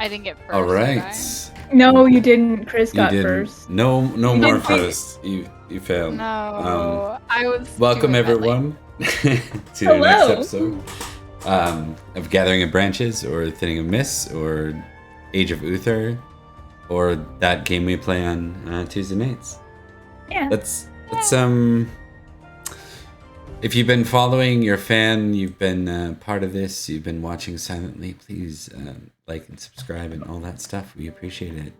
I didn't get first. All right. No, you didn't. Chris got didn't. first. No You more didn't pick- first. You failed. No, I was. Welcome doing my, everyone to the next Hello. episode of Gathering of Branches, or Thinning of Mists, or Age of Uther, or that game we play on Tuesday nights. Yeah. Let's if you've been following, you're a fan, you've been part of this, you've been watching silently, please like and subscribe and all that stuff. We appreciate it.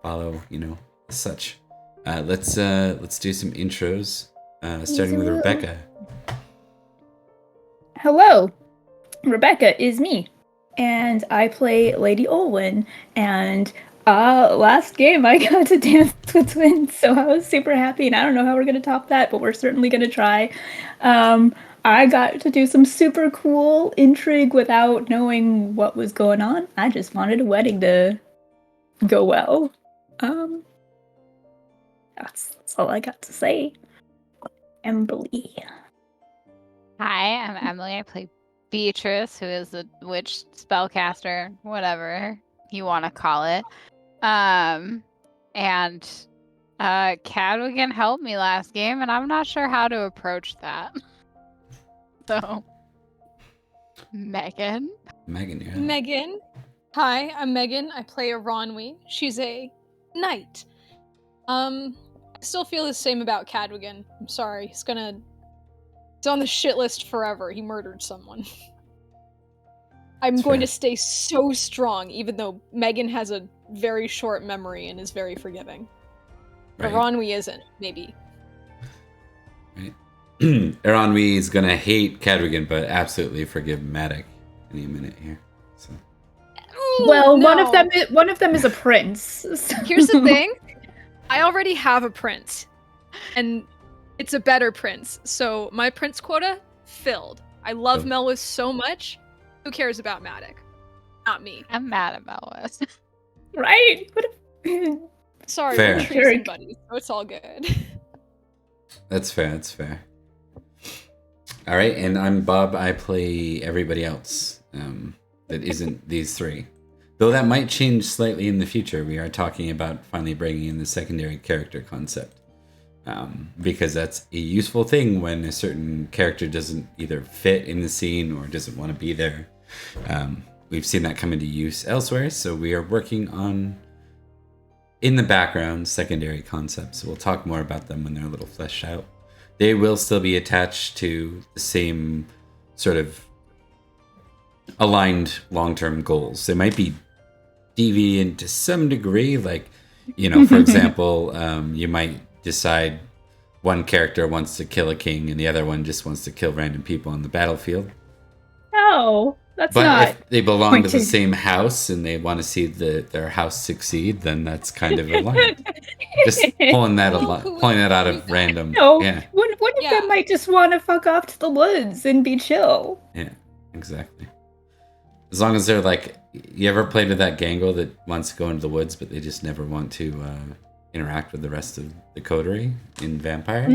Follow, such. Let's do some intros. Starting with Rebecca. Hello, Rebecca is me, and I play Lady Olwen. And last game I got to dance with twins, so I was super happy. And I don't know how we're gonna top that, but we're certainly gonna try. I got to do some super cool intrigue without knowing what was going on. I just wanted a wedding to go well. That's all I got to say. Emily. Hi, I'm Emily. I play Beatrice, who is a witch spellcaster, whatever you want to call it. And Cadwigan helped me last game, and I'm not sure how to approach that. So, Megan. Megan, yeah. Megan. Hi, I'm Megan. I play Aronwi. She's a knight. I still feel the same about Cadwigan. I'm sorry. He's on the shit list forever. He murdered someone. I'm That's going fair. to stay so strong, even though Megan has a very short memory and is very forgiving. Right. Aronwi isn't, maybe. Right. Eronwi is gonna hate Cadwigan, but absolutely forgive Matic any minute here. So Well, one No. of them is a prince. so- Here's the thing. I already have a prince. And it's a better prince. So my prince quota filled. I love Oh. Melwis so much. Who cares about Matic? Not me. I'm mad at Melwis. Right? What if- Sorry, Fair. we're tracing buddies, so it's all good. that's fair. That's fair. All right, and I'm Bob. I play everybody else that isn't these three. Though that might change slightly in the future. We are talking about finally bringing in the secondary character concept. Because that's a useful thing when a certain character doesn't either fit in the scene or doesn't want to be there. We've seen that come into use elsewhere, so we are working on, in the background, secondary concepts. We'll talk more about them when they're a little fleshed out. They will still be attached to the same sort of aligned long-term goals. They might be deviant to some degree, like, for example, you might decide one character wants to kill a king and the other one just wants to kill random people on the battlefield. No, that's But not. if they belong to the pointing. same house and they want to see their house succeed, then that's kind of a line. Just pulling that out of random. No, Yeah, one of Yeah. them might just want to fuck off to the woods and be chill. yeah, exactly. As long as they're like, you ever played with that Gangle that wants to go into the woods, but they just never want to interact with the rest of the coterie in Vampire?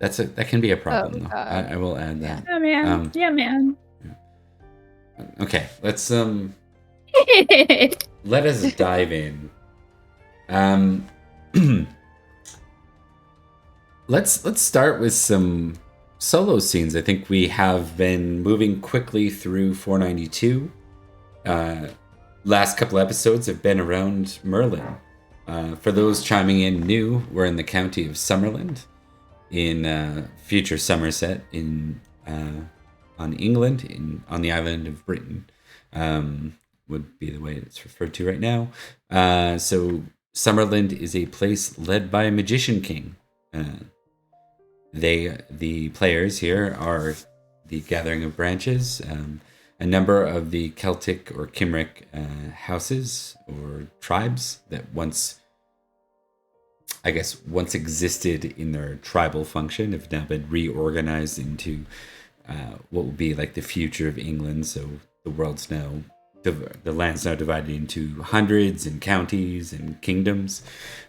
That can be a problem, though. God. I will add that. Yeah, man. Yeah, man. Okay, let's let us dive in. Let's start with some solo scenes. I think we have been moving quickly through 492. Last couple episodes have been around Merlin. For those chiming in new, we're in the county of Summerland, in future Somerset, on England, on the island of Britain, would be the way it's referred to right now. So Summerland is a place led by a magician king. The players here are the Gathering of Branches, a number of the Celtic or Cymric houses or tribes that once existed in their tribal function have now been reorganized into what will be like the future of England. So the land's now divided into hundreds and counties and kingdoms.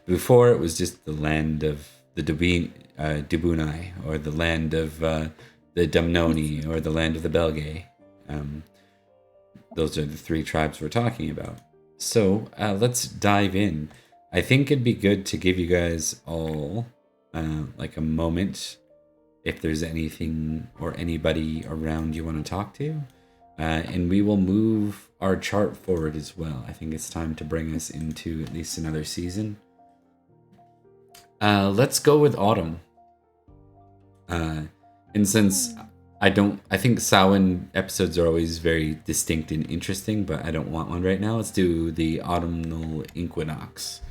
Before, it was just the land of the Dubunai, or the land of the Dumnoni, or the land of the Belgae. those are the three tribes we're talking about. So let's dive in. I think it'd be good to give you guys all like a moment if there's anything or anybody around you want to talk to. And we will move our chart forward as well. I think it's time to bring us into at least another season. Let's go with autumn. And since I think Samhain episodes are always very distinct and interesting, but I don't want one right now. Let's do the autumnal equinox.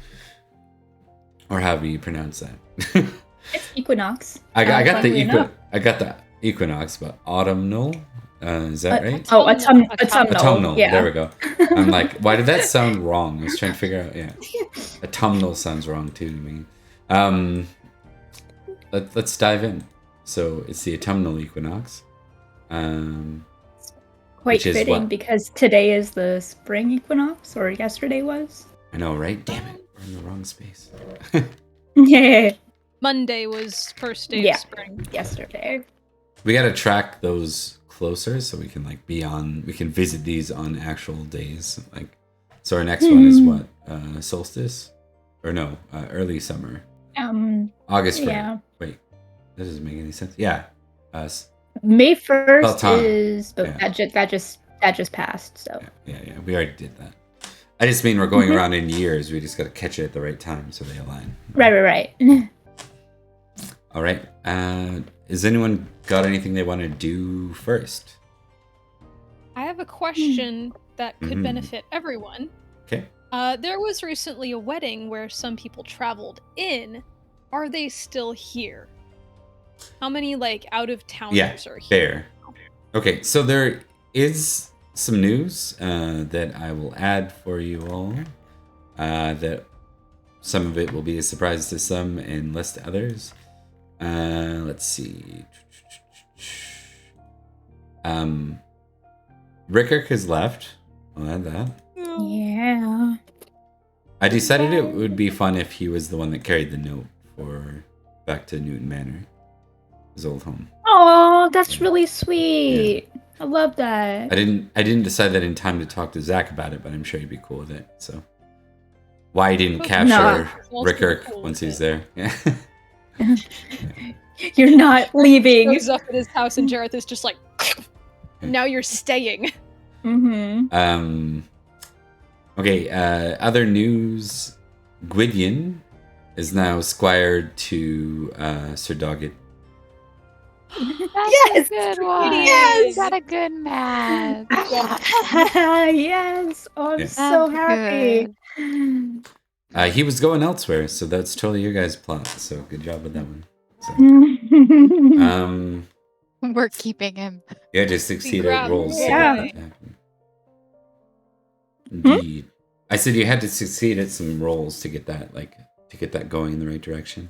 Or however you pronounce that. It's equinox. I got funnily enough. the equinox, but autumnal, is that right? Oh, autumnal. Autumnal. Yeah. There we go. I'm like, why did that sound wrong? I was trying to figure out. Yeah, autumnal sounds wrong too to me. Let's dive in. So it's the autumnal equinox. Quite which is fitting what? because today is the spring equinox, or yesterday was. I know, right? Damn it, we're in the wrong space. Yeah. Monday was first day Yeah. of spring. Yesterday. We gotta track those closer so we can like we can visit these on actual days. Like, so our next one is what? Solstice, or no? Early summer. August 1st. Yeah. Wait, that doesn't make any sense. Yeah. May 1st Beltane. is, but Yeah. that just passed. So Yeah. We already did that. I just mean we're going around in years. We just gotta catch it at the right time so they align. right. All right. Has anyone got anything they want to do first? I have a question that could Mhm. benefit everyone. Okay. There was recently a wedding where some people traveled in. Are they still here? How many like out of towners are here? Fair. Okay, so there is some news that I will add for you all. That some of it will be a surprise to some and less to others. Let's see. Rickert has left. I'll add that. Yeah. I decided it would be fun if he was the one that carried the note for back to Newton Manor, his old home. Oh, that's really sweet. I love that. I didn't decide that in time to talk to Zach about it, but I'm sure he'd be cool with it. So why he didn't capture No. Rickert Cool once with he's it. there? Yeah. You're not leaving. Goes up at his house and Jareth is just like, now you're staying. Mm-hmm. Okay. Other news: Gwydion is now squired to Sir Doggett. That's Yes! a good one. Yes! Is that a good match? Yes. Oh, I'm Yeah. so That's happy. good. He was going elsewhere, so that's totally your guys' plot. So good job with that one. So, We're keeping him. yeah, just succeed at grabbed rolls. to Yeah. get that to happen. Indeed. I said you had to succeed at some rolls to get that, going in the right direction.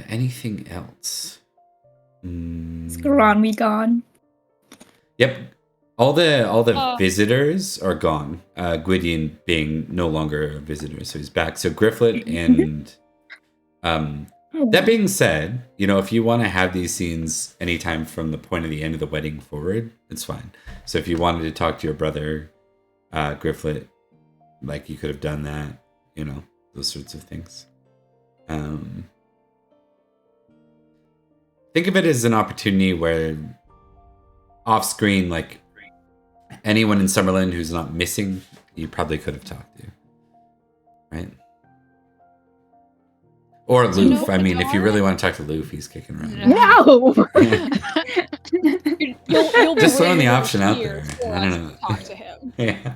Anything else? Is Granwy gone? Yep. All the Oh. visitors are gone. Gwydion being no longer a visitor, so he's back. So Grifflet and that being said, if you want to have these scenes anytime from the point of the end of the wedding forward, it's fine. So if you wanted to talk to your brother, Grifflet, like you could have done that, those sorts of things. Think of it as an opportunity where off screen, like anyone in Summerland who's not missing, you probably could have talked to, right? Or Do you know Loof. what I mean, if you Adara- really want to talk to Loof, he's kicking around. No. You'll Just bring throwing the him option out here there. for I us don't to know. Talk to him. Yeah.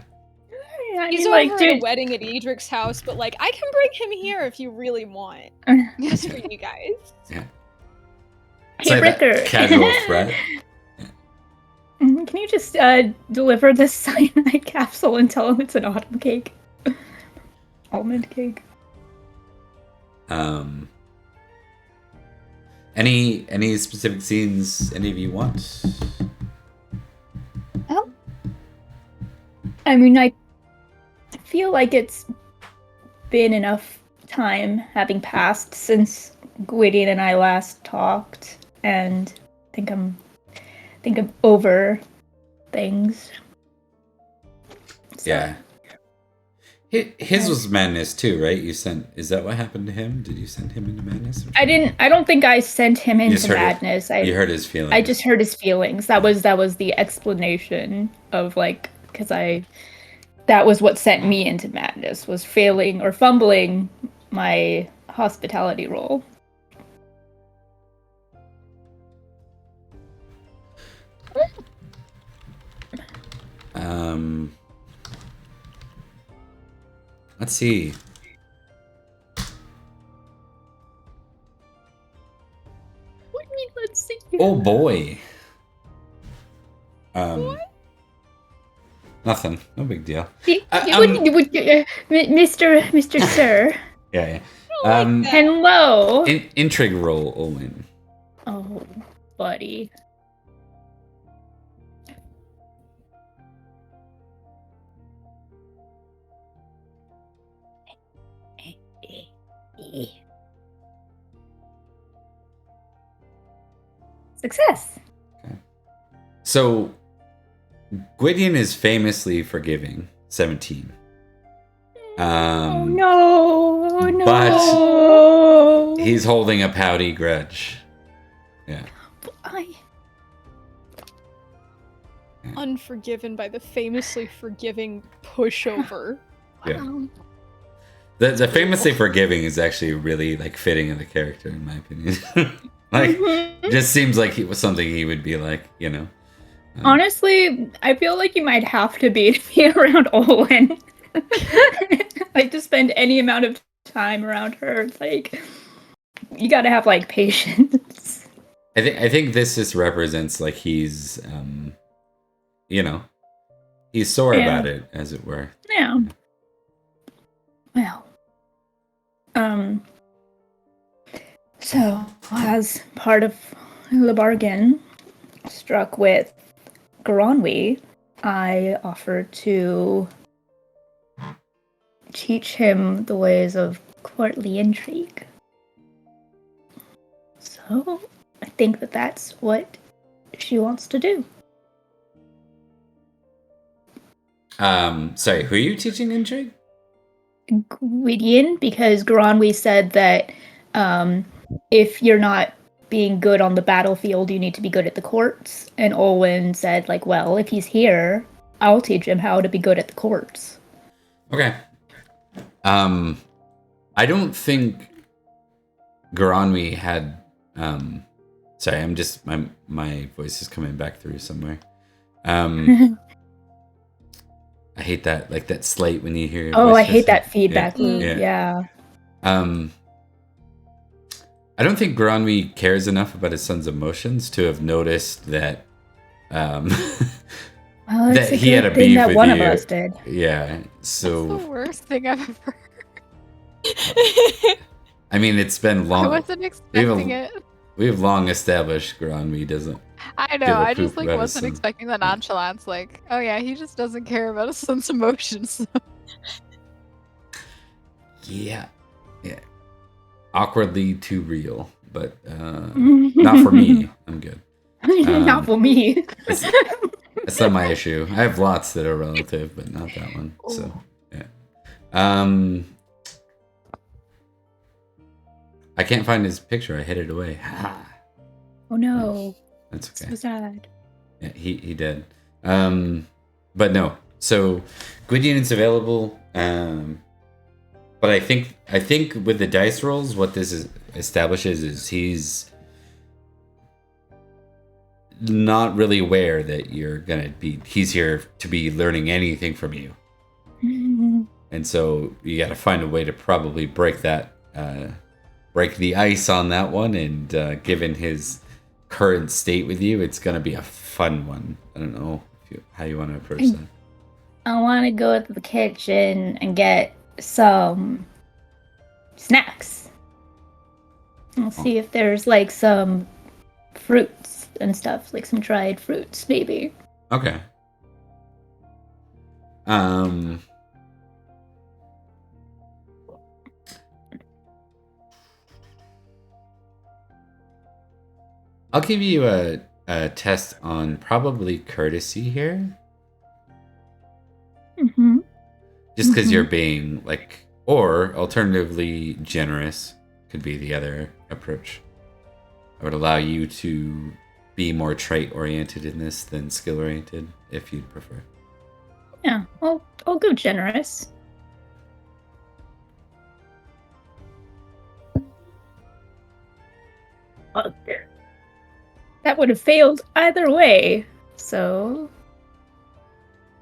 I He's mean, over like, at a dude. wedding at Edric's house, but like I can bring him here if you really want. Just for you guys. It's Hey, like that Ricker. casual threat. Can you just deliver this cyanide capsule and tell him it's an autumn cake? Almond cake. Any specific scenes any of you want? Well, I mean, I feel like it's been enough time having passed since Gwydion and I last talked, and I think I'm over things. So, Yeah. His was madness too, right? Is that what happened to him? Did you send him into madness? Or I don't think I sent him You just into heard it. madness. you heard his feelings. I just heard his feelings. That was the explanation of like, because that was what sent me into madness, was failing or fumbling my hospitality role. Let's see. What do you mean, let's see? Oh boy. Nothing. No big deal. Mr. Sir. Yeah. I like that. Hello. Intrigue roll, Olwen. Oh, buddy. Success. So, Gwydion is famously forgiving. 17. Oh no! Oh no! But he's holding a pouty grudge. Yeah. Unforgiven by the famously forgiving pushover. Yeah. The famously forgiving is actually really like fitting of the character, in my opinion. Like, just seems like it was something he would be like, you know. Honestly, I feel like you might have to be around Olwen. Like, to spend any amount of time around her, it's like, you gotta have like patience. I think this just represents like he's you know, he's sore about it, as it were. Yeah. Well. So, as part of the bargain struck with Granwy, I offered to teach him the ways of courtly intrigue. So, I think that that's what she wants to do. Sorry, who are you teaching intrigue? Gwydion, because Granwy said that if you're not being good on the battlefield, you need to be good at the courts. And Olwen said, like, well, if he's here, I'll teach him how to be good at the courts. Okay. I don't think Granwy had sorry, I'm just my voice is coming back through somewhere. I hate that, like that slate when you hear your voice I hate that feedback Yeah. loop. Yeah. Yeah. I don't think Granwy cares enough about his son's emotions to have noticed that Well, that it's a he had good a thing beef that with one you. of us did. Yeah. So That's the worst thing I've ever heard. I mean, it's been long. I wasn't expecting it. We have long established Granwy doesn't. I give know. a I just poop like about his wasn't son. expecting the nonchalance. Like, oh yeah, he just doesn't care about his son's emotions. Yeah. Awkwardly too real, but not for me. I'm good. Not for me. That's not my issue. I have lots that are relative, but not that one. So, yeah. I can't find his picture. I hid it away. Oh no. That's okay. So sad. Yeah, he did. But no. So Gwydion is available. But I think with the dice rolls, what this establishes is he's not really aware that he's here to be learning anything from you. And so you got to find a way to probably break the ice on that one. And given his current state with you, it's going to be a fun one. I don't know how you want to approach that. I want to go to the kitchen and get some snacks. I'll see if there's like some fruits and stuff, like some dried fruits, maybe. Okay. I'll give you a test on probably courtesy here. Mm-hmm. Just because you're being like, or alternatively, generous could be the other approach. I would allow you to be more trait oriented in this than skill oriented, if you'd prefer. Yeah, I'll go generous. Fuck. That would have failed either way. So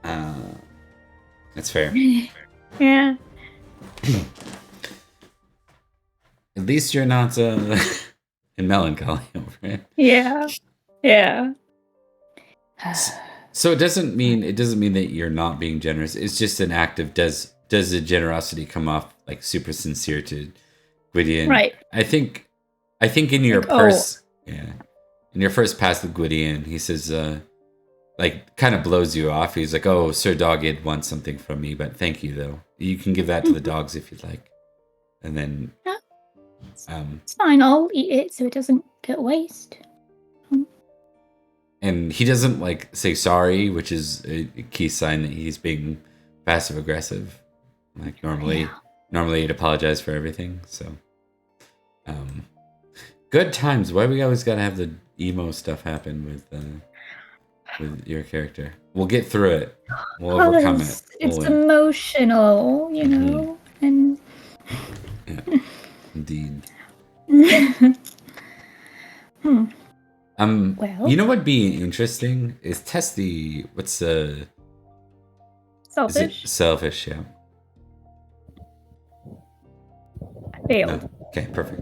That's fair. yeah. At least you're not in melancholy over it. Yeah. Yeah. So it doesn't mean that you're not being generous. It's just an act of does the generosity come off like super sincere to Gwydion? Right. I think in your in your first pass with Gwydion, he says like kind of blows you off. He's like, "Oh, Sir Dogged wants something from me, but thank you though. You can give that to the dogs if you'd like." And then It's fine, I'll eat it so it doesn't get waste. and he doesn't like say sorry, which is a key sign that he's being passive aggressive. Like normally he'd apologize for everything. So good times. Why we always gotta have the emo stuff happen with your character? We'll get through it. We'll overcome it. It's We'll win. emotional, you know, and Yeah, indeed. Well, You know what'd be interesting is test the what's is selfish. it selfish? Yeah. Failed. No. Okay, perfect.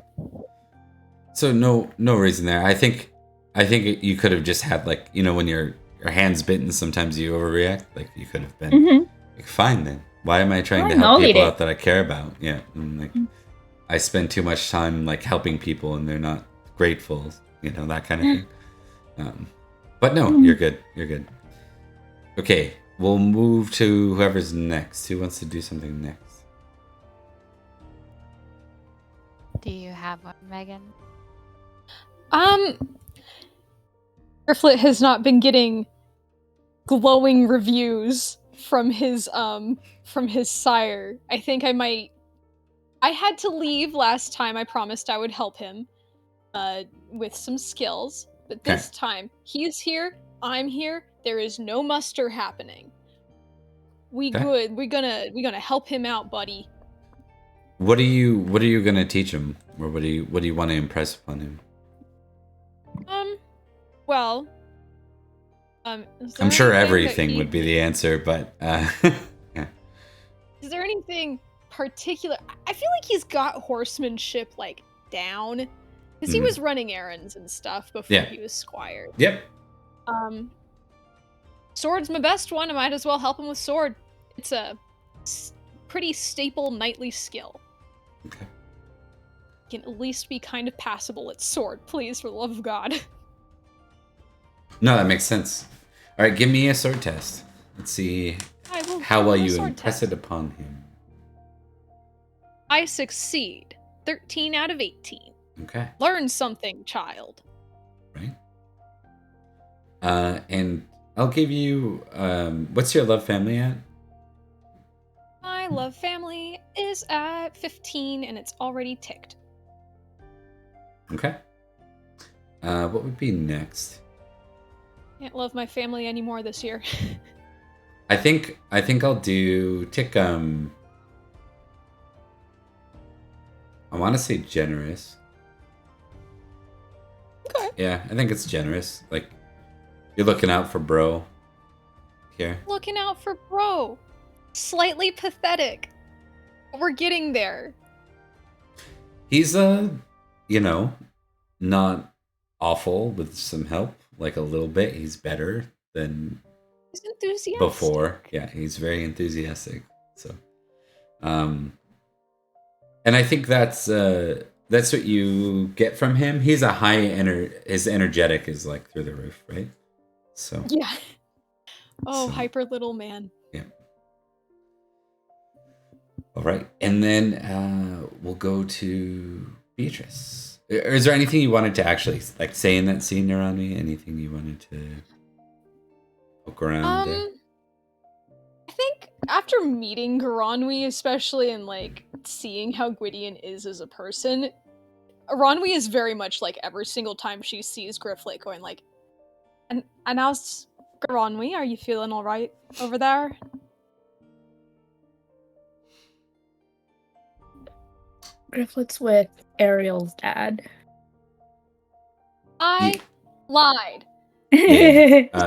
So no reason there. I think you could have just had like, you know, when your hand's bitten, sometimes you overreact. Like you could have been like, fine then. Why am I trying to help people out that I care about? Yeah, and like I spend too much time like helping people and they're not grateful. You know, that kind of thing. But no, you're good. You're good. Okay, we'll move to whoever's next. Who wants to do something next? Do you have one, Megan? Grifflet has not been getting glowing reviews from his sire. I think I had to leave last time. I promised I would help him with some skills, but this time he is here, I'm here, there is no muster happening. We good. We're gonna help him out, buddy. What are you gonna teach him? Or what do you want to impress upon him? Well, I'm sure everything would be the answer, but yeah. Is there anything particular? I feel like he's got horsemanship like down, because he was running errands and stuff before he was squire. Yep. Sword's my best one. I might as well help him with sword. It's a pretty staple knightly skill. Okay. Can at least be kind of passable at sword, please, for the love of God. No, that makes sense. All right, give me a sword test. Let's see how well you impress it upon him. I succeed. 13 out of 18. Okay. Learn something, child. Right. And I'll give you. What's your love family at? My love family is at 15, and it's already ticked. Okay. What would be next? Can't love my family anymore this year. I think I'll do tick. I want to say generous. Okay. Yeah, I think it's generous. Like you're looking out for bro here. Looking out for bro. Slightly pathetic. But we're getting there. He's not awful with some help. Like a little bit, he's better than He's enthusiastic. before. Yeah, he's very enthusiastic. So, and I think that's what you get from him. He's a his energetic is like through the roof, right? So yeah. Oh, hyper little man. Yeah. All right, and then we'll go to Beatrice. Is there anything you wanted to actually like say in that scene, Narami? Anything you wanted to poke around there? I think after meeting Garanwi, especially, and like seeing how Gwydion is as a person, Aranwi is very much like every single time she sees Grifflet going like, and how's Garanwi? Are you feeling all right over there? Grifflet's with Ariel's dad. I lied.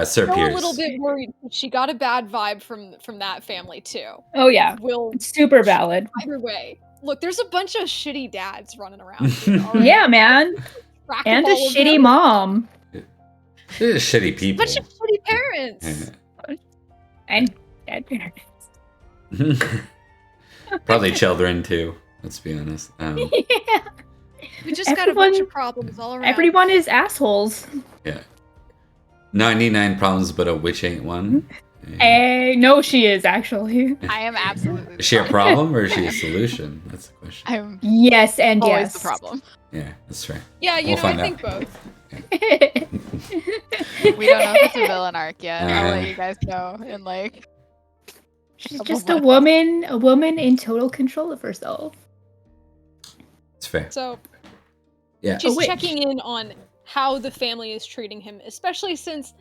Sir I'm a Pierce. little bit worried. She got a bad vibe from that family too. Oh yeah, Will it's super valid. either way. Look, there's a bunch of shitty dads running around here. All right? Yeah, man, Rack and a all of shitty them. mom. They're just shitty people. Bunch of shitty parents. And dad parents. Probably children too. Let's be honest. Yeah. We just got a bunch Everyone- of problems all around. Everyone is assholes. Yeah. 99 problems, but a witch ain't one. Yeah. No, she is actually. I am absolutely. Is she a problem or is she a solution? That's the question. I'm Yes, and always yes. the problem. Yeah, that's right. Yeah, you We'll know, I find think out. both. We don't know if it's a villain arc yet. I'll Uh, let you guys know in like. She's Couple just a months. woman in total control of herself. It's fair. So Yeah. she's witch. checking in on how the family is treating him, especially since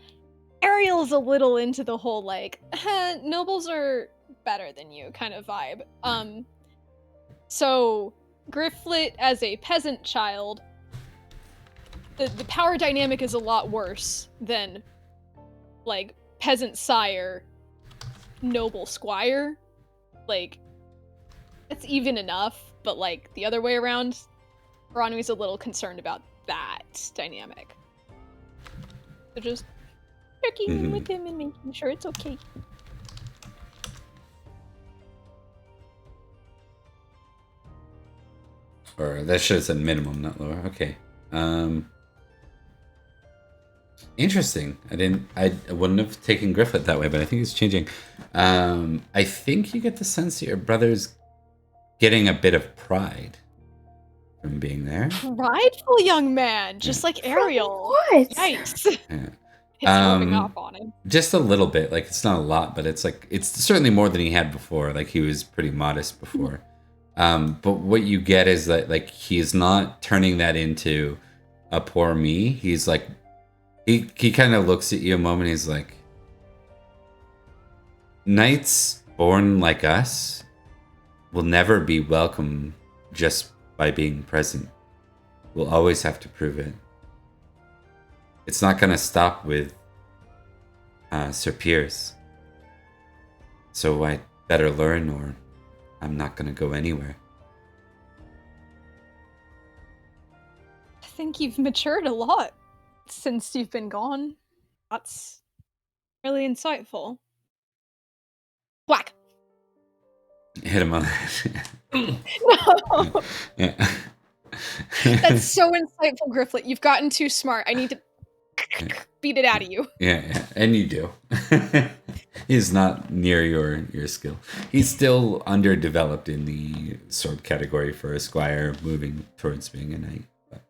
Ariel's a little into the whole like nobles are better than you kind of vibe. So Grifflet as a peasant child, the power dynamic is a lot worse than like peasant sire, noble squire. Like it's even enough, but like the other way around, Ranwi's a little concerned about that dynamic. So just checking in with him and making sure it's okay. Or that should have said minimum, not lower. Okay. Interesting. I wouldn't have taken Griffith that way, but I think it's changing. I think you get the sense that your brother's getting a bit of pride from being there. Prideful young man, just like Ariel. What? Yikes. Yeah. It's rubbing Um, off on him. Just a little bit. Like it's not a lot, but it's like it's certainly more than he had before. Like he was pretty modest before. But what you get is that like he's not turning that into a poor me. He's like he kind of looks at you a moment. He's like, knights born like us will never be welcome just by being present. We'll always have to prove it. It's not gonna stop with Sir Pierce. So I better learn or I'm not gonna go anywhere. I think you've matured a lot since you've been gone. That's really insightful. Whack. Hit him on the head. No. Yeah. That's so insightful, Grifflet. You've gotten too smart. I need to beat it out of you. Yeah, and you do. He's not near your skill. He's still underdeveloped in the sword category for a squire moving towards being a knight. But,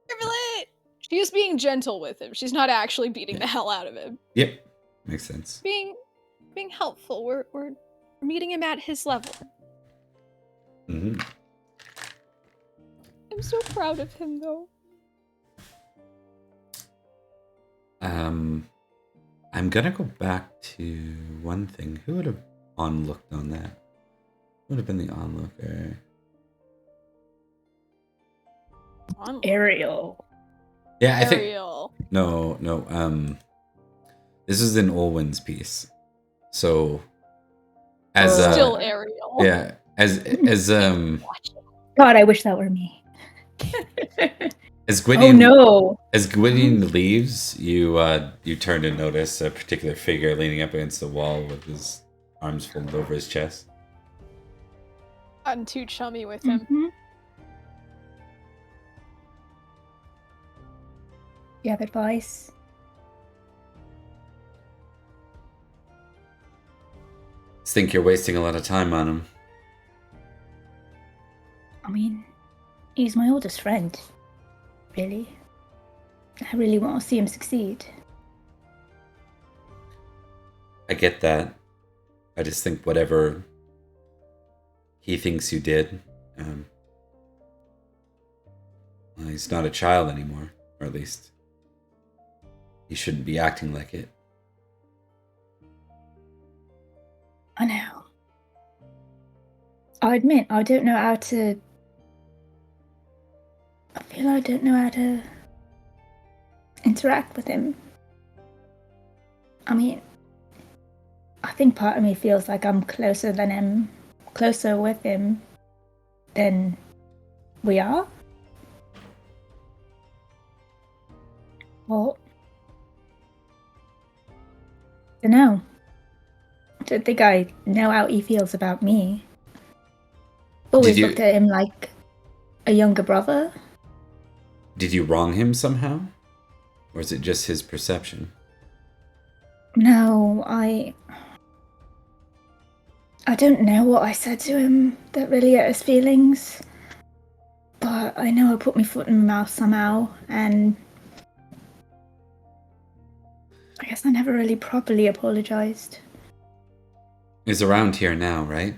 Grifflet! She's being gentle with him. She's not actually beating the hell out of him. yep, makes sense. Being helpful. We're meeting him at his level. Hmm. I'm so proud of him, though. I'm gonna go back to one thing. Who would have onlooked on that? Who would have been the onlooker? Ariel. Yeah, I think Ariel. no. This is an Olwen's piece. So as Still Ariel. yeah, as Watch it. God, I wish that were me. as Oh Gwydion no. as Gwydion leaves, you turn to notice a particular figure leaning up against the wall with his arms folded over his chest. Gotten too chummy with him. Mhm. You have advice? I think you're wasting a lot of time on him. I mean, he's my oldest friend. really. I really want to see him succeed. I get that. I just think whatever he thinks you did, well, he's not a child anymore, or at least he shouldn't be acting like it. I know. I admit, I don't know how to... I feel I don't know how to interact with him. I mean, I think part of me feels like I'm closer with him than we are. Well, I don't know. I don't think I know how he feels about me. Always looked at him like a younger brother. Did you wrong him somehow? Or is it just his perception? No, I don't know what I said to him that really hurt his feelings. But I know I put my foot in my mouth somehow, and I guess I never really properly apologized. He's around here now, right?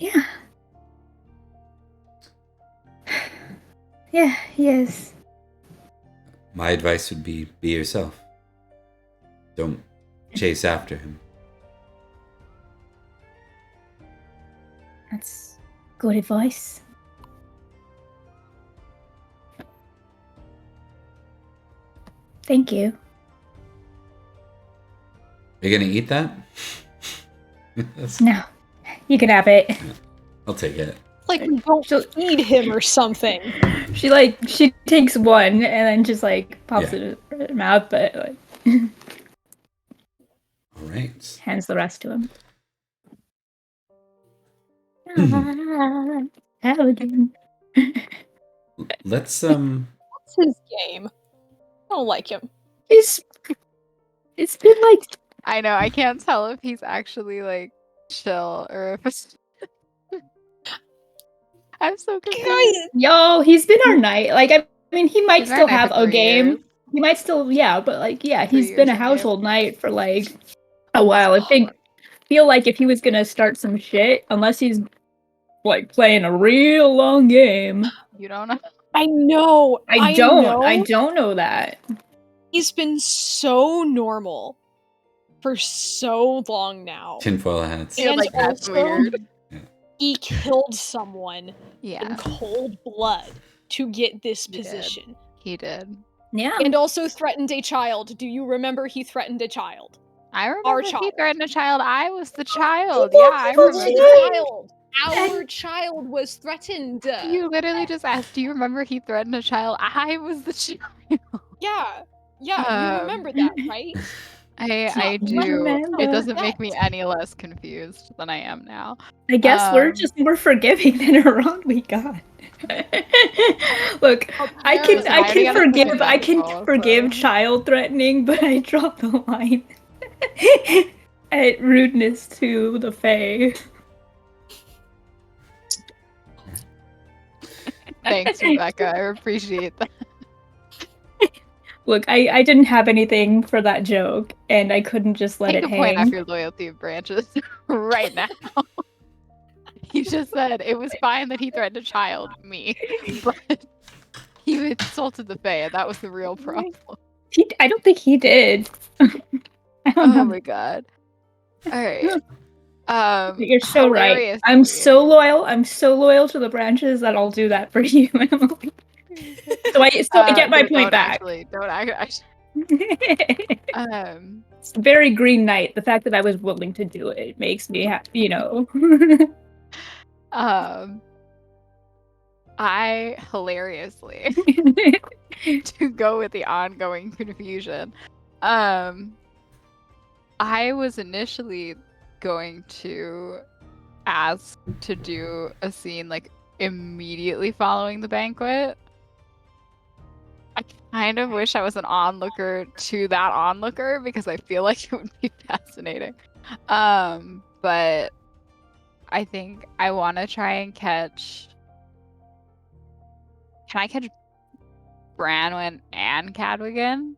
Yeah. Yeah, he is. My advice would be yourself. Don't chase after him. That's good advice. Thank you. Are you gonna eat that? No, you can have it. I'll take it. Like, don't feed him or something. She takes one and then just pops it in her mouth, but All right. hands the rest to him. Again. Let's What's his game? I don't like him. It's been I know, I can't tell if he's actually chill or if it's I'm so confused. yo, he's been our knight. I mean, he might He's been still our knight have for a 3 game. years. He might still, yeah, but 3 he's been years a in household knight for a while. I feel like if he was gonna start some shit, unless he's playing a real long game. You don't know. I know. I don't know that. He's been so normal for so long now. tinfoil hats. You're And that's also- weird. He killed someone in Yeah, cold blood to get this He did. position. he did. Yeah. And also threatened a child. Do you remember he threatened a child? I remember Our he child. threatened a child. I was the child. He Yeah, was I the remember. child. Our child was threatened. You literally just asked, do you remember he threatened a child? I was the child. Yeah, you Um, remember that, right? I not do. remember It doesn't make me that. any less confused than I am now. I guess we're Um, more forgiving than Iran we got. Look, I Listen, I already got a can forgive so- child threatening, but I dropped the line at rudeness to the Fae. Thanks, Rebecca. I appreciate that. Look, I didn't have anything for that joke, and I couldn't just let Take it a point off hang. your loyalty of branches right now. He just said it was fine that he threatened a child, me, but he insulted the Fae, and that was the real problem. I don't think he did. I don't Oh know. my god. Alright. You're so right. I'm so loyal. I'm so loyal to the branches that I'll do that for you, Emily. So I get my point back. Don't actually. It's very Green Knight. The fact that I was willing to do it makes me happy, I hilariously to go with the ongoing confusion. I was initially going to ask to do a scene immediately following the banquet. I kind of wish I was an onlooker to that onlooker because I feel like it would be fascinating. But I think I want to try and catch Can I catch Branwen and Cadwigan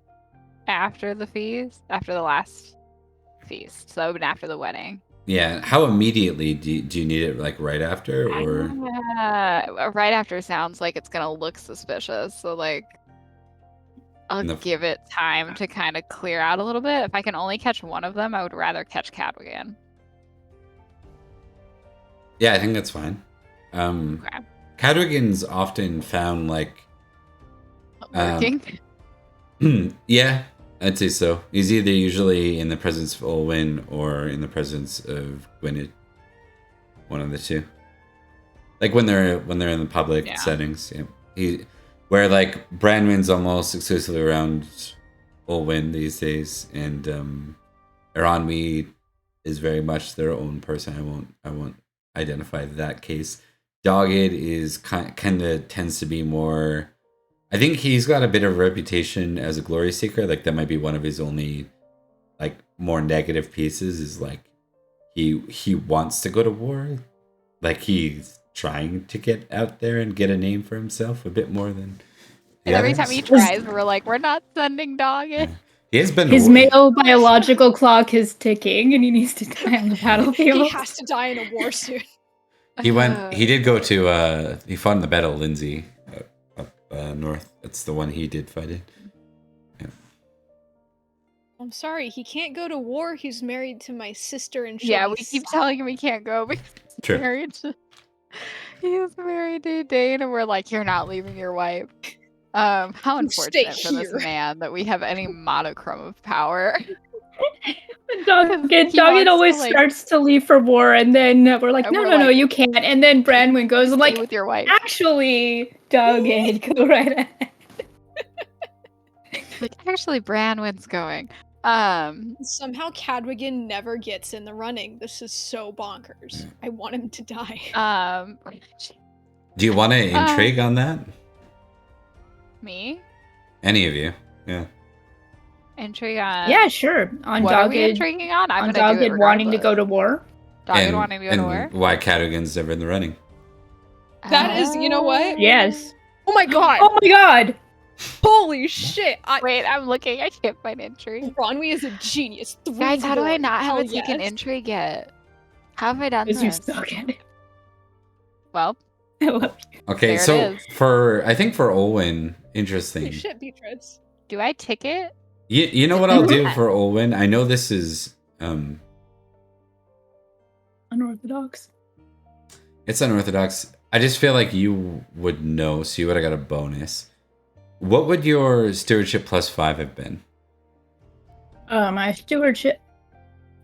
after the feast? After the last feast. So even after the wedding. Yeah. How immediately do you need it? Like right after, or Right after sounds like it's gonna look suspicious. So like I'll No. give it time to kind of clear out a little bit. If I can only catch one of them, I would rather catch Cadwigan. yeah, I think that's fine. Okay. Cadwigan's often found like Working. yeah, I'd say so. He's either usually in the presence of Olwen or in the presence of Gwynedd. One of the two. Like when they're in the public Yeah. settings, yeah. Where like Branwen's almost exclusively around Olwen these days, and Eronwy is very much their own person. I won't identify that case. Dogged is kind of tends to be more. I think he's got a bit of a reputation as a glory seeker. Like that might be one of his only, like, more negative pieces. Is like he wants to go to war, like he's trying to get out there and get a name for himself a bit more than. the And every others. time he tries, we're like, we're not sending Dogged. Yeah. He has been His away. male biological clock is ticking, and he needs to die on the He battlefield. has to die in a war soon. He went. He did go to. He fought in the Battle of Lindsay, up north. That's the one he did fight in. I'm sorry, he can't go to war. He's married to my sister and Yeah, she'll we be keep sad. telling him he can't go because he's True. married to he's married to Dane, and we're like, you're not leaving your wife. How You stay unfortunate for this here. man that we have any monochrome of power. Dogged He wants always to, like- starts to leave for war, and then we're like, And no, we're no, no, like, you can't. And then Branwen goes, I'm Stay like, with your wife. actually, Dogged, go right ahead. Like, actually, Branwen's going. Somehow Cadwigan never gets in the running. This is so bonkers. I want him to die. Do you want to intrigue on that? Me? Any of you? Yeah. Intrigue on. Yeah, sure. On What are we Dogged, intriguing on? I'm on gonna do it Dogged wanting to regardless. go to war. Dogged wanting to go to war. Why Cadwigan's never in the running? That is, you know what? Yes. Oh my god! Oh my god! Holy shit! Wait, I'm looking. I can't find intrigue. Ronwy is a genius. Guys, how do I not have Hell a taken yes. intrigue yet? How have I done Because you this? suck at it. Well, I love you. Okay, There it so is. I think for Olwen, interesting. Holy shit, Beatrice. do I ticket? You know what I'll do for Olwen? I know this is Unorthodox. it's unorthodox. I just feel like you would know, so you would have got a bonus. What would your stewardship +5 have been? My stewardship,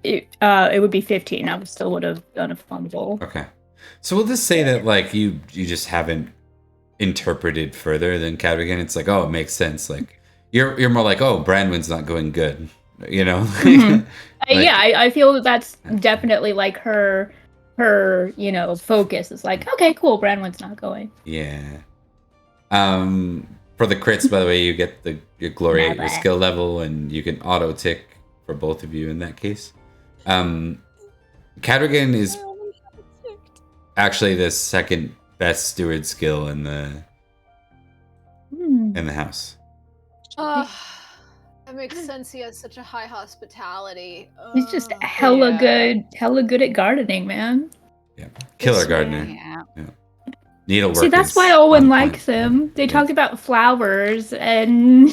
it would be 15. I still would have done a fumble. Okay. So we'll just say that like you just haven't interpreted further than Cadwigan. It's like, oh, it makes sense. Like you're more like, oh, Branwen's not going good. You know? Mhm. Like- Yeah, I feel that that's definitely like her, focus is like, okay, cool, Branwen's not going. Yeah. For the crits, by the way, you get your glory at your Never. skill level, and you can auto tick for both of you in that case. Cadwigan is actually the second best steward skill in the house. That makes sense. He has such a high hospitality. He's just hella Yeah. good at gardening, man. Yeah. Killer This gardener. Yeah. Needlework. See, that's is why on Owen point. likes him. They Yeah. talked about flowers, and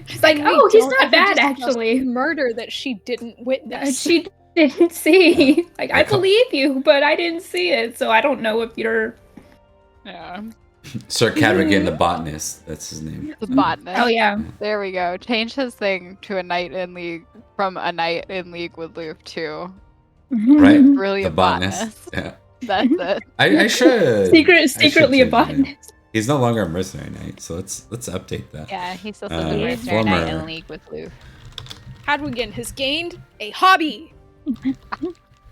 she's like, oh, he's not bad, actually. Murder that she didn't witness. She didn't see. Like, I I call- believe you, but I didn't see it, so I don't know if you're. Yeah. Sir Cadwigan the botanist. That's his name. The botanist. Oh yeah. There we go. Change his thing to a knight in league from a knight in league with Luke to Right. brilliant The botanist. Yeah. That's it. I should. Secretly a change his name. botanist. He's no longer a mercenary knight, so let's update that. Yeah, he's still Uh, says a mercenary knight former- in league with Luke. Hadwigan has gained a hobby.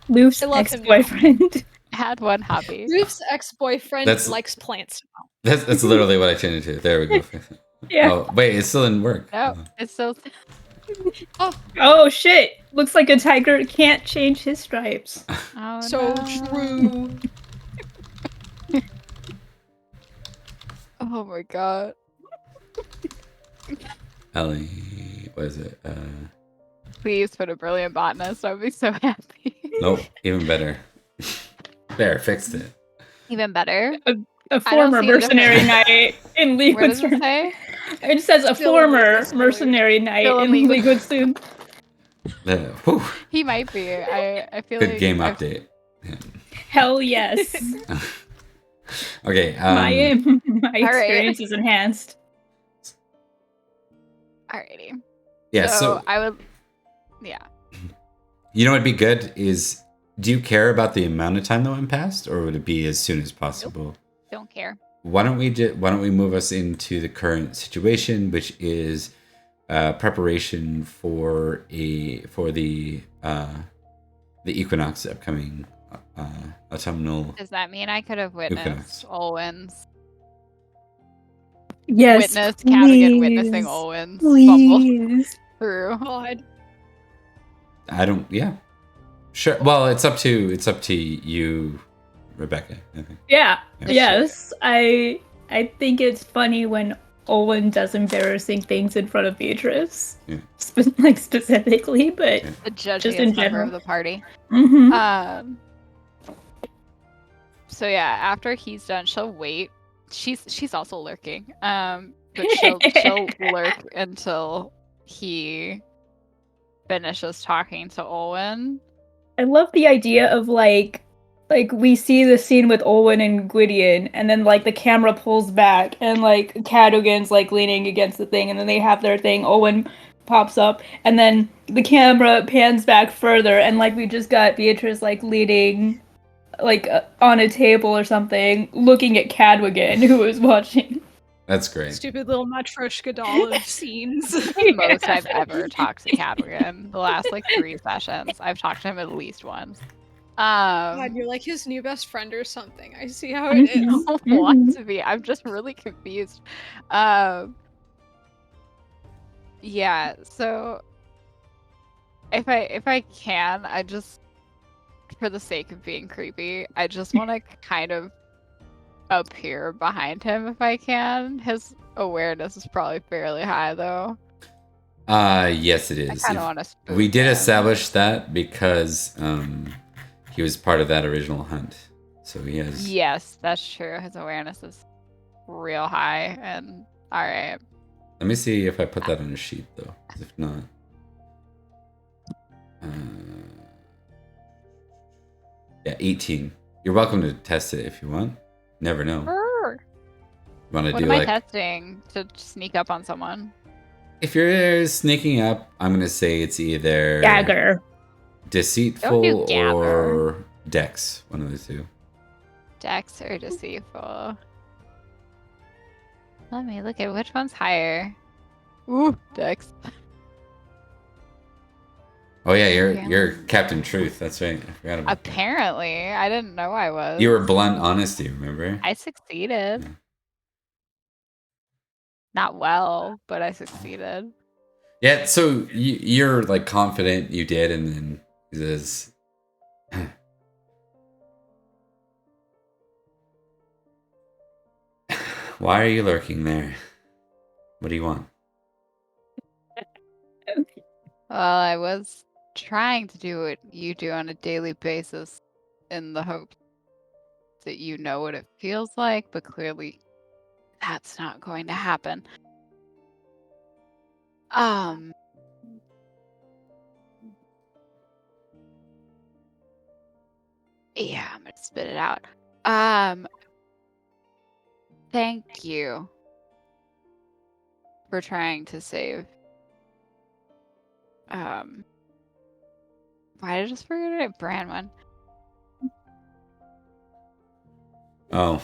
Luke's I love him ex-boyfriend. Had one hobby. Luke's ex-boyfriend That's- likes plants now. That's literally what I changed it to. There we go. Yeah. Oh wait, it's still in work. No, it's still. Oh shit! Looks like a tiger can't change his stripes. Oh, So no. true. Oh Oh my god. Ellie, what is it? Please put a brilliant botanist. I would be so happy. Nope, even better. There, fixed it. Even better. A I don't former see a mercenary difference. knight in Where Liquid does it Storm. say? It says a Still in former Liquid Storm. mercenary knight Still in in Liquid- Liquid Storm. Whew, He might be. I feel good like game I've- update. Hell yes. Okay. my All right. experience is enhanced. Alrighty. Yeah. So I would. Yeah. you know what'd be good is. Do you care about the amount of time that went past, or would it be as soon as possible? Don't care. Why don't we move us into the current situation, which is preparation for the equinox, upcoming autumnal. Does that mean I could have Equinox. witnessed Olwen's? Yes. Witnessed Cadogan witnessing please. Olwen's fumble Please. through. God. I don't. Yeah. Sure. Well, it's up to you, Rebecca. I think. Yeah. Yeah. Yes. I think it's funny when Olwen does embarrassing things in front of Beatrice. Yeah. Specifically, but Yeah. The Just judgiest in member general. of the party. mhm. So yeah, after he's done, she'll wait. She's also lurking. But she'll lurk until he finishes talking to Olwen. I love the idea of like we see the scene with Olwen and Gwydion, and then like the camera pulls back, and like Cadogan's like leaning against the thing, and then they have their thing. Olwen pops up, and then the camera pans back further, and like we just got Beatrice like leaning, like on a table or something, looking at Cadwigan, who was watching. That's great. Stupid little Matryoshka doll of scenes. The most I've ever talked to Cadogan. The last like 3 sessions, I've talked to him at least once. God, you're like his new best friend or something. I see how it is. Mhm. don't want to be. I'm just really confused. Yeah, so if I can, I just, for the sake of being creepy, I just want to kind of appear behind him if I can. His awareness is probably fairly high though. Yes, it I is. kind of If- want to. We did establish that because he was part of that original hunt, so he has. Yes, that's true. His awareness is real high, and all right. Let me see if I put that on a sheet though. 'Cause if not, yeah, 18. You're welcome to test it if you want. Never know. Brr. Want to What do am I like testing to sneak up on someone? if you're sneaking up, I'm gonna say it's either Dagger. deceitful Don't do gather. or dex. One of the two. Dex or deceitful? Let me look at which one's higher. Ooh, Dex. Oh yeah, you're Yeah. Captain Truth. That's right. I forgot about that. Apparently, I didn't know I was. You were blunt honesty. Remember? I succeeded. Yeah. Not well, but I succeeded. Yeah. So you're like confident you did, and then he says, "Why are you lurking there? What do you want?" Well, I was trying to do what you do on a daily basis in the hope that you know what it feels like, but clearly that's not going to happen. Yeah, I'm gonna spit it out. Thank you for trying to save. Why did I just forget it? Branwen. Oh,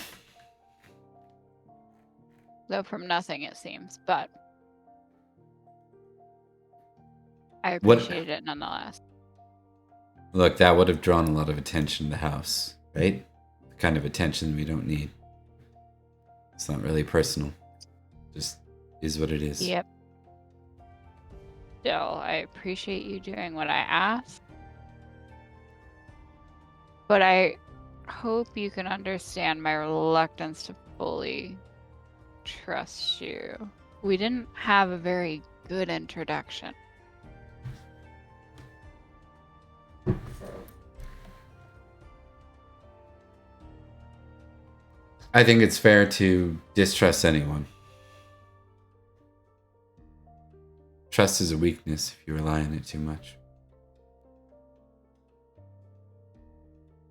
Though from nothing, it seems, but I What- appreciate it nonetheless. look, that would have drawn a lot of attention to the house, right? The kind of attention we don't need. It's not really personal. Just is what it is. Yep. Still, I appreciate you doing what I asked. But I hope you can understand my reluctance to fully trust you. We didn't have a very good introduction. I think it's fair to distrust anyone. Trust is a weakness if you rely on it too much.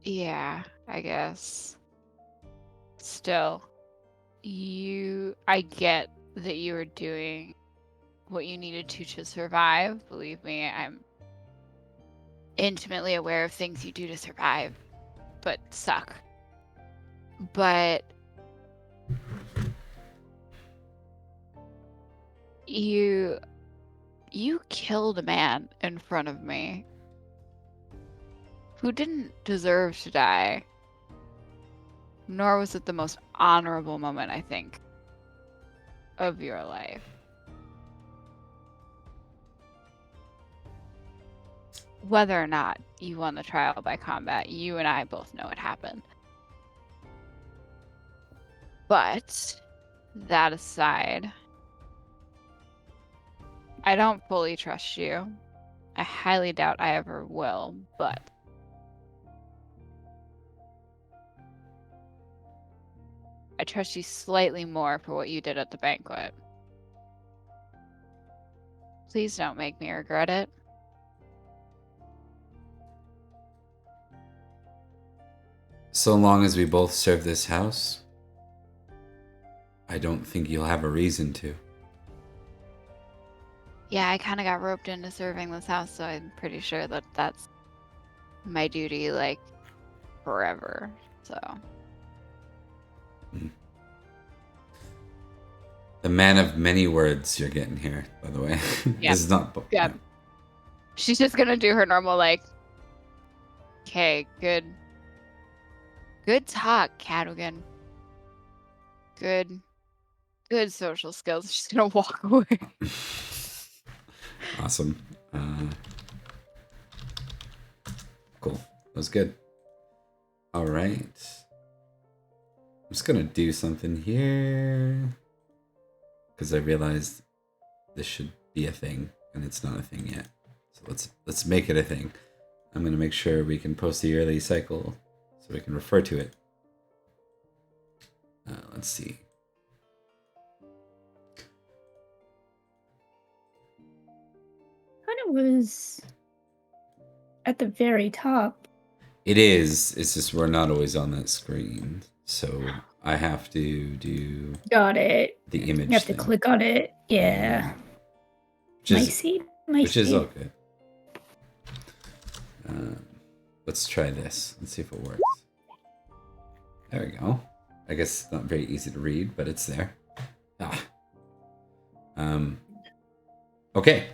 Yeah, I guess. Still, I get that you were doing what you needed to survive. Believe me, I'm intimately aware of things you do to survive, but suck. But you killed a man in front of me who didn't deserve to die. Nor was it the most honorable moment, I think, of your life. Whether or not you won the trial by combat, you and I both know it happened. But, that aside, I don't fully trust you. I highly doubt I ever will, but I trust you slightly more for what you did at the banquet. Please don't make me regret it. So long as we both serve this house, I don't think you'll have a reason to. Yeah, I kind of got roped into serving this house, so I'm pretty sure that that's my duty, like, forever. So. The man of many words you're getting here, by the way. Yeah. This is not... Yeah. She's just gonna do her normal, like, okay, good talk, Cadogan. Good social skills. She's gonna walk away. Awesome. Cool. That was good. All right. I'm just gonna do something here because I realized this should be a thing, and it's not a thing yet. So let's make it a thing. I'm gonna make sure we can post the yearly cycle so we can refer to it. Let's see. It was at the very top. It is. It's just we're not always on that screen, so I have to do. Got it. The image. You have to click on it. Yeah. Which is all good. Let's try this and see if it works. There we go. I guess it's not very easy to read, but it's there. Okay.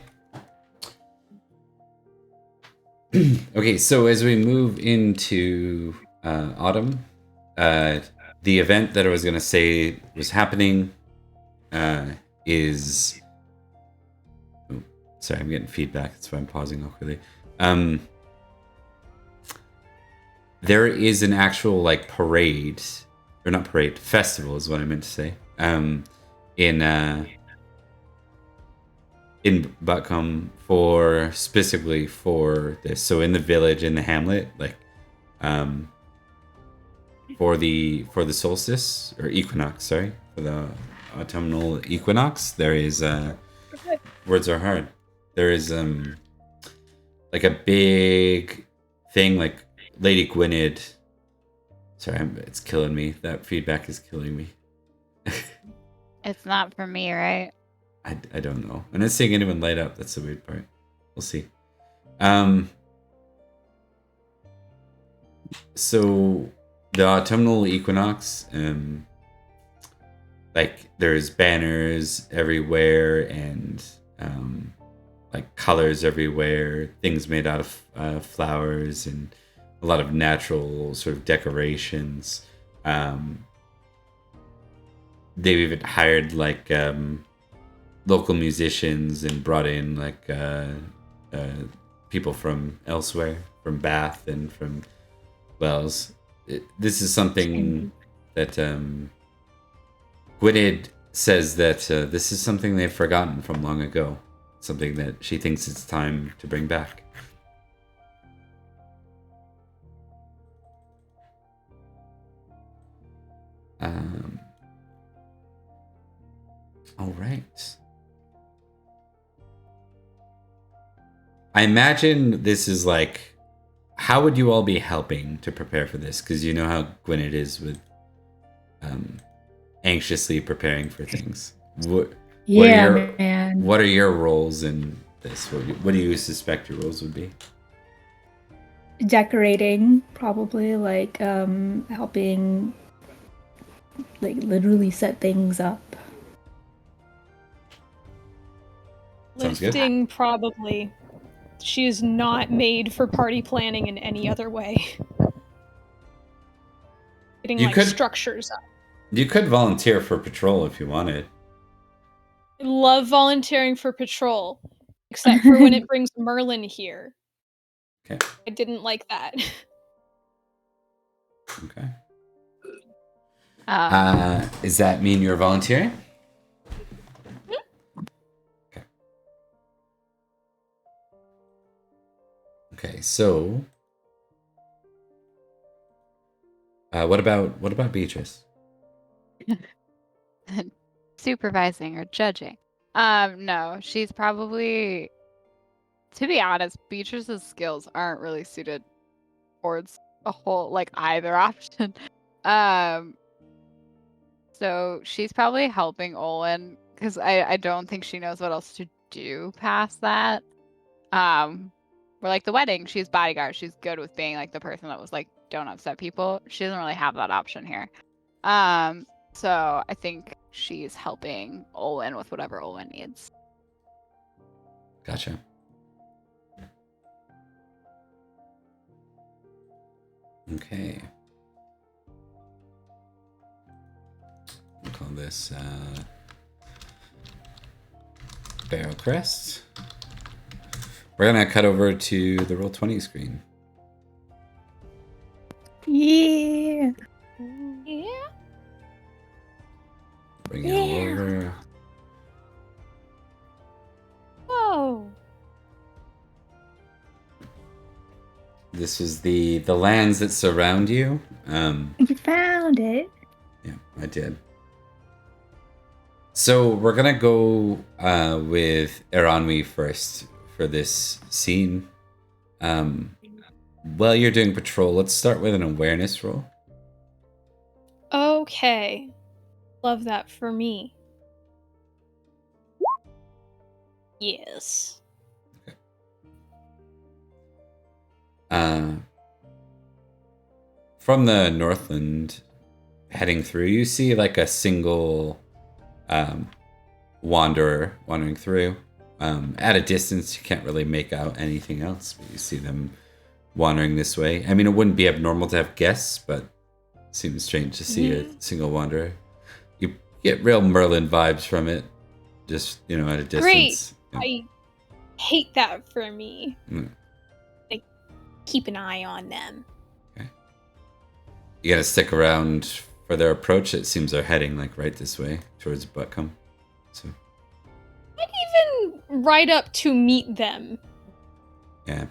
Okay, so as we move into autumn, the event that I was going to say was happening is... Oh, sorry, I'm getting feedback. That's why I'm pausing awkwardly. There is an actual, like, parade, or not parade, festival is what I meant to say, in Buckham specifically for this. So in the village, in the hamlet, like, for the solstice or equinox, sorry, for the autumnal equinox, there is words are hard. There is like a big thing, like Lady Gwynedd. Sorry, it's killing me. That feedback is killing me. It's not for me, right? I don't know. I'm not seeing anyone light up. That's the weird part. We'll see. So the autumnal equinox, like there's banners everywhere and like colors everywhere, things made out of flowers and a lot of natural sort of decorations. They've even hired like local musicians and brought in like people from elsewhere, from Bath and from Wells. This is something that Gwynedd says that this is something they've forgotten from long ago. Something that she thinks it's time to bring back. All right. I imagine this is like, how would you all be helping to prepare for this? Because you know how Gwyneth is with anxiously preparing for things. What Man. What are your roles in this? What do you suspect your roles would be? Decorating, probably, like, helping, like, literally set things up. Sounds good. Lifting, probably. She is not made for party planning in any other way. Getting, You like, could- structures up. You could volunteer for patrol if you wanted. I love volunteering for patrol, except for when it brings Merlin here. Okay. I didn't like that. Okay. Um, Does that mean you're volunteering? Okay. Okay. So, what about Beatrice? supervising or judging. No, she's probably, to be honest, Beatrice's skills aren't really suited towards a whole like either option. Um, so she's probably helping Olin because I don't think she knows what else to do past that. We're like the wedding, she's bodyguard. She's good with being like the person that was like, don't upset people. She doesn't really have that option here. So I think she's helping Olin with whatever Olin needs. Gotcha. Okay. We'll call this Barrel Crest. We're gonna cut over to the Roll20 screen. Yeah. Yeah. Bring it all over. Whoa. This is the lands that surround you. You found it. Yeah, I did. So we're gonna go with Eranwi first for this scene. While you're doing patrol, let's start with an awareness roll. Okay. Love that for me. Yes. From the Northland heading through, you see like a single wanderer wandering through. At a distance, you can't really make out anything else, but you see them wandering this way. I mean, it wouldn't be abnormal to have guests, but it seems strange to see a single wanderer. You get real Merlin vibes from it, just, at a distance. Great. I hate that for me. Mm. Like, keep an eye on them. You gotta stick around for their approach. It seems they're heading like right this way towards Butcombe. So I'd even ride up to meet them. yeah.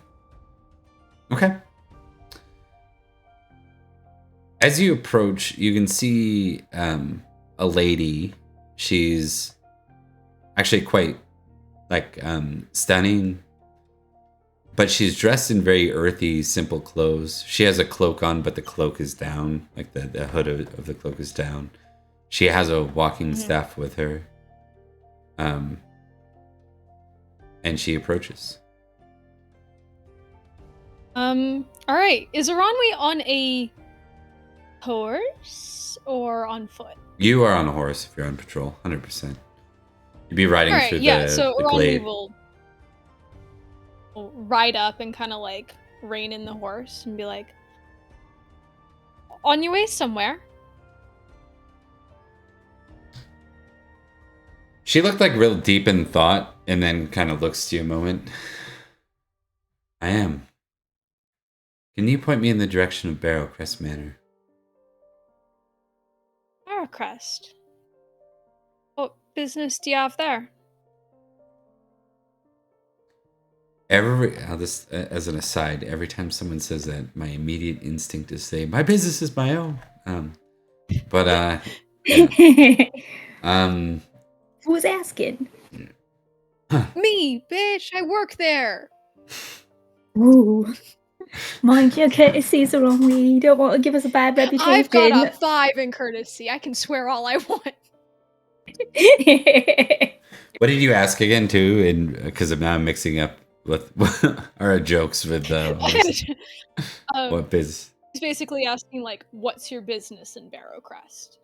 Okay. As you approach, you can see a lady. She's actually quite like stunning, but she's dressed in very earthy, simple clothes. She has a cloak on, but the cloak is down, like the hood of the cloak is down. She has a walking staff with her, and she approaches. All right. Is Aranwi on a horse or on foot? You are on a horse if you're on patrol, 100%. You'd be riding All right. through Yeah. the So Aranwi glade. will ride up and kind of like rein in the horse and be like, "On your way somewhere." She looked like real deep in thought and then kind of looks to you a moment. I am. Can you point me in the direction of Barrowcrest Manor? Aracrest. Oh, business do you have there? I'll just, as an aside, every time someone says that, my immediate instinct is say, "My business is my own." Yeah. Who's asking? Me, bitch, I work there. Ooh. Mind your courtesies are on me. You don't want to give us a bad reputation. I've got a 5 in courtesy. I can swear all I want. What did you ask again, too? And because now I'm mixing up with our jokes with what biz? He's basically asking, like, what's your business in Barrowcrest?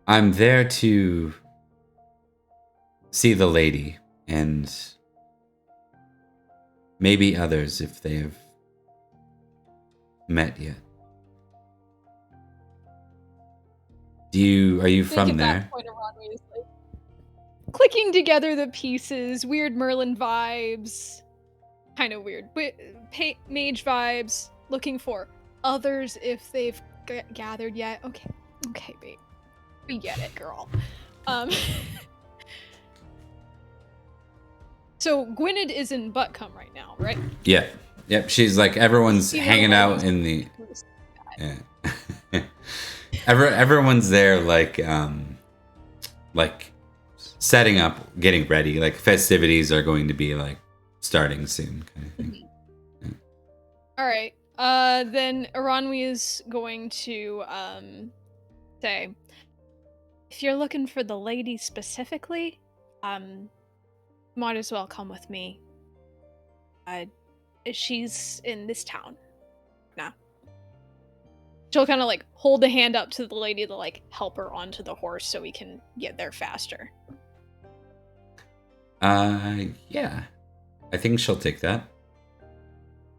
I'm there to see the lady and maybe others if they have met yet. Are you from there? Like, clicking together the pieces, weird Merlin vibes, kind of weird, but mage vibes, looking for others if they've gathered yet. Okay, babe. We get it, girl. So Gwynedd is in Butcombe right now, right? Yeah. Yep. She's like everyone's hanging out in the. Yeah. Everyone's there, like setting up, getting ready. Like festivities are going to be like starting soon, kind of thing. Yeah. All right. Then Aranwi is going to say, if you're looking for the lady specifically, might as well come with me. She's in this town now. She'll kind of like hold a hand up to the lady to like help her onto the horse so we can get there faster. Yeah. I think she'll take that.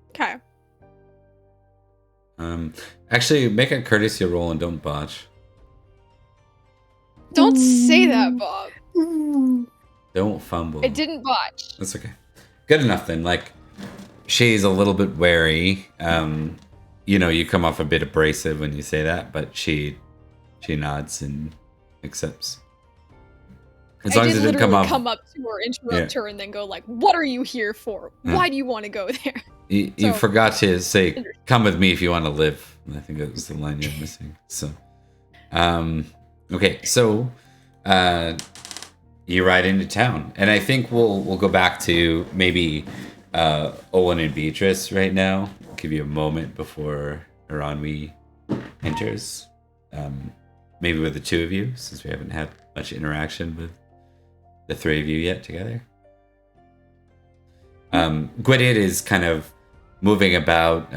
Okay. Actually, make a courtesy roll and don't botch. Don't say that, Bob. Don't fumble. I didn't botch. That's okay. Good enough then. Like, she's a little bit wary. You come off a bit abrasive when you say that, but she nods and accepts. As long as it didn't come up to her, interrupt her, and then go like, "What are you here for? Why do you want to go there?" You forgot to say, "Come with me if you want to live." I think that was the line you're missing. So, okay, so you ride into town, and I think we'll go back to maybe Olin and Beatrice right now. I'll give you a moment before Aranwi enters. Maybe with the two of you, since we haven't had much interaction with the three of you yet together. Gwynedd is kind of moving about,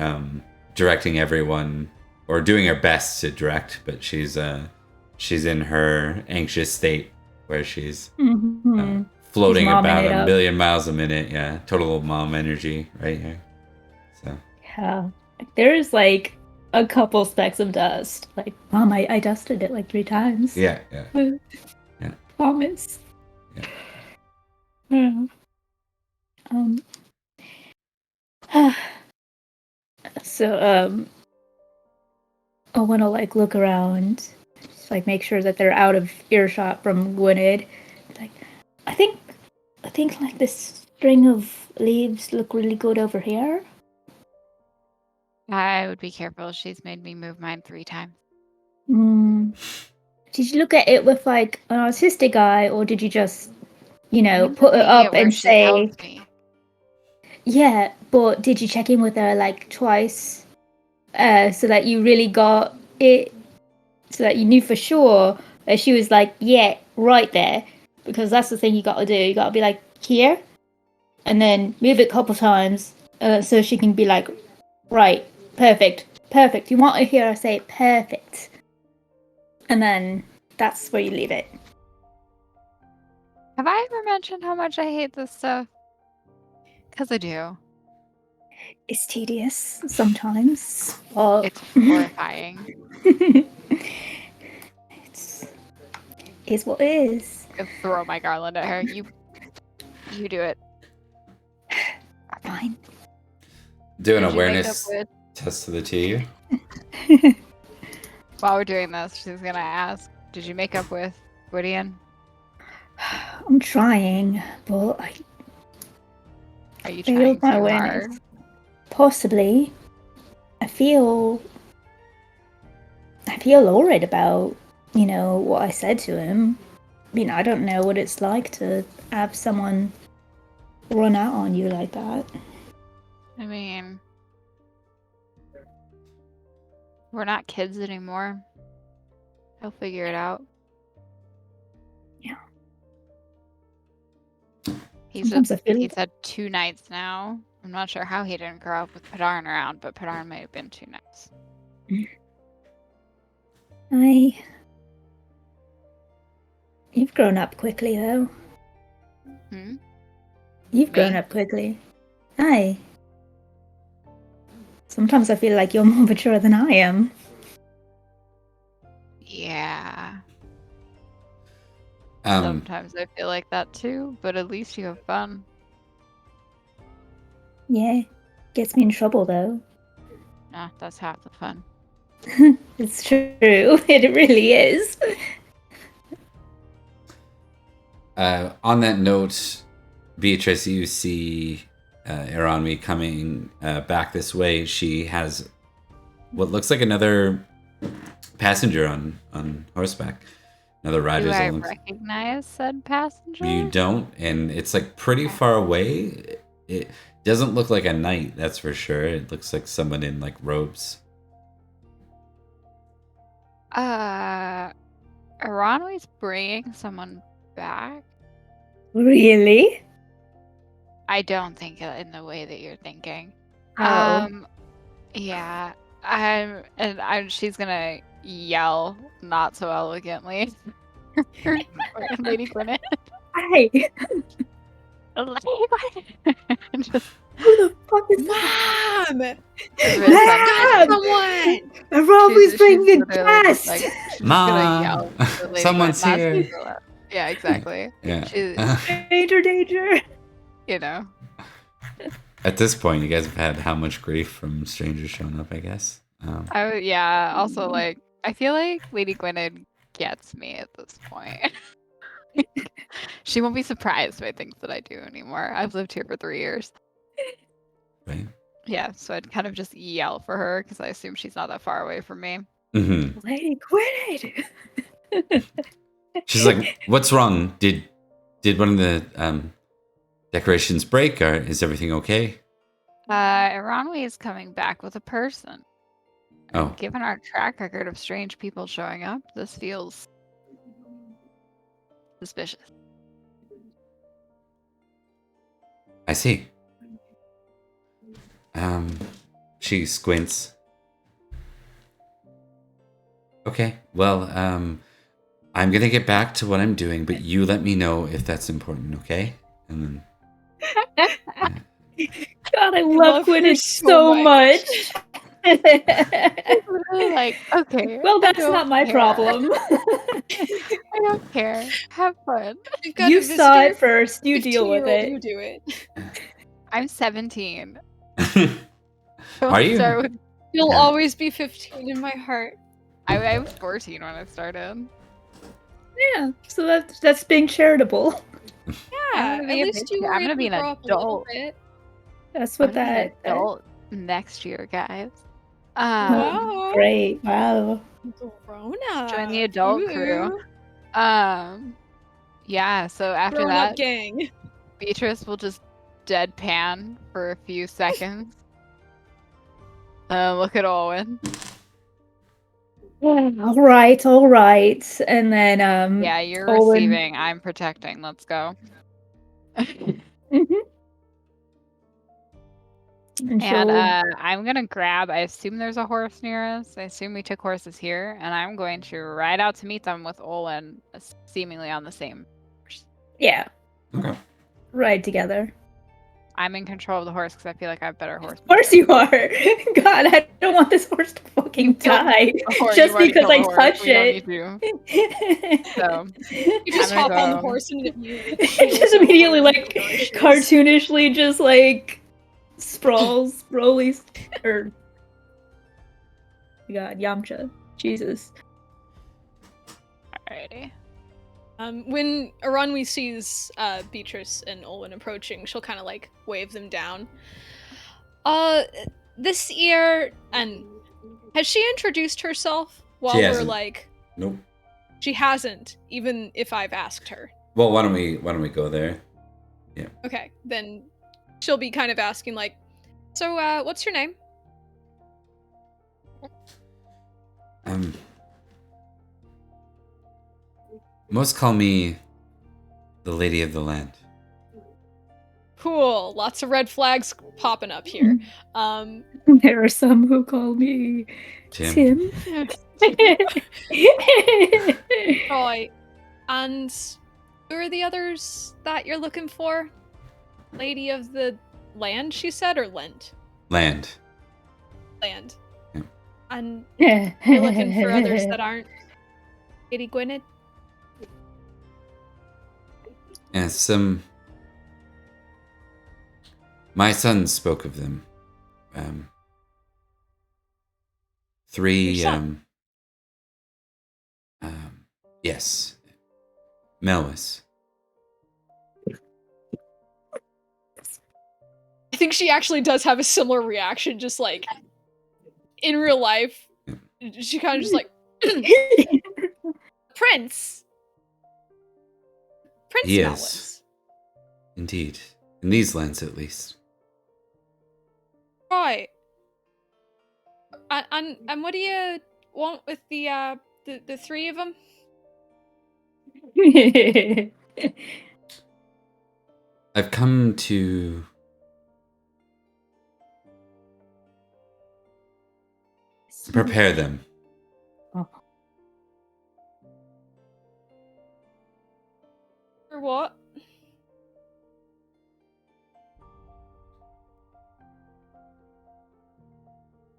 directing everyone, or doing her best to direct, but she's in her anxious state where she's floating about a million miles a minute. Yeah, total mom energy right here. So yeah, there's like a couple specks of dust. Like, Mom, I dusted it like 3 times. Yeah. Promise. Yeah. So I want to like look around, just like make sure that they're out of earshot from Gwynedd. Like, I think like this string of leaves look really good over here. I would be careful. She's made me move mine 3 times. Did you look at it with like an artistic eye, or did you just, put it up and say? Yeah, but did you check in with her like twice, so that you really got it, so that you knew for sure that she was like, yeah, right there? Because that's the thing you got to do. You got to be like, here, and then move it a couple times, so she can be like, right, perfect. You want to hear her say perfect, and then that's where you leave it. Have I ever mentioned how much I hate this stuff? Because I do. It's tedious sometimes. It's horrifying. It's what it is. I'll throw my garland at her. You do it. Fine. Do an awareness test to the two of you. While we're doing this, she's gonna ask, did you make up with Gwydion? I'm trying, but Are you failed trying my too awareness. hard? Possibly. I feel alright about, what I said to him. I don't know what it's like to have someone run out on you like that. I mean, we're not kids anymore. He'll figure it out. Yeah. He's Sometimes I feel- had 2 knights now. I'm not sure how he didn't grow up with Padarn around, but Padarn may have been 2 knights. You've grown up quickly, though. Hmm? You've grown Me? up quickly. Aye. Sometimes I feel like you're more mature than I am. Yeah. Um, Sometimes I feel like that too, but at least you have fun. Yeah. Gets me in trouble, though. Nah, that's half the fun. It's true. It really is. on that note, Beatrice, you see Eranwi coming back this way. She has what looks like another passenger on horseback. Another rider. Do I recognize said passenger? You don't, and it's like pretty far away. It doesn't look like a knight, that's for sure. It looks like someone in like robes. Aranwi's bringing someone back? Really? I don't think in the way that you're thinking. Oh. Yeah. She's gonna yell not so elegantly. Lady Gwyneth. Hi. Lady Gwyneth. Just Who the fuck is that? Mom! Mom! Someone! I'm always She's bringing a literally just, guest. like, she's Mom! gonna yell to Lady Someone's Gwyneth not to here. go up. Yeah, exactly. Yeah. Danger, danger. You know. At this point, you guys have had how much grief from strangers showing up, I guess. Also, like, I feel like Lady Gwyneth gets me at this point. She won't be surprised by things that I do anymore. I've lived here for 3 years. Right? Yeah, so I'd kind of just yell for her because I assume she's not that far away from me. Mm-hmm. Lady Gwyneth. She's like, "What's wrong? Did one of the decorations break, or is everything okay?" Iranwi is coming back with a person. Oh. Given our track record of strange people showing up, this feels suspicious. I see. She squints. Okay, well, I'm gonna get back to what I'm doing, but you let me know if that's important, okay? And then, God, I love love her Gwyneth so so much. much. Really, like, okay. Well, I that's don't not my care. problem. I don't care. Have fun. We've got You a saw it visitor, first. You deal with 15-year-old, it. You do it. I'm 17. Are you? Start with- You'll Yeah. always be 15 in my heart. I was 14 when I started. Yeah, so that's being charitable. Yeah, gonna at be a least big- you were I'm gonna able be to an grow up a little adult. bit. That's I'm what gonna be an that. adult next year, guys. Wow. Great. Wow. Grown up. Join the adult crew. Ooh. Yeah. So after Grown that, up gang. Beatrice will just deadpan for a few seconds. Look at Owen. All right. And then Yeah, you're Owen- receiving. I'm protecting. Let's go. Mhm. And And she'll- I'm gonna grab. I assume there's a horse near us. I assume we took horses here, and I'm going to ride out to meet them with Olin, seemingly on the same horse. yeah, Okay. ride together. I'm in control of the horse because I feel like I have better horse. Of course you are. God, I don't want this horse to fucking die just because I touched it. So You just I'm hop gonna on the go- horse and it Just immediately like cartoonishly just like sprawls, rollies, or God, Yamcha. Jesus. Alrighty. When Aranwi sees Beatrice and Olwen approaching, she'll kind of like wave them down. This year, and has she introduced herself while we're hasn't. like? Nope. She hasn't, even if I've asked her. Well, why don't we go there? Okay, then she'll be kind of asking like, so what's your name? Most call me the Lady of the Land. Cool. Lots of red flags popping up here. There are some who call me Tim. Right. And who are the others that you're looking for? Lady of the Land, she said, or Lent? Land. Land. Yeah. And you're looking for others that aren't Lady Gwynedd? And my son spoke of them. Three. Your son? Yes. Melwis. I think she actually does have a similar reaction, just like in real life. She kind of just like Prince. Prince He Melwis. is. Indeed. In these lands, at least. Right. And what do you want with the three of them? I've come to prepare them. For what?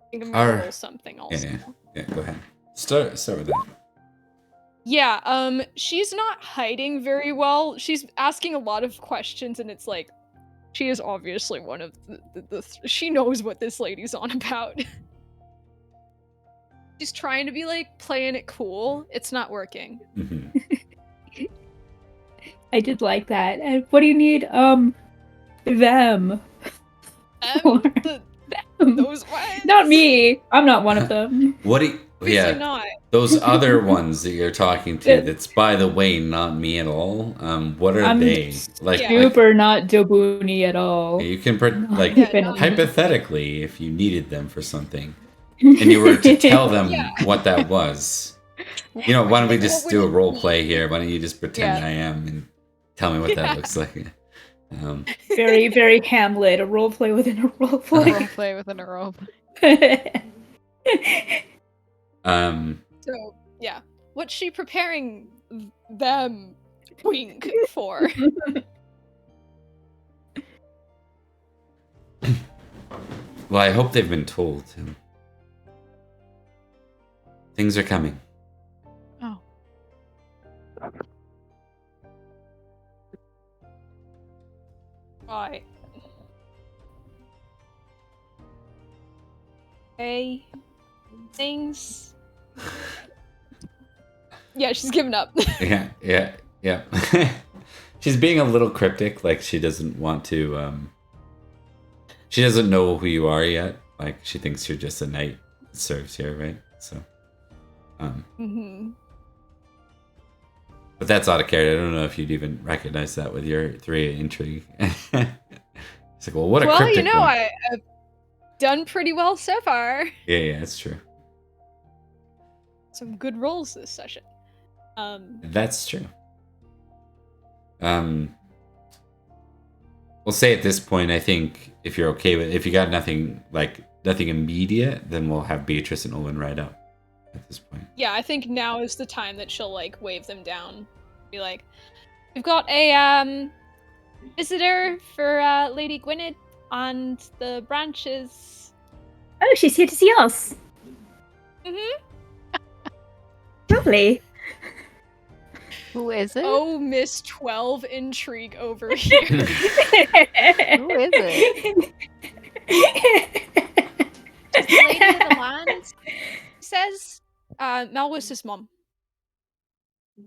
I think I'm gonna roll something also. Yeah, go ahead. Start with that. Yeah, she's not hiding very well. She's asking a lot of questions, and it's like, she is obviously one of she knows what this lady's on about. She's trying to be like, playing it cool. It's not working. Mm-hmm. I did like that. And what do you need? Them. Those ones. Not me. I'm not one of them. What do you... Obviously Yeah, not. those other ones that you're talking to, that's, by the way, not me at all. What are they? Like, Yeah. Super not Dobuni at all. you can, like, Yeah, no. hypothetically, if you needed them for something, and you were to tell them Yeah. what that was. You know, why don't we just What do a would it role be? play here? Why don't you just pretend Yeah. I am and tell me what that Yeah. looks like? Very, very Hamlet. A role play within a role Role play. play within a role. So yeah, what's she preparing them wink for? Well, I hope they've been told. Things are coming. Oh. Right. Hey, things. Yeah, she's given up. Yeah. She's being a little cryptic, like she doesn't want to, she doesn't know who you are yet. Like, she thinks you're just a knight that serves here, right? So, Mm-hmm. but that's out of character. I don't know if you'd even recognize that with your 3 intrigue. It's like, well, what a Well, cryptic you know, one. I've done pretty well so far. Yeah, that's true. Some good rolls this session. That's true. We'll say at this point, I think if you're okay with, if you got nothing immediate, then we'll have Beatrice and Olwen ride up at this point. Yeah, I think now is the time that she'll like wave them down. Be like, we've got a visitor for Lady Gwynedd on the branches. Oh, she's here to see us. Mm-hmm. Lovely. Who is it? Oh, Miss 12 intrigue over here. Who is it? Lady of the Land says. Malwis's mom.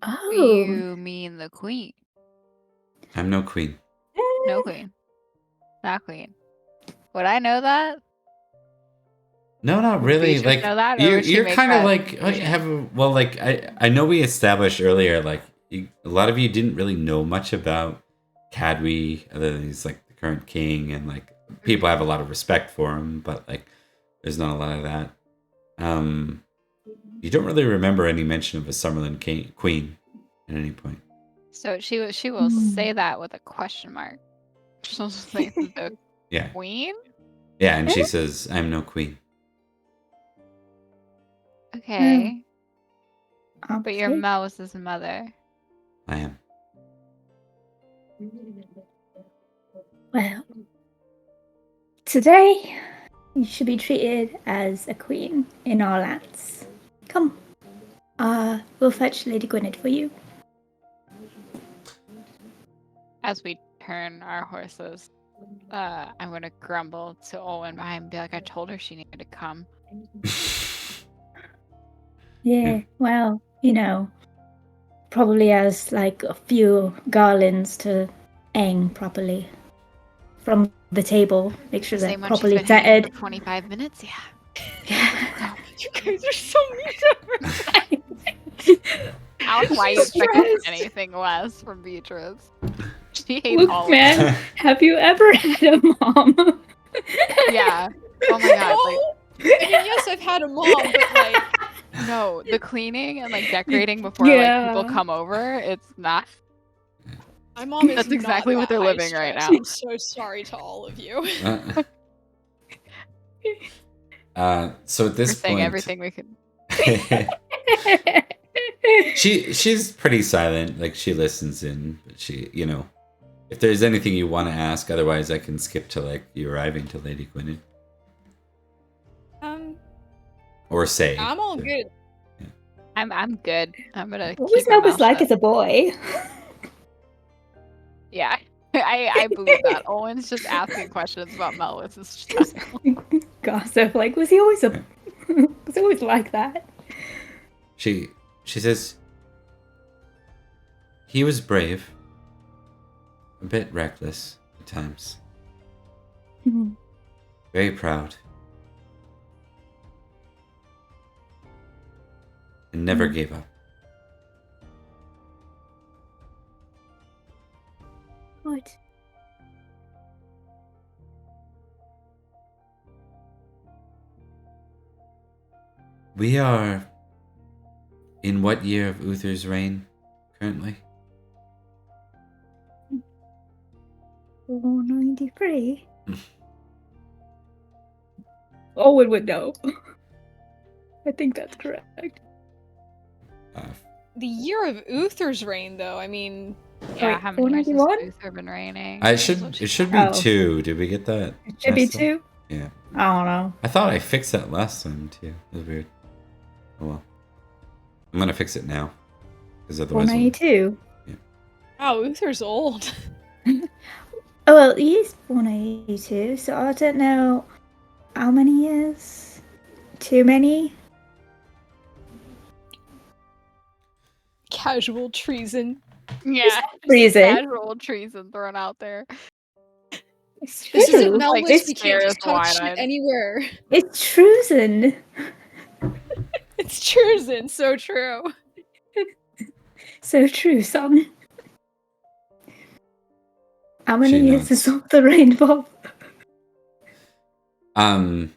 Oh. You mean the queen? I'm no queen. No queen. Not queen. Would I know that? No, not Would really. Beatrice Like know that, or you're would she you're make kind of that like conclusion? well, like I know we established earlier, like a lot of you didn't really know much about Cadwy, other than he's like the current king, and like people have a lot of respect for him, but like there's not a lot of that. You don't really remember any mention of a Summerlin king, queen at any point. So she will say that with a question mark. She'll just say the Yeah, queen. yeah, and she says, "I'm no queen." Okay, but your Okay. Malis's mother. I am. Well, today you should be treated as a queen in our lands. Come. We'll fetch Lady Gwynedd for you. As we turn our horses, I'm gonna grumble to Olwen behind and be like, I told her she needed to come. Yeah, well, probably has like a few garlands to hang properly from the table. Make sure they're Same one she's properly been hanging setted. for 25 minutes. Yeah. Yeah. You guys are so mean. I don't know why you expected anything less from Beatrice. She hates Look, all of man, us. have you ever had a mom? Yeah. Oh my god. Like, I mean, yes, I've had a mom, but like, no, the cleaning and like decorating before like people Yeah. come over, it's not. my mom is That's not exactly what that they're high living right stress. now. I'm so sorry to all of you. So at We're this saying point, everything we could. she's pretty silent. Like she listens in, but she, if there's anything you want to ask, otherwise I can skip to like you arriving to Lady Gwynedd or say. I'm all good. I'm good. I'm gonna What was keep my Melvis mouth like shut. as a boy? Yeah. I believe that. Owen's just asking questions about Melwis's child. Gossip. Like, was he always was he always like that? She says he was brave, a bit reckless at times, very proud, and never gave up. What? We are in what year of Uther's reign currently? 493. Owen would know. I think that's correct. The year of Uther's reign, though. I mean, Yeah, Wait, how many years has 491? Uther been reigning? It should be Oh. 2. Did we get that? It should be last time? 2? Yeah. I don't know. I thought I fixed that last time too. That was weird. Oh well. I'm gonna fix it now. Because otherwise. 492. wow, Uther's old. Oh, well, he's 482, so I don't know how many years. Too many? Casual treason. Yeah, Treason. casual treason thrown out there. It's This true. isn't Like, Melvis. this We can't just scares talk shit wide-eyed. anywhere. It's treason. It's treason. So true. So true, son. How many She years nods. is off the rainbow? I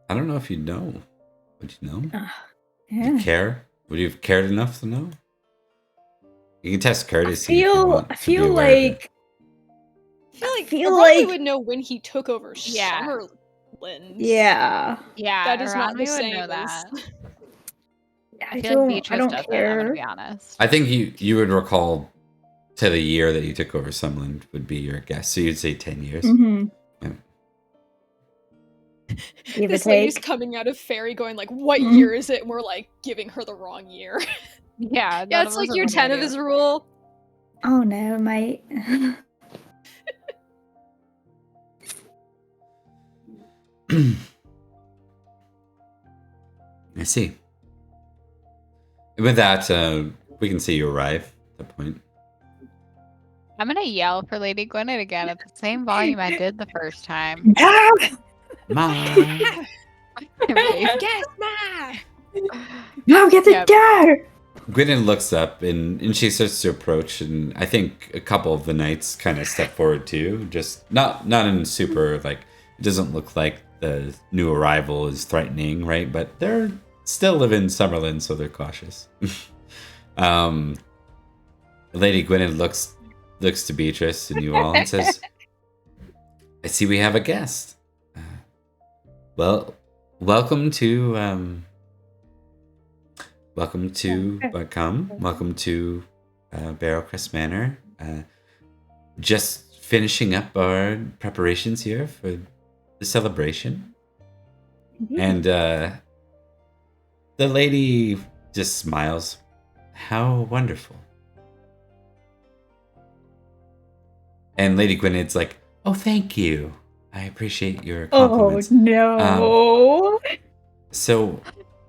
don't know if you know. Would you know? Do you Yeah. care? Would you have cared enough to know? You can test courtesy. I if you want I to be feel aware of it. like I feel feel like like- would know when he took over Yeah. Summerlands. yeah. Yeah, That is not the Aranwi would same know as- that. I feel like don't Beatrice doesn't, I'm gonna care. be honest. I think you would recall to the year that you took over Summerland would be your guess. So you'd say 10 years. Mm-hmm. Yeah. Give or This lady's take. coming out of fairy going like, what Mhm. year is it? And we're like giving her the wrong year. Yeah, yeah, none it's of like us year have 10 any of idea. his rule. Oh no, mate. I see. With that, we can see you arrive at that point. I'm gonna yell for Lady Gwyneth again at the same volume I did the first time. Ma! Yes, ma! Now get the Yep. door! Gwyneth looks up and she starts to approach, and I think a couple of the knights kind of step forward too. Just not in super like, it doesn't look like the new arrival is threatening, right? But they're still live in Summerlin, so they're cautious. Lady Gwyneth looks to Beatrice and you all and says, "I see we have a guest. Well, welcome to welcome to Barrowcrest Manor. Just finishing up our preparations here for the celebration." And the lady just smiles. "How wonderful." And Lady Gwyneth's like, "Oh, thank you. I appreciate your Oh compliments." no. So,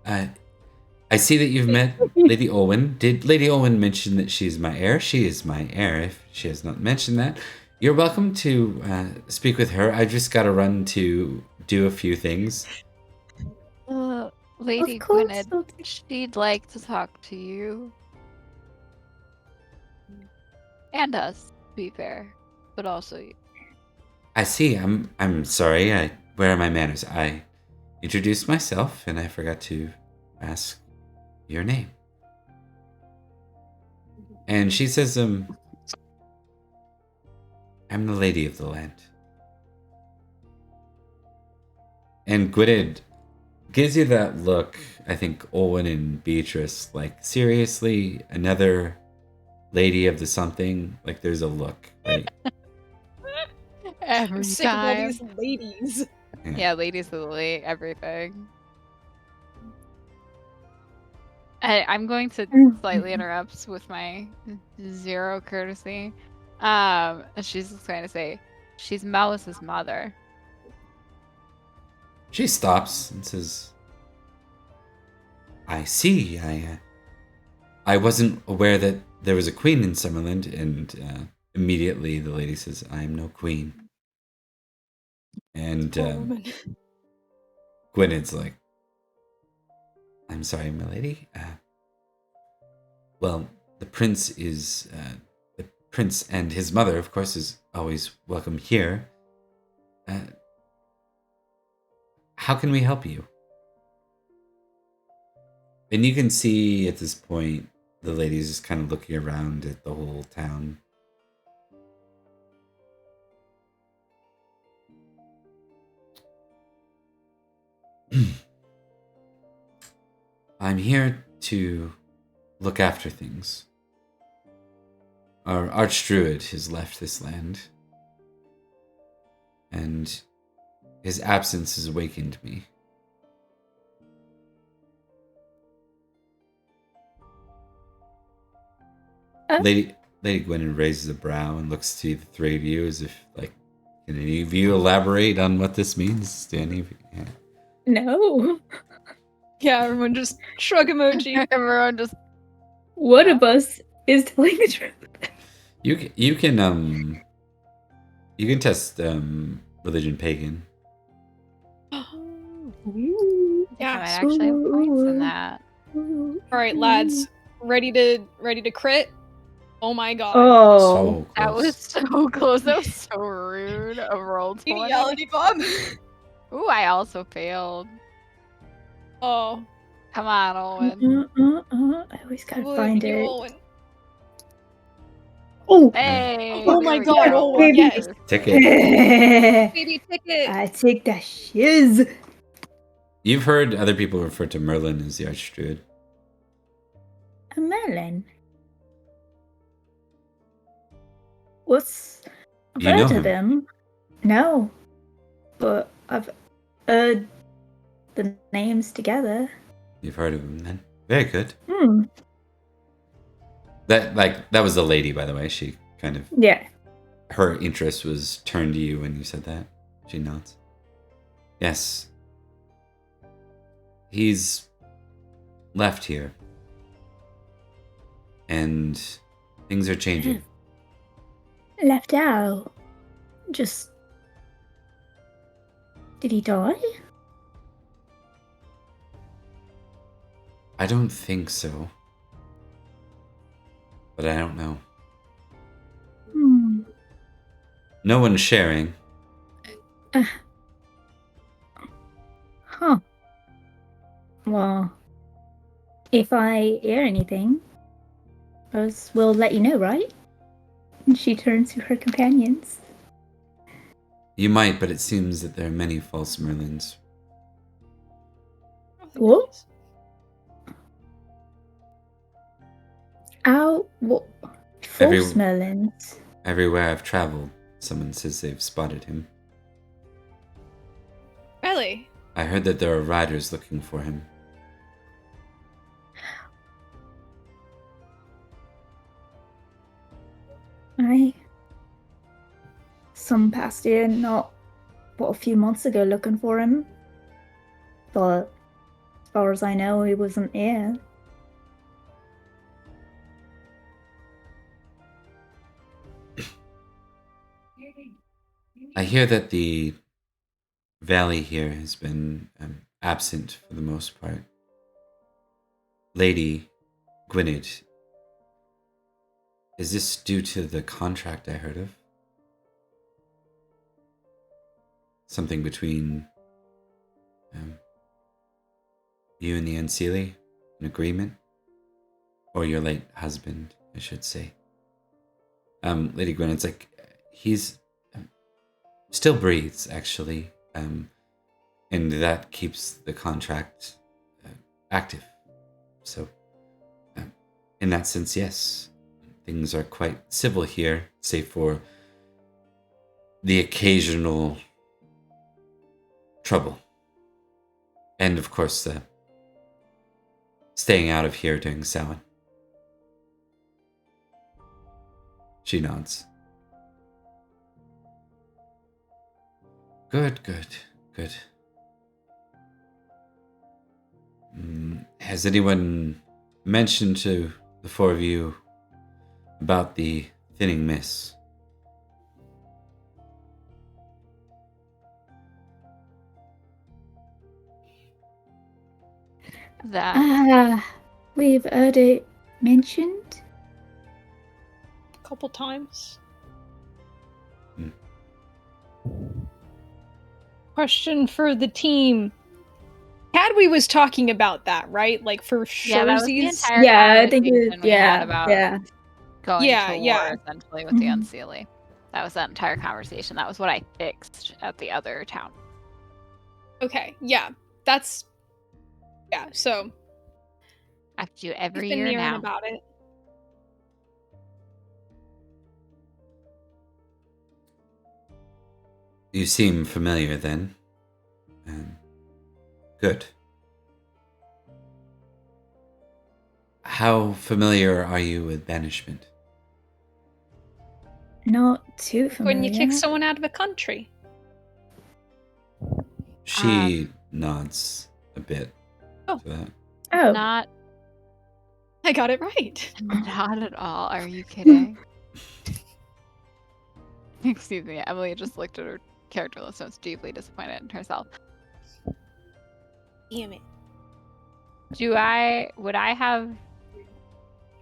I see that you've met Lady Olwen. Did Lady Olwen mention that she's my heir? She is my heir, if she has not mentioned that. You're welcome to speak with her. I just got to run to do a few things. Lady Of course, Gwyneth, okay. she'd like to talk to you. And us, to be fair. But also you. I see. I'm sorry. Where are my manners? I introduced myself and I forgot to ask your name. And she says, I'm the lady of the land. And Gwynedd gives you that look, I think Olwen and Beatrice, like, seriously, another lady of the something? Like, there's a look, right? Every I'm sick of all time. these ladies. Yeah, ladies of the late, everything. I'm going to slightly interrupt with my zero courtesy. She's just trying to say, she's Melis's mother. She stops and says, I see. I wasn't aware that there was a queen in Summerland. And immediately the lady says, I am no queen. And Poor woman. Gwynedd's like, I'm sorry, my lady. Well, the prince and his mother, of course, is always welcome here. How can we help you? And you can see at this point, the lady's just kind of looking around at the whole town. I'm here to look after things. Our archdruid has left this land, and his absence has awakened me. Lady Gwynedd raises a brow and looks to the three of you as if, like, can any of you elaborate on what this means? Do any of you? Yeah. No. Yeah, everyone just shrug emoji. Everyone just One of us is telling the truth. You can test religion pagan. I Yeah. might actually have points in that. All right, lads, ready to crit? Oh my god. Oh. So That close. was so close. That was so rude. A roll 20. Geniality bomb. Ooh, I also failed. Oh. Come on, Olwen. I always I gotta believe find in you, it. Owen. Oh! Hey. Oh there my we god, go. Olwen, yes. Ticket. I Baby ticket. take that shiz. You've heard other people refer to Merlin as the archdruid. A melon. What's I've You know heard of him. him? No. But I've heard the names together. You've heard of him then. Very good. Hmm. That was the lady, by the way. She kind of, Yeah. her interest was turned to you when you said that. She nods. Yes. He's left here. and things are changing. Left out. Just. Did he die? I don't think so. But I don't know. Hmm. No one's sharing. Huh. Well, if I hear anything, we'll let you know, right? And she turns to her companions. You might, but it seems that there are many false Merlins. What? Ow, what? False Merlins. Everywhere I've traveled, someone says they've spotted him. Really? I heard that there are riders looking for him. Some passed here not but a few months ago looking for him. But as far as I know, he wasn't here. I hear that the valley here has been absent for the most part. Lady Gwynedd, is this due to the contract I heard of? Something between you and the Unseelie? An agreement? Or your late husband, I should say. Lady Gwynedd's like, he's still breathes, actually. And that keeps the contract active. So, in that sense, yes. Things are quite civil here, save for the occasional trouble. And, of course, staying out of here during Samhain. She nods. Good. Has anyone mentioned to the four of you about the thinning mist? That We've heard it mentioned. A couple times. Question for the team. Cadwy was talking about that, right? Like for yeah, that was the Sherzies? entire Yeah, I think conversation we had about going Yeah, to yeah. war essentially with the Mhm. Unseelie. That was that entire conversation. That was what I fixed at the other town. Okay, yeah. That's so I have to do we've every been year hearing now. about it. You seem familiar then. Good. How familiar are you with banishment? Not too familiar. When you kick someone out of a country. She nods a bit Oh. to that. Oh, Not I got it right. not at all. Are you kidding? Excuse me. Emily just looked at her character list and was deeply disappointed in herself. Damn it. Would I have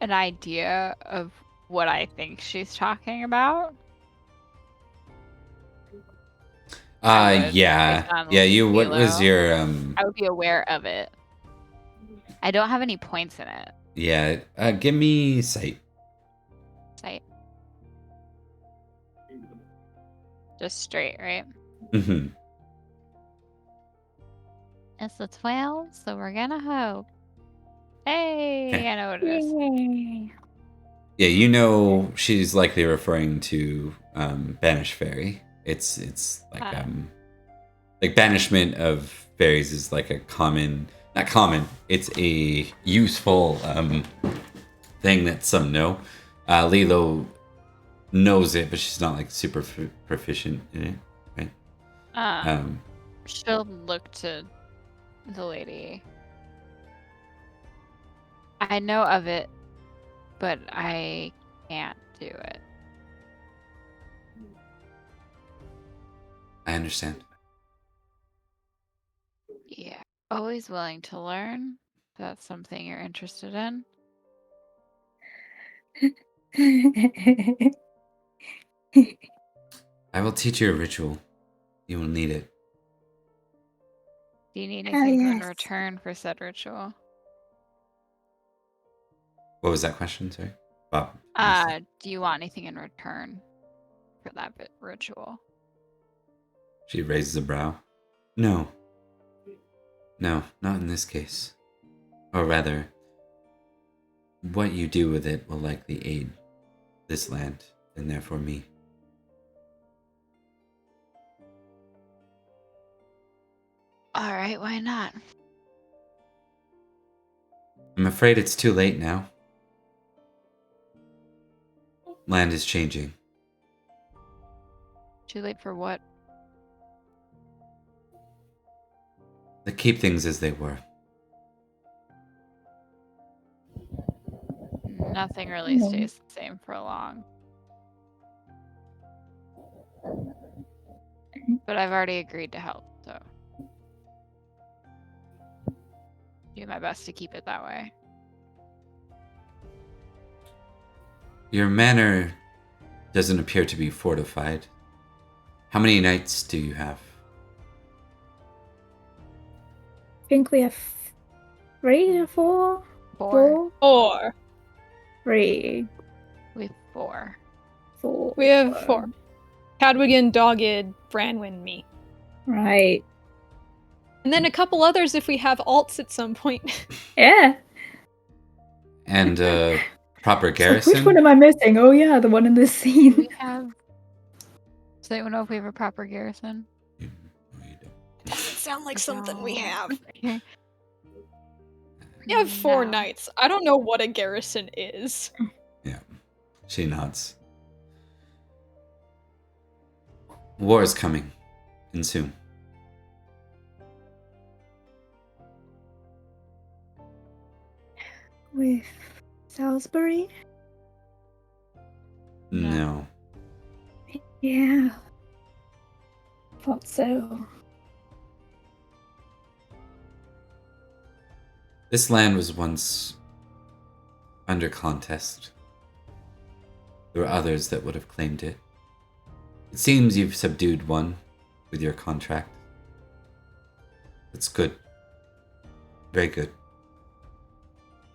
an idea of what I think she's talking about? I would, Yeah. based on Yeah, you what was Philo. your I would be aware of it. I don't have any points in it. yeah, give me sight. Sight. Just straight, right? Mm-hmm. It's a 12, so we're gonna hope. Hey, I know what it is. yay. Yeah, you know she's likely referring to Banish Fairy. It's like banishment of fairies is like a common, not common, it's a useful thing that some know. Lilo knows it, but she's not like super proficient in it, right? She'll look to the lady. I know of it but I can't do it. I understand. Yeah. Always willing to learn. If that's something you're interested in. I will teach you a ritual. You will need it. Do you need Hell anything in yes. return for said ritual? What was that question? Sorry, Bob. you said- Do you want anything in return for that ritual? She raises a brow. No. No, not in this case. Or rather, what you do with it will likely aid this land, and therefore me. All right, why not? I'm afraid it's too late now. Land is changing. Too late for what? To keep things as they were. Nothing really No. stays the same for long. But I've already agreed to help, so do my best to keep it that way. Your manor doesn't appear to be fortified. How many knights do you have? I think we have 3 or 4? Four. 4. 3, With 4. 4. We have 4. Cadwigan, Dogged, Branwyn, me. Right. And then a couple others if we have alts at some point. Yeah. And proper It's like, which garrison? one am I missing? Oh yeah, the one in this scene. We have. Does anyone know if we have a proper garrison? No, you don't. Doesn't sound like something we have. We have 4 No. knights. I don't know what a garrison is. Yeah. She nods. War is coming. And soon. With Salisbury? No. Yeah. Thought so. This land was once under contest. There were others that would have claimed it. It seems you've subdued one with your contract. That's good. Very good.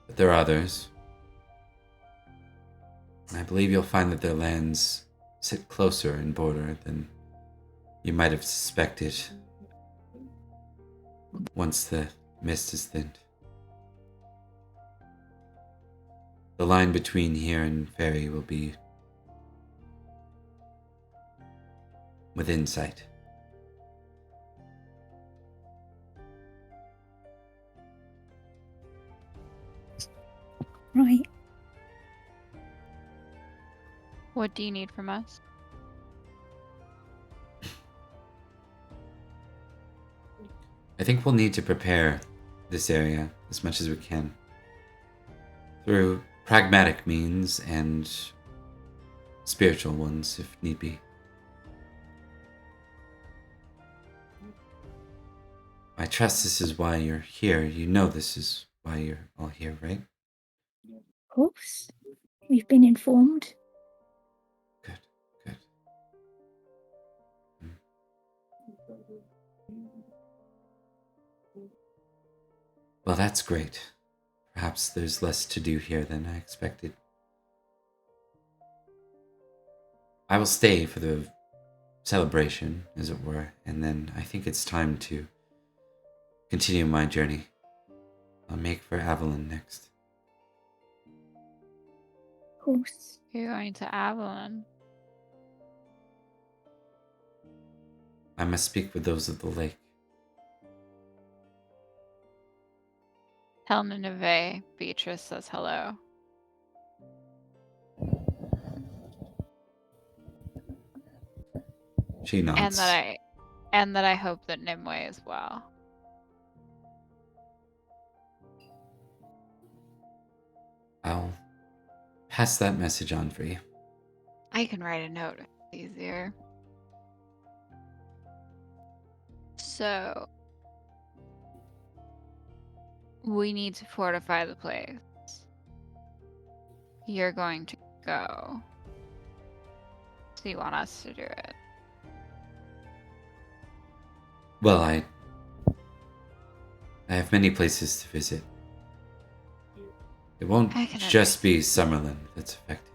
But there are others. And I believe you'll find that their lands sit closer in border than you might have suspected once the mist is thinned. The line between here and Ferry will be within sight. Right. What do you need from us? I think we'll need to prepare this area as much as we can through pragmatic means and spiritual ones if need be. I trust this is why you're here. You know this is why you're all here, right? Of course. We've been informed. Good, good. Well, that's great. Perhaps there's less to do here than I expected. I will stay for the celebration, as it were, and then I think it's time to continue my journey. I'll make for Avalon next. Of course. You're going to Avalon. I must speak with those of the lake. Tell Nineveh Beatrice says hello. She nods. And that I hope that Nimue as well. pass that message on for you. I can write a note if it's easier. So, we need to fortify the place. You're going to go. So you want us to do it? Well, I have many places to visit. It won't I can just be Summerlin that's affected.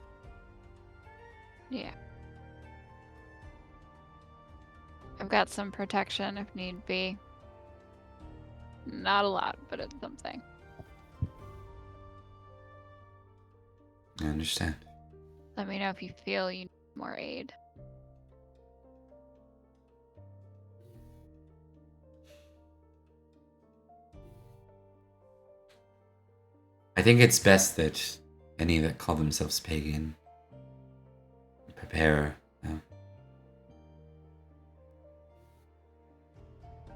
Yeah. I've got some protection if need be. Not a lot, but it's something. I understand. Let me know if you feel you need more aid. I think it's best that any that call themselves pagan prepare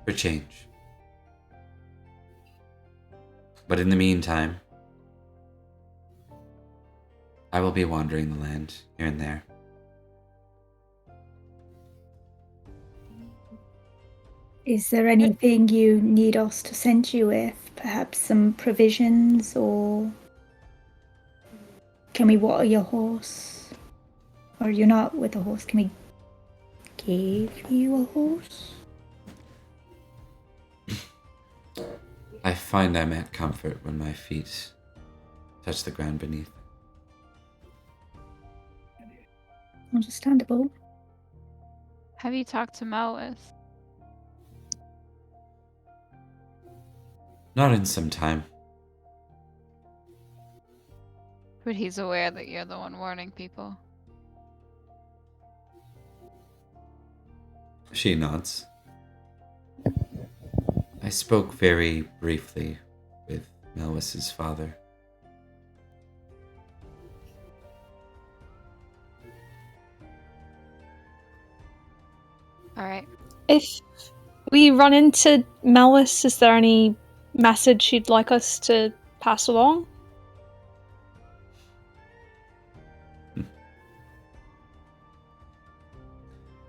for change. But in the meantime, I will be wandering the land here and there. Is there anything you need us to send you with? Perhaps some provisions, or can we water your horse? Or you're not with a horse, can we give you a horse? I find I'm at comfort when my feet touch the ground beneath. Understandable. Have you talked to Melis? Not in some time. But he's aware that you're the one warning people. She nods. I spoke very briefly with Melis's father. Alright. If we run into Melis, is there any message you'd like us to pass along?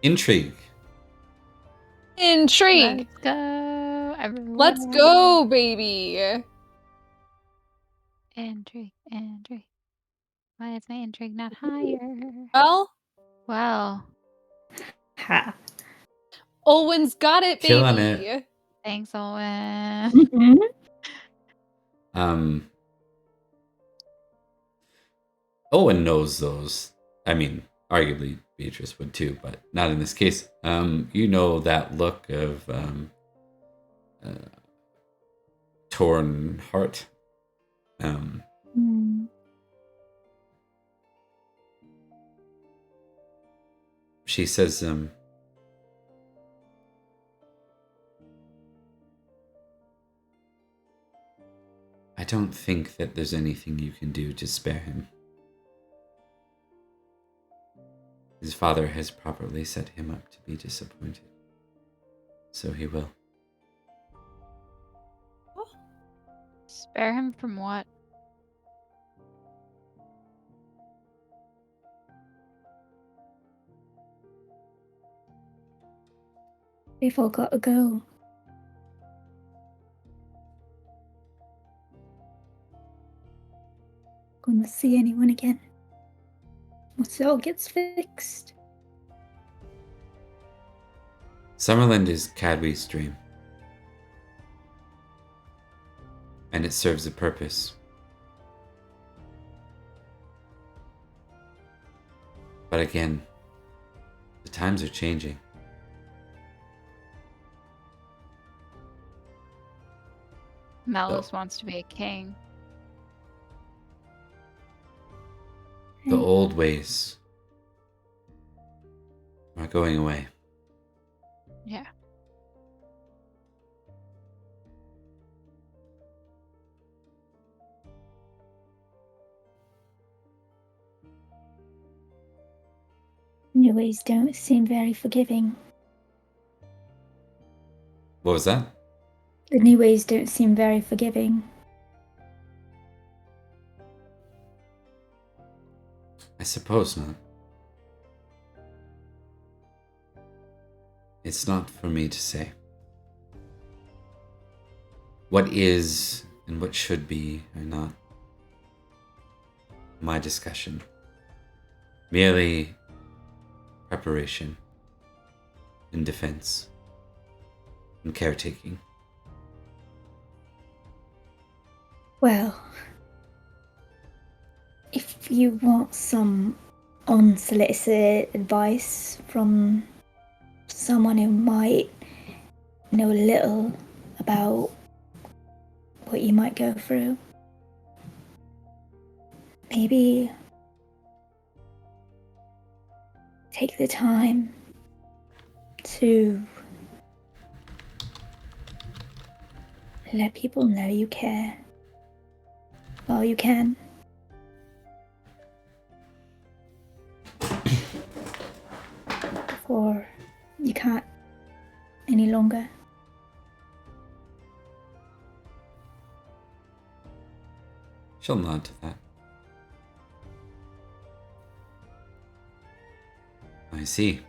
Intrigue. Intrigue! Let's go, everyone. Let's go, baby! Intrigue, intrigue. Why is my intrigue not higher? Well, Ha. Olwen's got it, baby! Killing it. Thanks, Owen. Owen knows those. I mean, arguably Beatrice would too, but not in this case. You know that look of torn heart. She says, I don't think that there's anything you can do to spare him. His father has properly set him up to be disappointed. So he will. Spare him from what? We've all got to go. Gonna see anyone again. Once it all gets fixed. Summerland is Cadwy's dream. And it serves a purpose. But again, the times are changing. Melis wants to be a king. The old ways are going away. Yeah. New ways don't seem very forgiving. What was that? The new ways don't seem very forgiving. I suppose not. It's not for me to say. What is and what should be are not my discussion. Merely preparation and defense and caretaking. Well, if you want some unsolicited advice from someone who might know a little about what you might go through, maybe take the time to let people know you care while you can. Before you can't any longer. She'll nod to that. I see.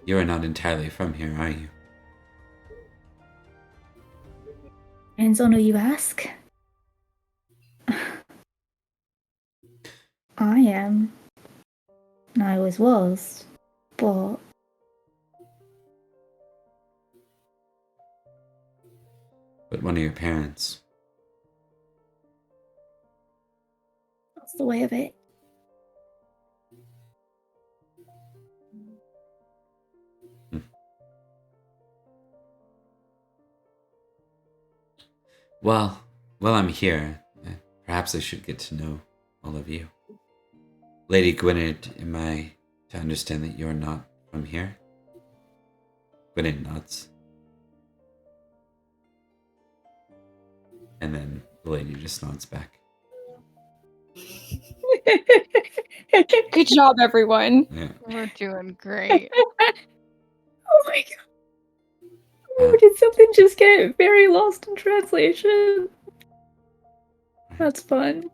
You are not entirely from here, are you? Depends on who you ask. I am. And I always was. But One of your parents. that's the way of it. Well, while I'm here, perhaps I should get to know all of you. Lady Gwynedd, am I to understand that you're not from here? Gwynedd nods. And then the lady just nods back. Good job, everyone. Yeah. We're doing great. Oh my god. Oh, did something just get very lost in translation? That's fun.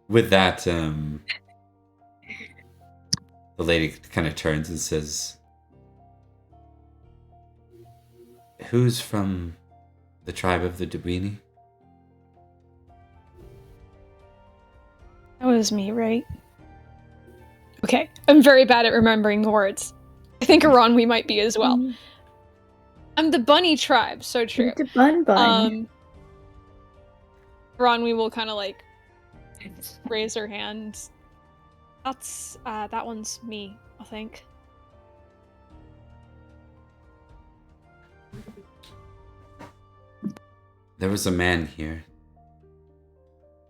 With that, the lady kind of turns and says, "Who's from the tribe of the Dubini?" That was me, right? Okay, I'm very bad at remembering the words. I think Aranwi might be as well. I'm the bunny tribe, so true. The bun bun. Aranwi will kind of like raise her hand. That's that one's me, I think. There was a man here.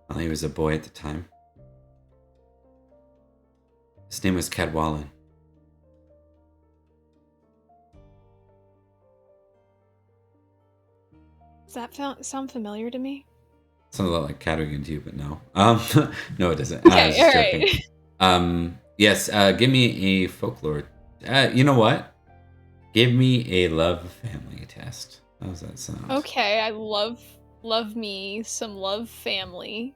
Well, he was a boy at the time. His name was Cadwallon. Does that sound familiar to me? Sounds a lot like Cadwigan to you, but no. No, it doesn't. Okay, I was just joking. alright. Yes, give me a folklore. You know what? Give me a love family test. How does that sound? Okay, I love me some love family.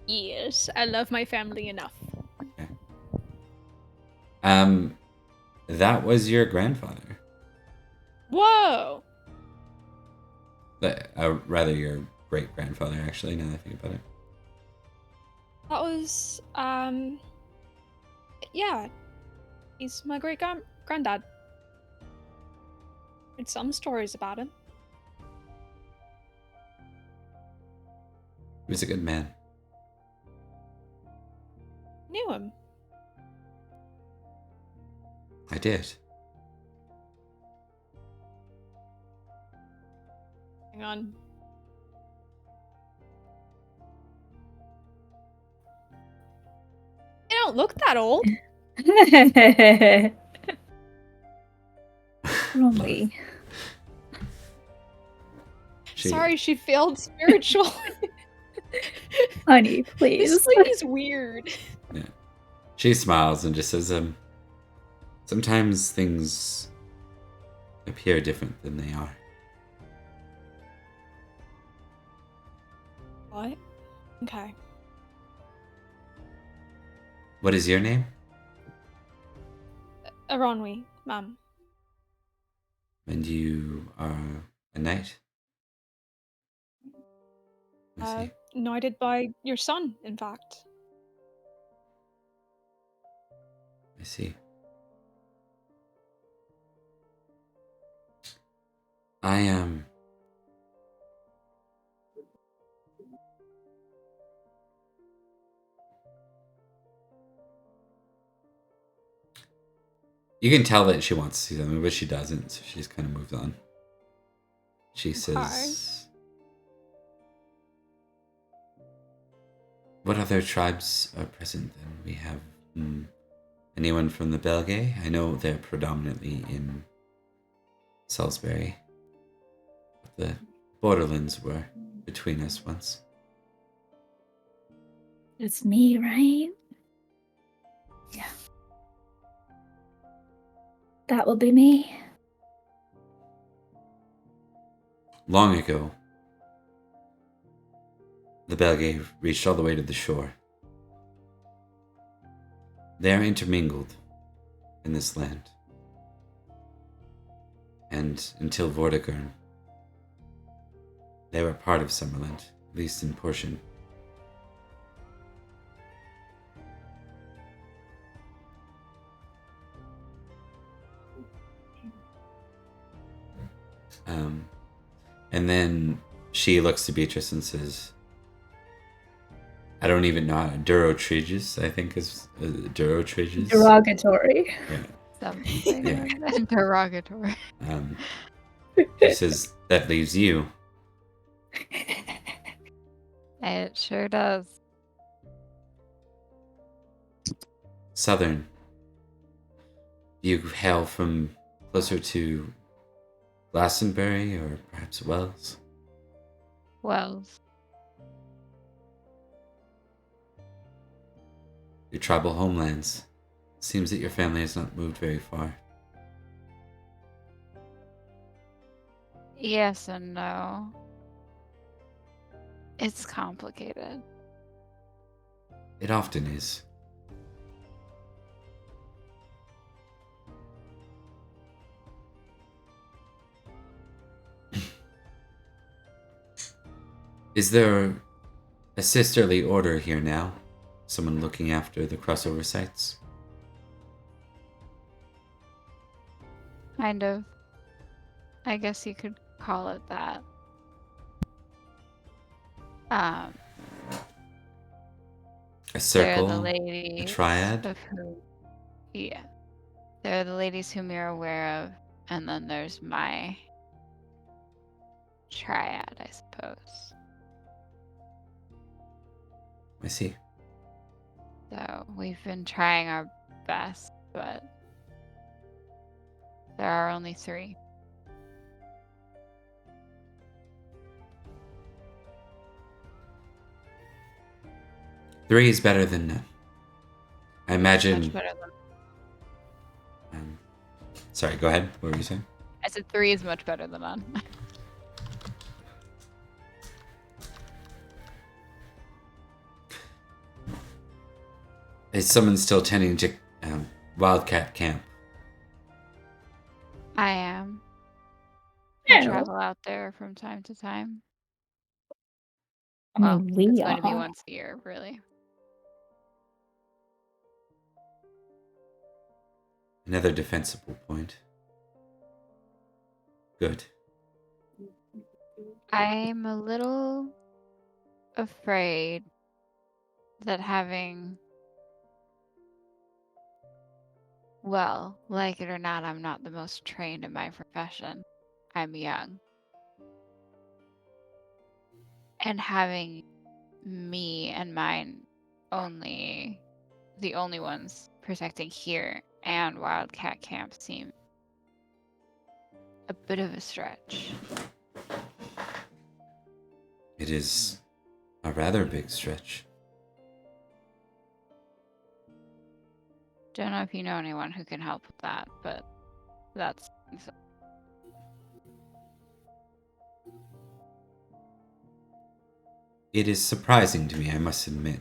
Yes, I love my family enough. Okay. That was your grandfather. Whoa! Rather your great grandfather, actually. Now that I think about it. That was yeah. He's my great granddad. Heard some stories about him. He was a good man. Knew him. I did. Hang on. You don't look that old. Probably. Sorry, she failed spiritual. Honey, please. This lady's weird. Yeah. She smiles and just says, Sometimes things appear different than they are. What? Okay. What is your name? Aronwi, ma'am. And you are a knight? I see. Knighted by your son, in fact. I see. I am. You can tell that she wants to see something, but she doesn't, so she's kind of moved on. She says, what other tribes are present then? We have anyone from the Belgae? I know they're predominantly in Salisbury. But the Borderlands were between us once. It's me, right? Yeah. That will be me. Long ago, the Belgae reached all the way to the shore. They are intermingled in this land. And until Vortigern, they were part of Summerland, at least in portion. And then she looks to Beatrice and says, I don't even know. Durotriges, I think is Durotriges. Derogatory. Yeah. Something Yeah. like that. Derogatory. She says, that leaves you. It sure does. Southern. You hail from closer to Glastonbury or perhaps Wells? Wells. Your tribal homelands. Seems that your family has not moved very far. Yes and no. It's complicated. It often is. Is there a sisterly order here now? Someone looking after the crossover sites? Kind of. I guess you could call it that. A They're circle? the A ladies triad? of who, yeah. They're the ladies whom you're aware of, and then there's my triad, I suppose. I see. So we've been trying our best, but there are only 3. Three is better than none. I imagine. Much better than. Sorry, go ahead. What were you saying? I said 3 is much better than none. Is someone still tending to Wildcat Camp? I am. I Yeah. travel out there from time to time. I Well, mean, we it's going to be are. once a year, really. Another defensible point. Good. I'm a little afraid that having, well, like it or not, I'm not the most trained in my profession. I'm young. And having me and mine the only ones protecting here and Wildcat Camp seem a bit of a stretch. It is a rather big stretch. Don't know if you know anyone who can help with that, but that's It is surprising to me, I must admit,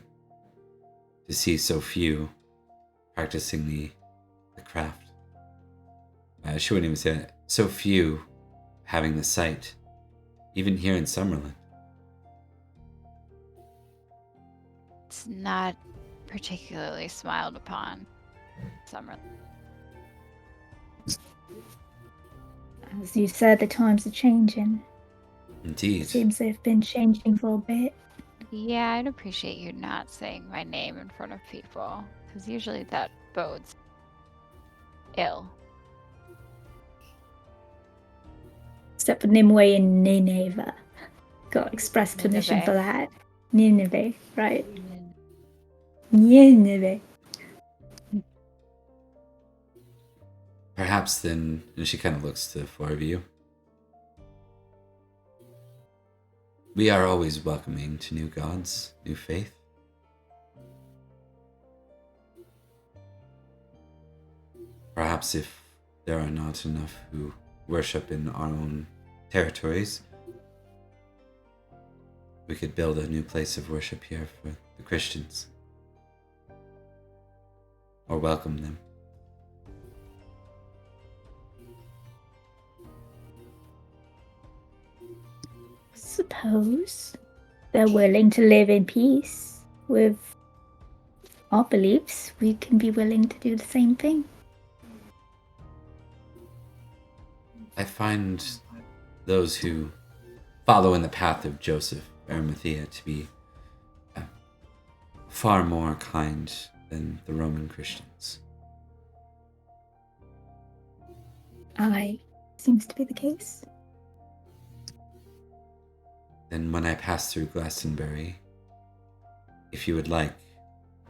to see so few practicing the craft. I shouldn't even say that. So few having the sight, even here in Summerlin. it's not particularly smiled upon. Summer. As you said, the times are changing. Indeed. Seems they've been changing for a bit. Yeah, I'd appreciate you not saying my name in front of people, because usually that bodes ill. Except for Nimue and Nineveh. Got express permission for that. Nineveh, right. Nineveh. Perhaps then, and she kind of looks to the four of you. We are always welcoming to new gods, new faith. Perhaps if there are not enough who worship in our own territories, we could build a new place of worship here for the Christians. Or welcome them. Suppose they're willing to live in peace with our beliefs, we can be willing to do the same thing. I find those who follow in the path of Joseph Arimathea to be far more kind than the Roman Christians. Aye, seems to be the case. Then when I pass through Glastonbury, if you would like,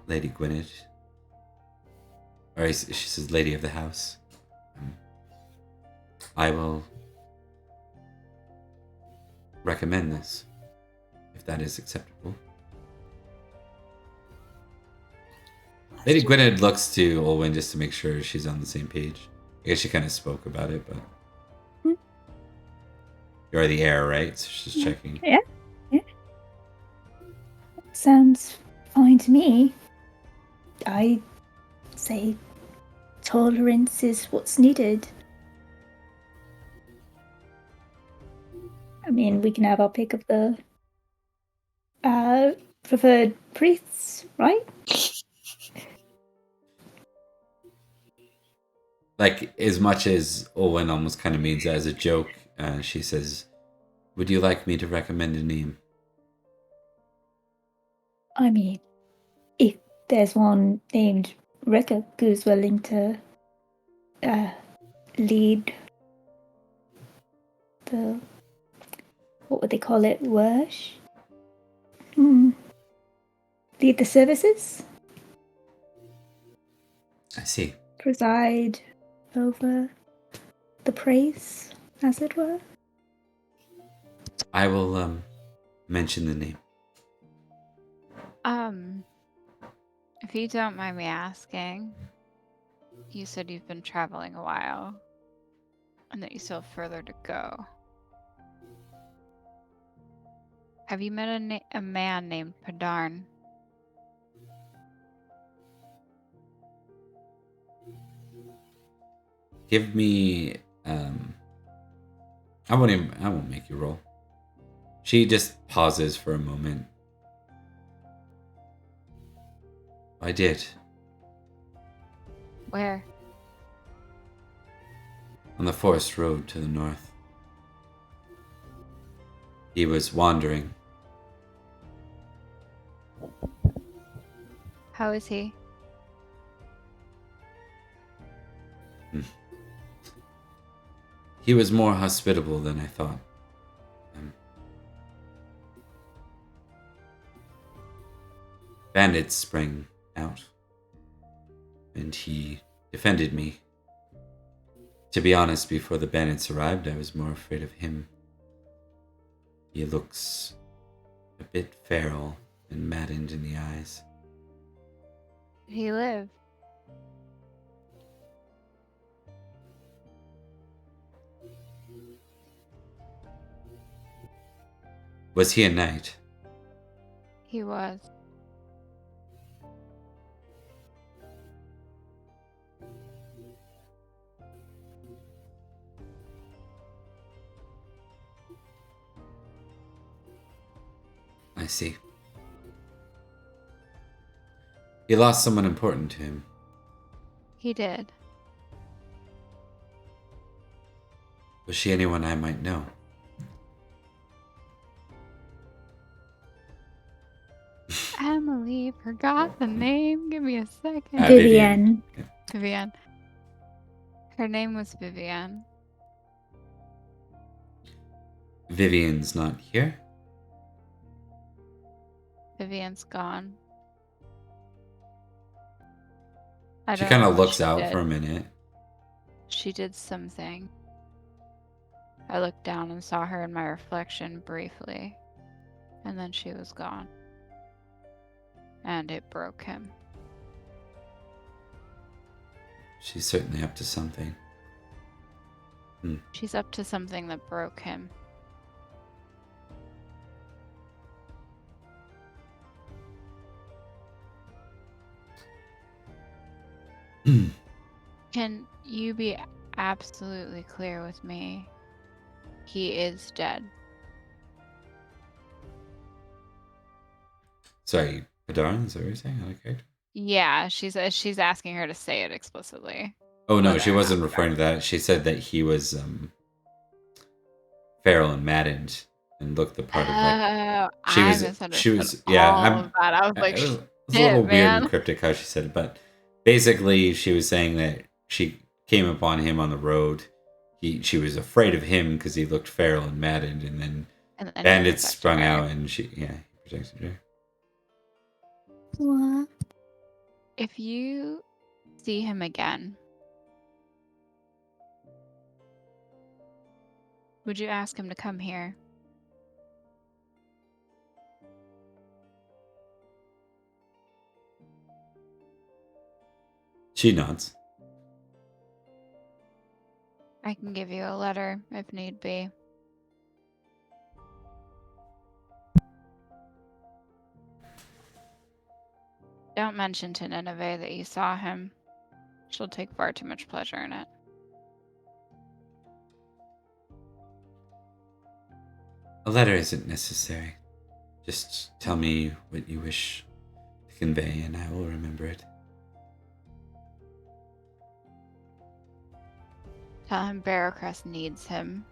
Lady Gwynedd, or she says Lady of the House, I will recommend this, if that is acceptable. Lady Gwynedd looks to Olwen just to make sure she's on the same page. I guess she kind of spoke about it, but... You're the heir, right? So she's just checking. Yeah. Sounds fine to me. I say tolerance is what's needed. I mean, we can have our pick of the preferred priests, right? Like, as much as Olwen almost kind of means that as a joke, she says, would you like me to recommend a name? I mean, if there's one named Rekka who's willing to lead the, what would they call it, worship? Lead the services? I see. Preside over the praise, as it were? I will mention the name. If you don't mind me asking, you said you've been traveling a while and that you still have further to go. Have you met a man named Padarn? Give me I won't make you roll. She just pauses for a moment. I did. Where? On the forest road to the north. He was wandering. How is he? He was more hospitable than I thought. Bandits sprang out, and he defended me. To be honest, before the bandits arrived, I was more afraid of him. He looks a bit feral and maddened in the eyes. Did he live? Was he a knight? He was. I see. He lost someone important to him. He did. Was she anyone I might know? Emily forgot the name. Give me a second. Vivian. Vivian. Her name was Vivian. Vivian's not here? Vivian's gone. She kind of looks she out did. for a minute. She did something. I looked down and saw her in my reflection briefly, and then she was gone. And it broke him. She's certainly up to something. She's up to something that broke him. Can you be absolutely clear with me? He is dead. Sorry, Padaran, is that what you're saying? Out of character? Yeah, she's asking her to say it explicitly. Oh no, Whether she or wasn't not referring to that. She said that he was feral and maddened and looked the part of like she I was. misunderstood She was yeah. all of that. I was like, It was a shit, little weird man. and cryptic how she said it, but basically she was saying that she came upon him on the road. She was afraid of him because he looked feral and maddened, and then And then he bandits protected sprung her. out, and he protected her. What? If you see him again, would you ask him to come here? She nods. I can give you a letter if need be. Don't mention to Nineveh that you saw him. She'll take far too much pleasure in it. A letter isn't necessary. Just tell me what you wish to convey, and I will remember it. Tell him Barrowcrest needs him,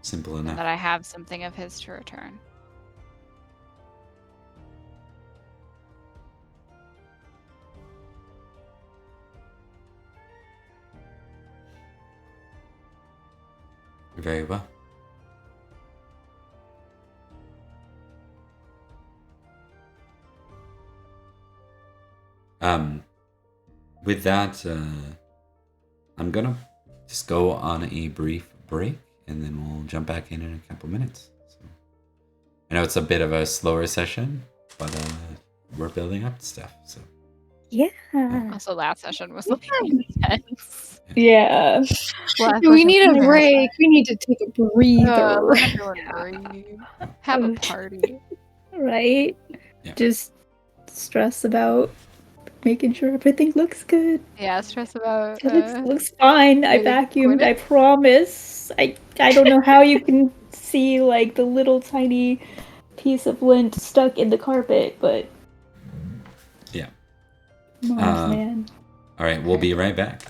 Simple and enough. that I have something of his to return. Very well. With that, I'm gonna just go on a brief break, and then we'll jump back in a couple minutes. So, I know it's a bit of a slower session, but we're building up to stuff. So Yeah. Also, last session was like intense. Yeah. Last We session need a was break. We need to take a breather. let everyone breathe. Have a party. Right? Yeah. Just stress about making sure everything looks good. Yeah, stress about. It looks fine. I getting vacuumed, I Gwyneth? promise. I don't know how you can see like the little tiny piece of lint stuck in the carpet, but yeah. Mars, man. All right, we'll be right back.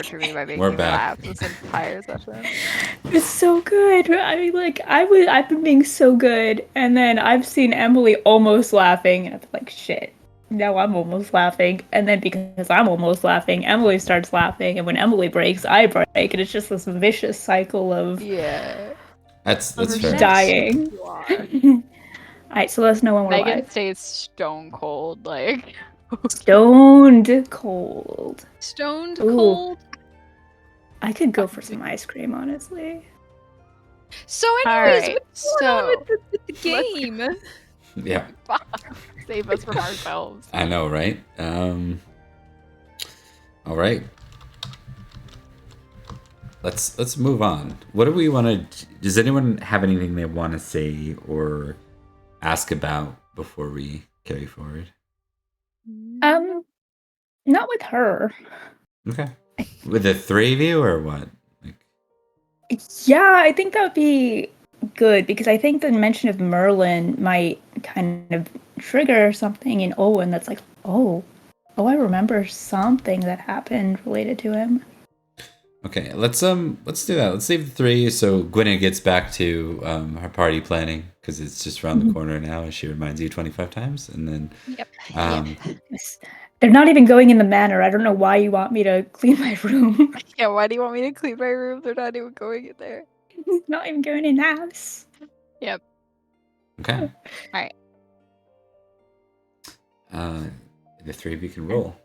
torture me by making We're me back. laugh this entire session. It's so good. I mean, like, I've been being so good, and then I've seen Emily almost laughing, and I'm like, shit. Now I'm almost laughing, and then because I'm almost laughing, Emily starts laughing, and when Emily breaks, I break, and it's just this vicious cycle of Yeah. That's Of fair. dying. You are. Alright, so let us know when we're Megan live. stays stone cold, like Stoned cold. Stoned Ooh. cold. I could go for some ice cream, honestly. So, anyways, Alright, what's going on so with the game? Yeah, save us from ourselves. I know, right? All right. Let's move on. What do we want to? Does anyone have anything they want to say or ask about before we carry forward? Not with her. Okay. With the three of you, or what? Like, Yeah, I think that would be good because I think the mention of Merlin might kind of trigger something in Owen that's like, oh, I remember something that happened related to him. okay, let's do that. Let's save the three so Gwyneth gets back to her party planning because it's just around the corner now, and she reminds you 25 times, and then Yep. Yes. They're not even going in the manor. I don't know why you want me to clean my room. Yeah, why do you want me to clean my room? They're not even going in there. Not even going in the house. Yep. okay. Alright. The three of you can roll.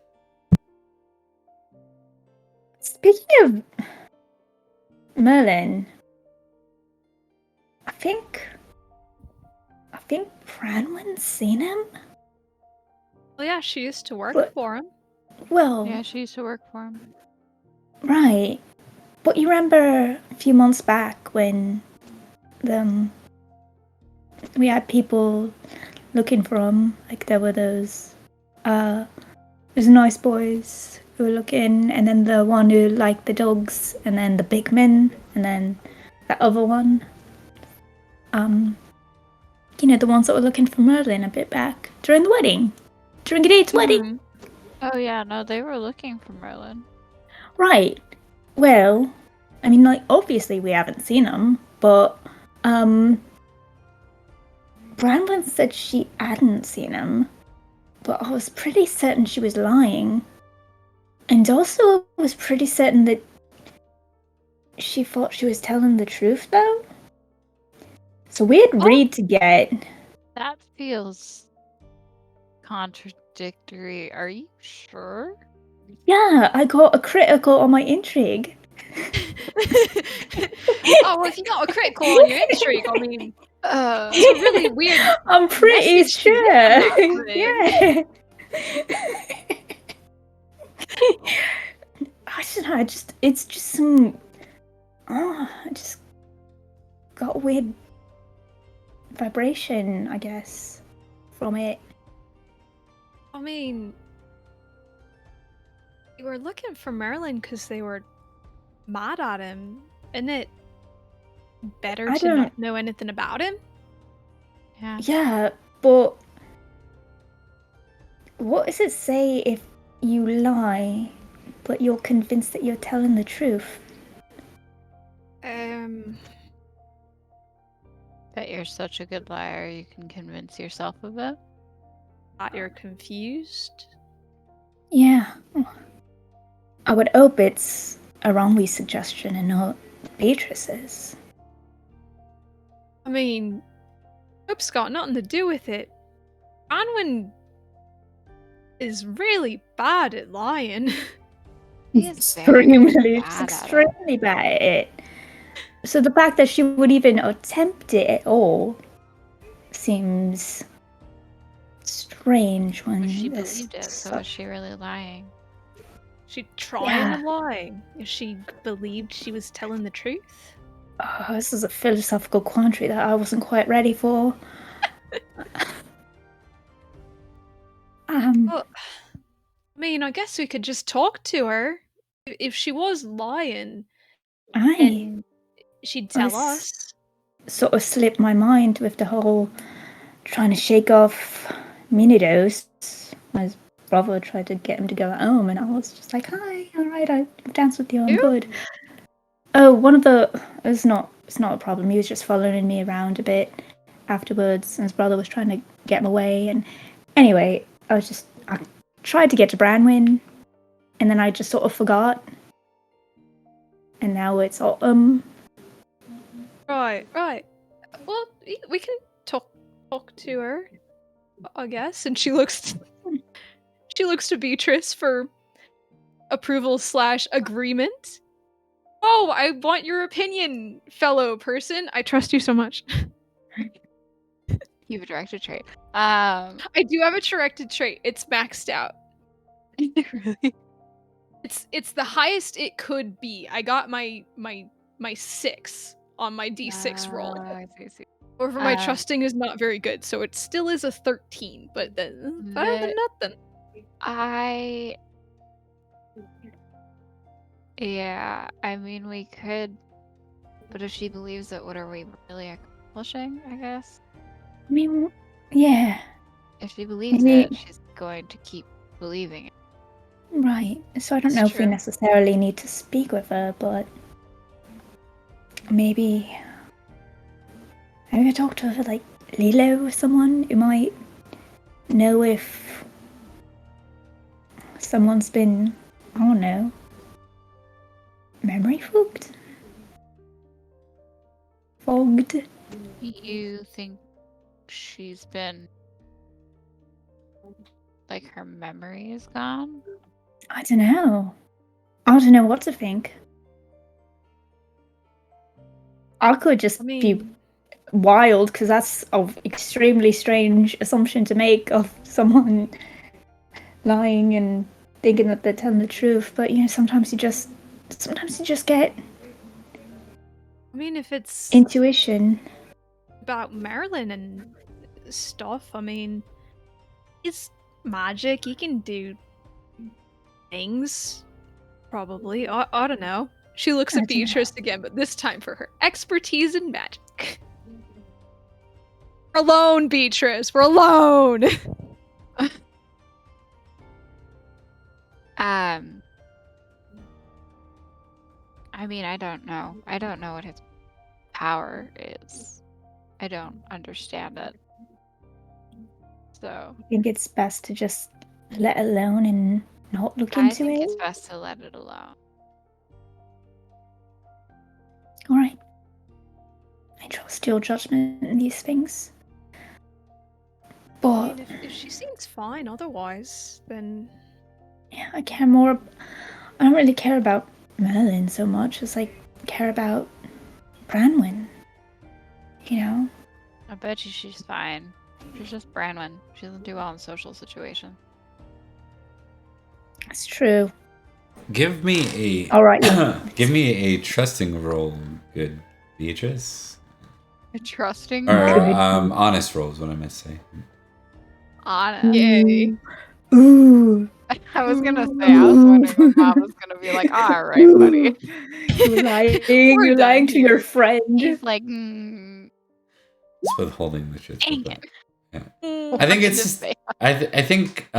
Speaking of Merlin, I think Branwen's seen him. Well, yeah, she used to work But- for him. Well, Yeah, she used to work for him. right. But you remember a few months back when we had people looking for him, like there were those nice boys who were looking, and then the one who liked the dogs, and then the big men, and then that other one. You know, the ones that were looking for Merlin a bit back during the wedding. During Gideon's wedding. Mhm. Oh yeah, no, they were looking for Merlin. Right. Well, I mean, like, obviously we haven't seen him, but, Branwen said she hadn't seen him, but I was pretty certain she was lying. And also, I was pretty certain that she thought she was telling the truth, though. So we agreed to get... That feels contradictory. Are you sure? Yeah, I got a critical on my intrigue. Oh, well, if you got a critical on your intrigue, I mean, it's a really weird. I'm pretty message to sure. get from that Yeah. I don't know. It's just some. I just got a weird vibration, I guess, from it. I mean, they were looking for Merlin because they were mad at him. Isn't it better I to don't- not know anything about him? Yeah. Yeah, but what does it say if you lie, but you're convinced that you're telling the truth? That you're such a good liar, you can convince yourself of it. That you're confused. Yeah. I would hope it's a Ronley suggestion and not Beatrice's. I mean, Hope's got nothing to do with it. Anwin is really bad at lying. He is very Extremely, bad at it. extremely bad at it. So the fact that she would even attempt it at all seems strange when But she this believed it, so is she really lying? She trying Yeah. to lie. If she believed she was telling the truth. Oh, this is a philosophical quandary that I wasn't quite ready for. Well, I mean, I guess we could just talk to her. If she was lying, I then she'd tell was- us. sort of slipped my mind with the whole trying to shake off Minidos. Was brother tried to get him to go home, and I was just like, "Hi, all right, I've danced with you, I'm Ew. good." Oh, one of the it's not a problem. He was just following me around a bit afterwards, and his brother was trying to get him away. And anyway, I tried to get to Branwyn, and then I just sort of forgot, and now it's autumn. Right. Well, we can talk to her, I guess. And she looks to Beatrice for approval / agreement. Oh, I want your opinion, fellow person. I trust you so much. You have a directed trait. I do have a directed trait. It's maxed out. Really? It's the highest it could be. I got my 6 on my d6 roll. I see. However, my trusting is not very good, so it still is a 13, but then better than nothing. Yeah, I mean, we could, but if she believes it, what are we really accomplishing, I guess? I mean, yeah, If she believes Maybe- it, she's going to keep believing it. right. So I don't That's know if we true. necessarily need to speak with her, but maybe I talk to her, like Lilo or someone who might know if someone's been, I don't know, memory fogged? Do you think she's been, like, her memory is gone? I don't know. I don't know what to think. I could just I be mean, wild, because that's an extremely strange assumption to make of someone lying and thinking that they're telling the truth. But sometimes you just get if it's intuition. about Marilyn and stuff, I mean, he's magic. He can do things. Probably. I don't know. She looks I at don't know. Beatrice again, but this time for her expertise in magic. We're alone, Beatrice. We're alone. I mean, I don't know. I don't know what his power is. I don't understand it. So, I think it's best to just let it alone and not look I into think it. it's best to let it alone. All right. I trust your judgment in these things. I But mean, if she seems fine otherwise, then yeah, I care more. I don't really care about Merlin so much as I care about Branwyn. I bet you she's fine. She's just Branwyn. She doesn't do well in social situations. It's true. Give me All right. give me a trusting roll, good Beatrice. A trusting Or Good. honest roll is what I meant to say. honest. Yay. Ooh. I was gonna say, I was wondering when Mom was gonna be like, all right, buddy. You're lying. We're You're done lying to your here. friend. He's like, It's withholding the truth. dang but- it. I think it's Just just, say- I think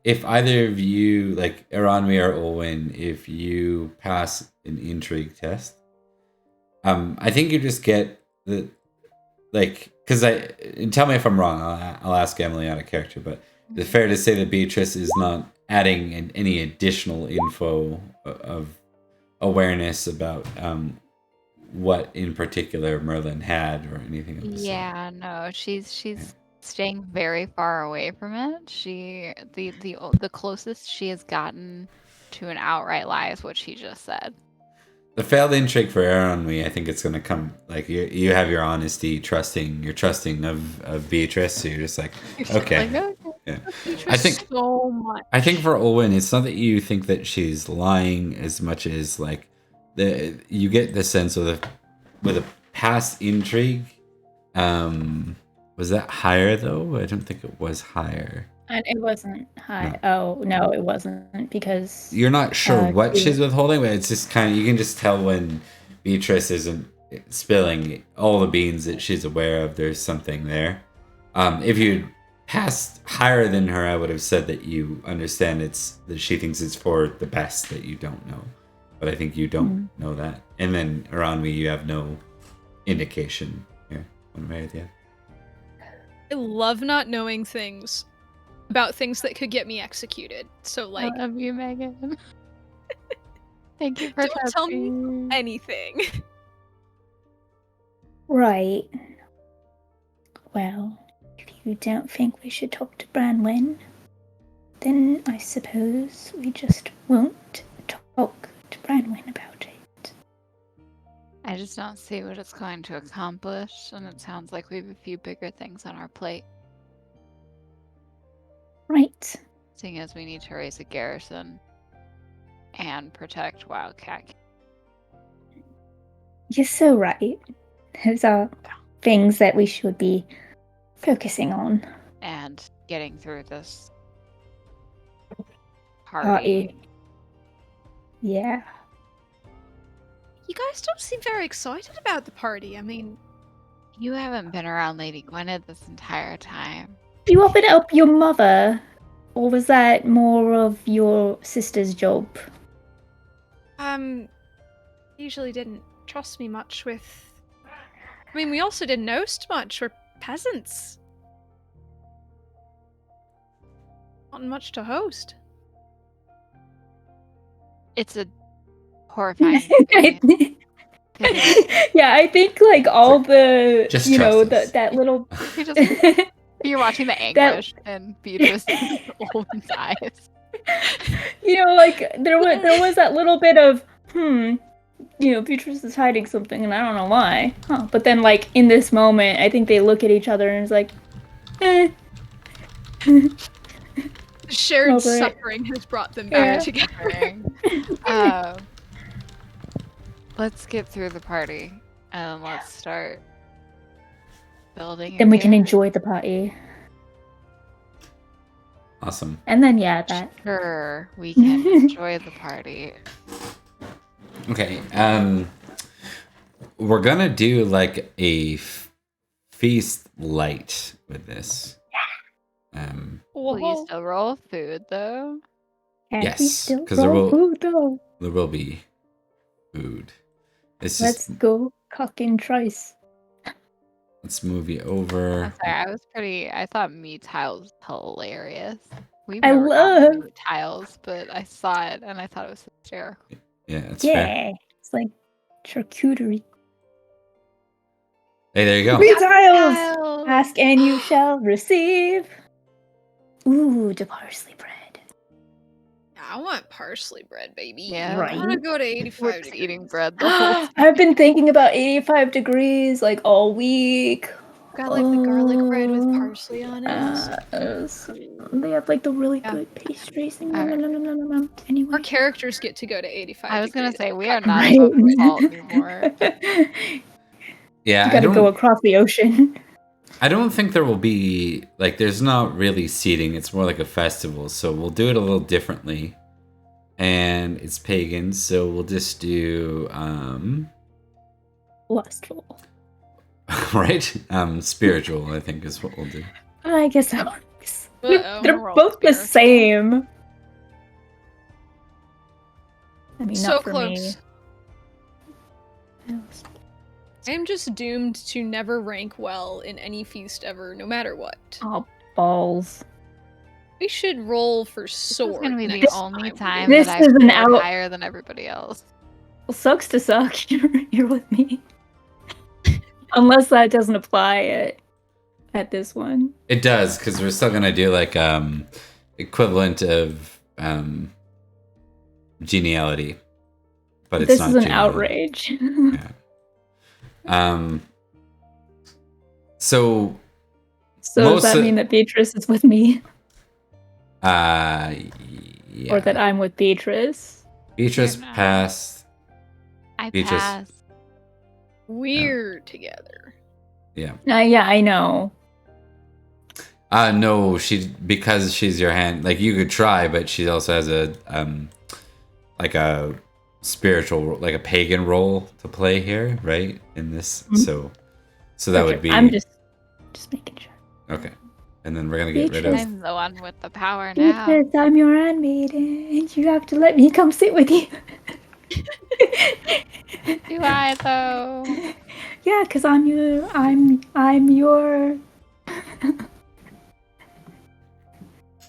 if either of you, like Eranwi or Olwen, if you pass an intrigue test, I think you just get the, like, because tell me if I'm wrong, I'll ask Emily out of character, but it's fair to say that Beatrice is not adding any additional info of awareness about what in particular Merlin had or anything of the sort. Yeah, no, she's Yeah. staying very far away from it. The closest she has gotten to an outright lie is what she just said. The failed intrigue for Eranwi, I think it's going to come, like, you have your honesty, you're trusting of Beatrice, so you're just like, You're just okay. like, okay. Yeah. Beatrice I think- so much. I think for Olwen, it's not that you think that she's lying as much as, like, you get the sense with a past intrigue. Was that higher though? I don't think it was higher. And it wasn't high. Oh, no, it wasn't, because You're not sure what yeah. she's withholding, but it's just kind of, you can just tell when Beatrice isn't spilling all the beans that she's aware of. There's something there. If you past higher than her, I would have said that you understand that she thinks it's for the best that you don't know. But I think you don't know that. And then around me, you have no indication here, one way or the other. I love not knowing things about things that could get me executed. So, like, I love you, Megan. Thank you for don't tell me trusting. anything. Right. Well, if you don't think we should talk to Branwen, then I suppose we just won't talk to Branwen about it. I just don't see what it's going to accomplish, and it sounds like we have a few bigger things on our plate, Right. seeing as we need to raise a garrison and protect Wildcat. You're so right. Those are things that we should be focusing on. And getting through this Party. party. Yeah. You guys don't seem very excited about the party. I mean, You haven't been around Lady Gwynedd this entire time. You offered up your mother, or was that more of your sister's job? usually didn't trust me much with. I mean, we also didn't host much. We're peasants. Not much to host. It's a horrifying thing. Yeah, I think like all the Just you know trust us. that little You just- You're watching the anguish in Beatrice Olwen's eyes. you know like there was that little bit of Beatrice is hiding something and I don't know why. Huh. But then like in this moment I think they look at each other and it's like Shared Over it. suffering has brought them back Yeah. together. Let's get through the party and let's start building. a then we can garrison. enjoy the party. Awesome. And then yeah, that Sure, we can enjoy the party. Okay. We're gonna do like a feast light with this. Will you Whoa. still roll food though? can we Yes, still 'cause there roll will- food, though? there will be food. It's Let's just go cock and trice. let's move you over. I'm sorry, I thought meat tiles was hilarious. We've I never gotten love- meat tiles, but I saw it and I thought it was hysterical. Yeah, that's fair. Yeah, it's like charcuterie. Hey, there you go. Free tiles! Tiles! Ask and you shall receive. Ooh, the parsley bread. I want parsley bread, baby. Yeah. I want to go to We're 85 just degrees. eating bread the whole time. I've been thinking about 85 degrees like all week. Got like the garlic bread with Oh, parsley on it. They have like the really Yeah. good pastries. Alright. Anyway. Our characters get to go to 85 I was gonna degrees. say we are not Right. above the salt anymore. Yeah, You I gotta don't. go across the ocean. I don't think there will be like. There's not really seating. It's more like a festival, so we'll do it a little differently. And it's pagan, so we'll just do Lustful. right. Spiritual, I think, is what we'll do. I guess that works. Uh-oh. They're We're all both the spiritual. same. I mean, So not for close. me. I am just doomed to never rank well in any feast ever, no matter what. Oh, balls. We should roll for This sword. is gonna be the next only time. time This that is I've an scored out- higher than everybody else. Well, sucks to suck. You're with me. Unless that doesn't apply at this one. It does, because we're still gonna do like equivalent of geniality, but it's This not is an geniality. outrage. So So Most does that of- mean that Beatrice is with me? yeah. Or that I'm with Beatrice? Beatrice You're not. passed. I Beatrice. pass. We're together. Yeah. Yeah, I know. No, because she's your hand. Like you could try, but she also has a like a spiritual, like a pagan role to play here, right? In this, Mhm. so that would Perfect. be I'm just making sure. okay. and then we're gonna get rid of. Beatrice. I'm the one with the power now. Beatrice, I'm your handmaiden. You have to let me come sit with you. Do I though? Yeah, because I'm your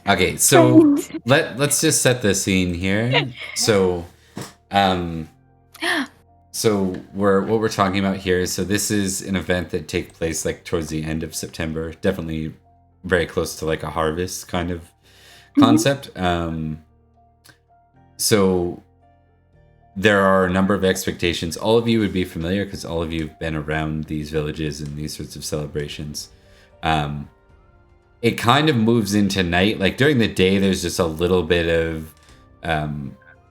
Okay, so friend. let's just set the scene here. So, what we're talking about here. So this is an event that takes place like towards the end of September. Definitely very close to like a harvest kind of concept. So there are a number of expectations. All of you would be familiar because all of you have been around these villages and these sorts of celebrations. It kind of moves into night. Like during the day, there's just a little bit of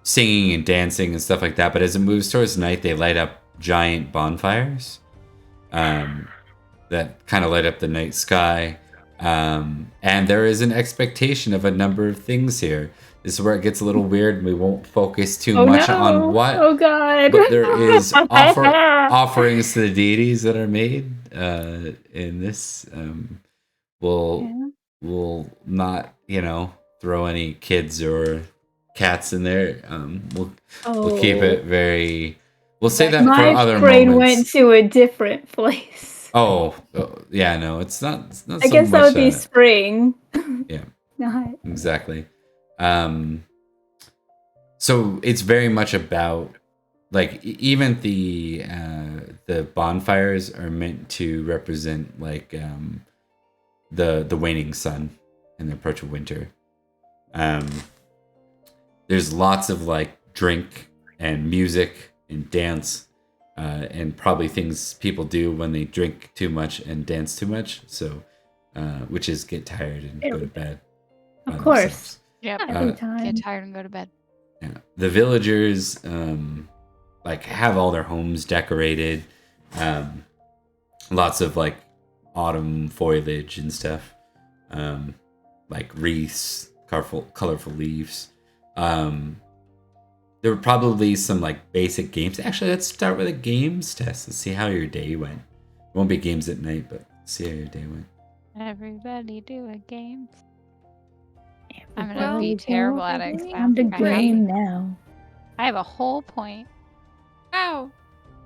singing and dancing and stuff like that. But as it moves towards night, they light up giant bonfires that kind of light up the night sky. And there is an expectation of a number of things here. This is where it gets a little weird, and we won't focus too much on what. Oh God! But there is offerings to the deities that are made in this. We'll not, throw any kids or cats in there. We'll keep it very. We'll say that for other My brain moments. went to a different place. Oh, yeah, no, it's not. It's not I so guess that much would be spring. Yeah. Not. Exactly. So it's very much about like even the bonfires are meant to represent like the waning sun and the approach of winter. There's lots of like drink and music and dance and probably things people do when they drink too much and dance too much. So which is get tired and go to bed. Of course. Themselves. Yep. Every time. Get tired and go to bed. Yeah. The villagers like have all their homes decorated. Lots of like autumn foliage and stuff. Like wreaths, colorful leaves. There were probably some like basic games. Actually, let's start with a games test. Let's see how your day went. It won't be games at night, but see how your day went. Everybody do a game. I'm gonna be terrible at it. 'cause I'm the I have- game now. I have a whole point. Ow!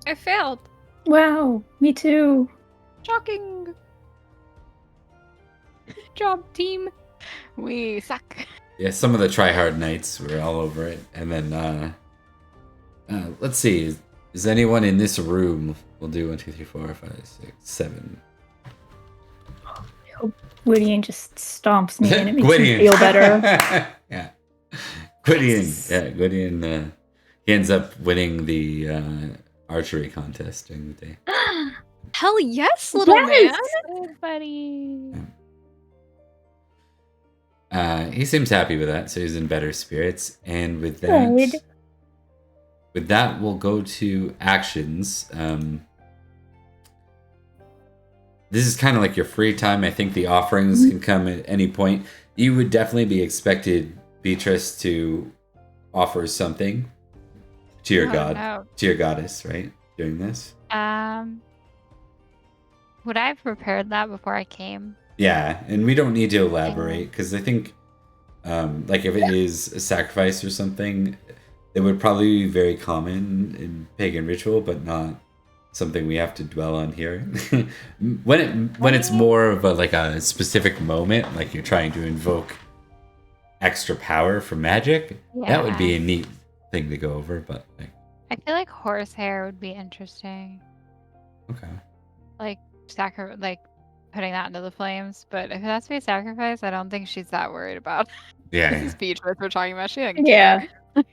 I failed. Wow, me too. Shocking. Job, team. We suck. Yeah, some of the try-hard nights were all over it. And then, let's see. Is anyone in this room? We'll do 1, 2, 3, 4, 5, 6, 7. Gwydion just stomps me and it makes Gwydion. me feel better. Yeah. Gwydion. Yeah, Gwydion, he ends up winning the archery contest during the day. Hell yes, little Yes! man. Good buddy. He seems happy with that, so he's in better spirits. And with Good. that, we'll go to actions. This is kind of like your free time. I think the offerings can come at any point. You would definitely be expected, Beatrice, to offer something to your god, No. to your goddess, right? Doing this. Would I have prepared that before I came? Yeah, and we don't need to elaborate because I think, like, if it is a sacrifice or something, it would probably be very common in pagan ritual, but not something we have to dwell on here. when it's more of a specific moment, like you're trying to invoke extra power for magic, that would be a neat thing to go over. But like, I feel like horsehair would be interesting. okay, Like putting that into the flames. But if it has to be a sacrifice, I don't think she's that worried about. yeah, This is Beatrice we're talking about. She didn't Yeah. care.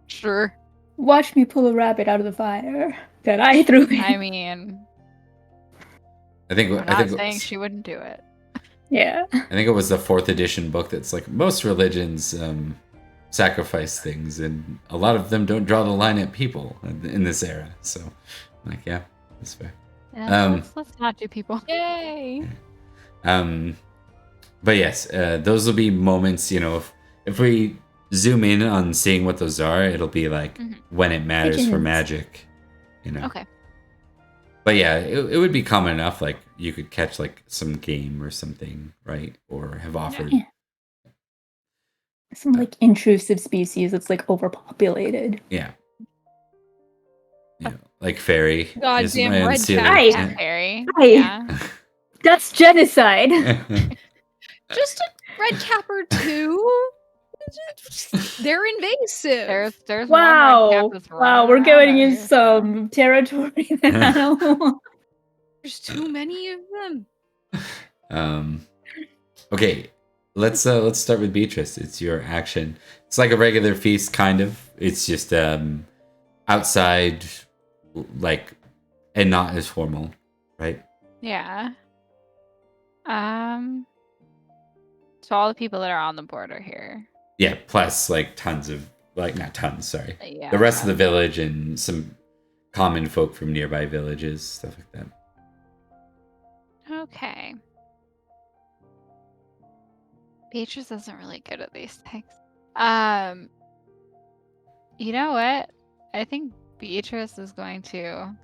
Sure. Watch me pull a rabbit out of the fire that I threw in. I mean, I think I'm I not think saying she wouldn't do it. Yeah. I think it was the 4th edition book that's like most religions sacrifice things, and a lot of them don't draw the line at people in this era. So, like, yeah, that's fair. Yeah, let's not do people. Yay. But yes, those will be moments. If we zoom in on seeing what those are, it'll be like when it matters for Pigeons. magic. Okay. But yeah, it would be common enough. Like you could catch like some game or something, right? Or have offered. Yeah. Some like intrusive species that's like overpopulated. Yeah. Yeah, like fairy. Is Goddamn my red unsealed cat. intent. Fairy. Hi. Yeah. That's genocide. Just a red cap or two. They're invasive. There's Wow. one red cap that's Wow, running we're around going out in here, so- some territory now. There's too many of them. Okay, let's start with Beatrice. It's your action. It's like a regular feast, kind of. It's just outside, like, and not as formal, right? Yeah. So all the people that are on the board are here. Yeah, plus like tons of not tons, sorry. Yeah. The rest of the village and some common folk from nearby villages, stuff like that. Okay. Beatrice isn't really good at these things. You know what? I think Beatrice is going to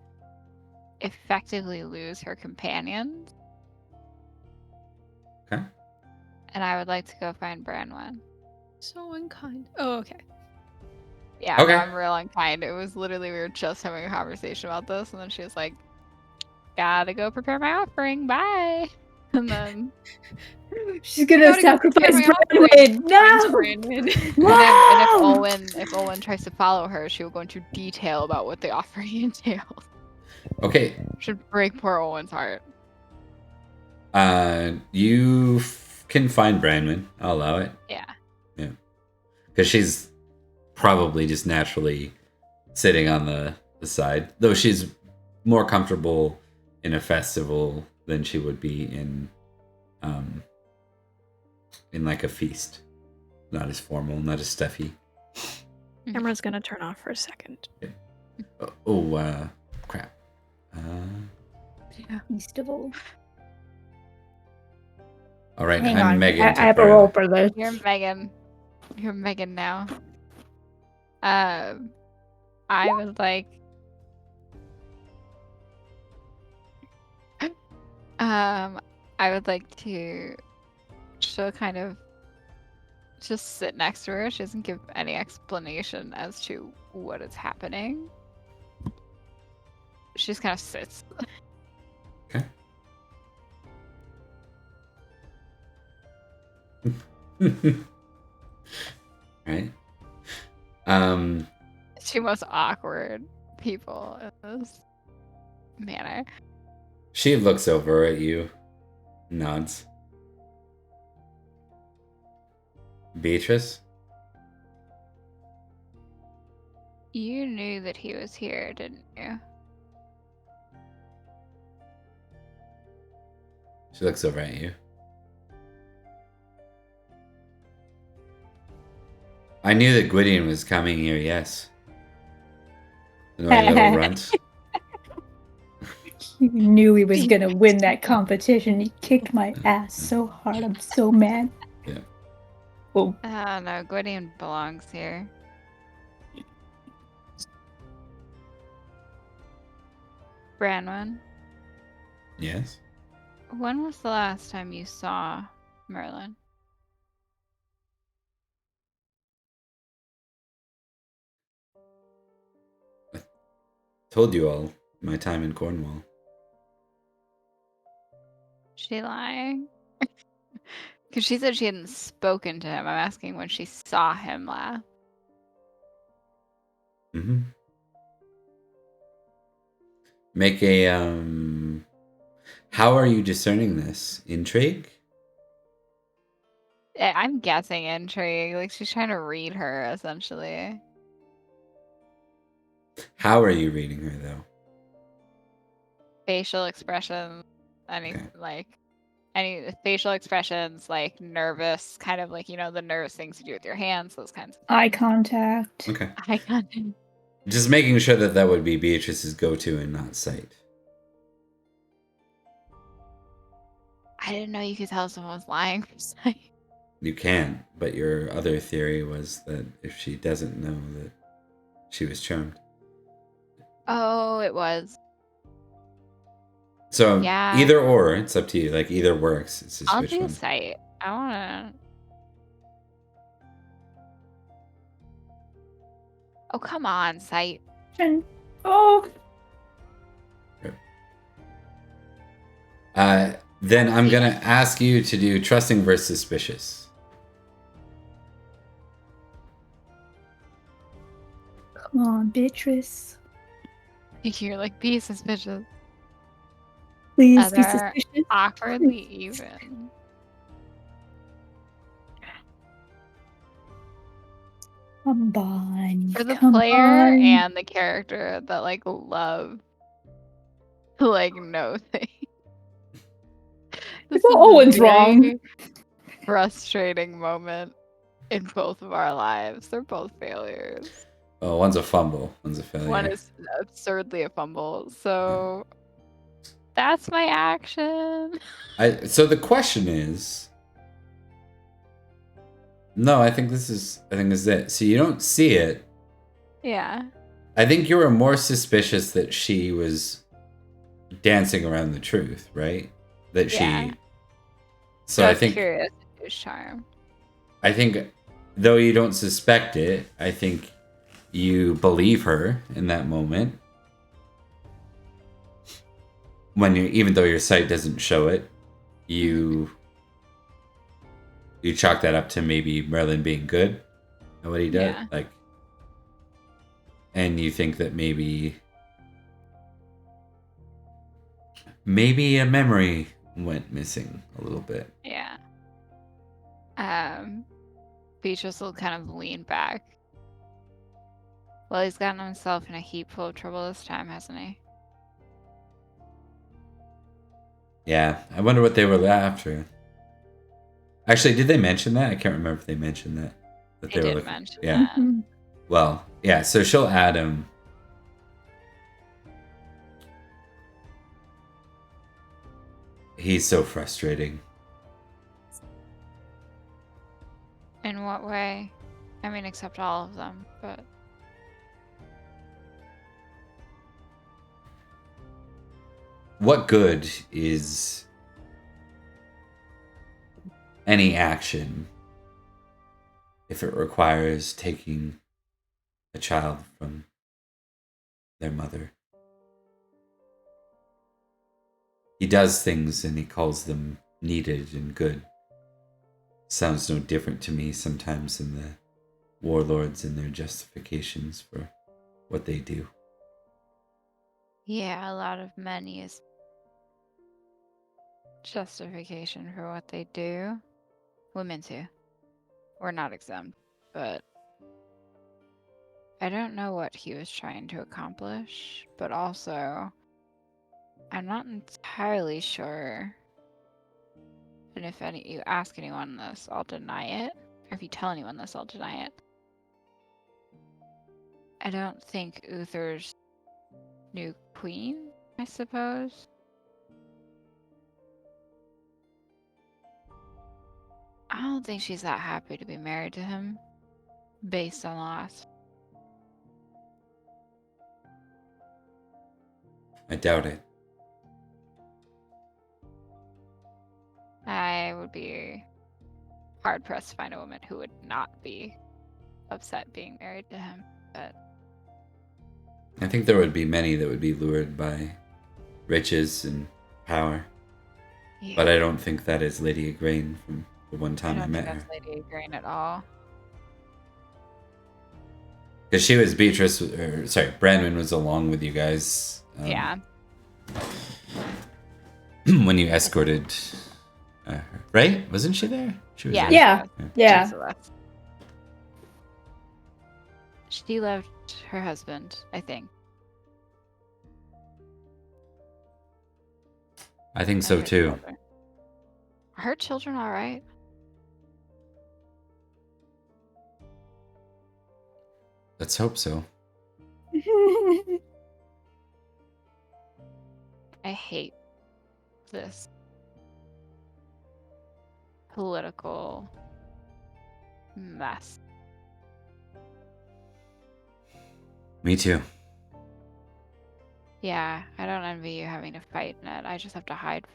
effectively lose her companions. Okay. And I would like to go find Branwen. So unkind. Oh, okay. Yeah, Okay. no, I'm real unkind. It was literally, we were just having a conversation about this, and then she was like, gotta go prepare my offering, bye. And then She's gonna Gotta go sacrifice prepare my Branwen. Finds No! Brandon. and if Wow! Olwen tries to follow her, she will go into detail about what the offering entails. Okay. Should break poor Olwen's heart. You can find Branwen. I'll allow it. Yeah. Because she's probably just naturally sitting on the side. Though she's more comfortable in a festival than she would be in like a feast. Not as formal, not as stuffy. Camera's gonna turn off for a second. Crap. Festival. All right, Hang I'm on. Megan. I have a roll for this. You're Megan. You're Megan now. I would like. I would like to. She'll kind of just sit next to her. She doesn't give any explanation as to what is happening. She just kind of sits. Okay. Right. Two most awkward people in this manner. She looks over at you, nods. Beatrice? You knew that he was here, didn't you? She looks over at you. I knew that Gwydion was coming here, yes. Annoying little runt. He knew he was gonna win that competition. He kicked my ass so hard. I'm so mad. Yeah. Oh, No, Gwydion belongs here. Branwen, Yes? when was the last time you saw Merlin? Told you all my time in Cornwall. She lying? Because she said she hadn't spoken to him. I'm asking when she saw him last. Mm-hmm. Make a, how are you discerning this? Intrigue? I'm guessing intrigue. Like, she's trying to read her, essentially. How are you reading her, though? Facial expressions. Any facial expressions, like nervous, kind of like, the nervous things you do with your hands, those kinds of eye contact. Okay. eye contact. Just making sure that that would be Beatrice's go-to and not sight. I didn't know you could tell someone was lying for sight. You can, but your other theory was that if she doesn't know that she was charmed. Oh, it was. So Yeah. either or, it's up to you. Like either works. It's just I'll which do one. sight. I wanna. Oh, come on, sight. Oh, Then I'm gonna ask you to do trusting versus suspicious. come on, Beatrice. You're like, be suspicious. Please be They're suspicious. awkwardly even. Come on. For the come player on. and the character that like love to like know things. This Well, is a Owen's wrong. very frustrating moment in both of our lives. They're both failures. Oh, one's a fumble. One's a failure. One is absurdly a fumble. So that's my action. So the question is. No, I think this is it. So you don't see it. Yeah. I think you were more suspicious that she was dancing around the truth, right? That Yeah. she. So I think Curious who's charm. I think though you don't suspect it, I think you believe her in that moment. When you, even though your sight doesn't show it, you chalk that up to maybe Merlin being good at what he did. Yeah. Like, and you think that maybe a memory went missing a little bit. Yeah. Beatrice will kind of lean back. Well, he's gotten himself in a heap full of trouble this time, hasn't he? Yeah, I wonder what they were after. Actually, did they mention that? I can't remember if they mentioned that. That They were did looking. mention Yeah. that. Mhm. Well, yeah. So she'll add him. He's so frustrating. In what way? I mean, except all of them, but What good is any action if it requires taking a child from their mother? He does things and he calls them needed and good. Sounds no different to me sometimes than the warlords and their justifications for what they do. yeah, a lot of men use justification for what they do. Women too. We're not exempt, but I don't know what he was trying to accomplish, but also I'm not entirely sure. And if you ask anyone this, I'll deny it. Or if you tell anyone this, I'll deny it. I don't think Uther's new queen, I suppose. I don't think she's that happy to be married to him, based on the last. I doubt it. I would be hard pressed to find a woman who would not be upset being married to him. But I think there would be many that would be lured by riches and power. yeah, But I don't think that is Lady Igraine from the one time I don't met think her. that's Lady Igraine at all. Because she was Beatrice, or sorry, Branwen was along with you guys. Yeah. When you escorted her. Right? Wasn't she there? She was Yeah. there. Yeah. Yeah. Celeste. She left her husband, I think. I think and so her too. children. Are her children all right? Let's hope so. I hate this political mess. Me too. Yeah, I don't envy you having to fight in it. I just have to hide.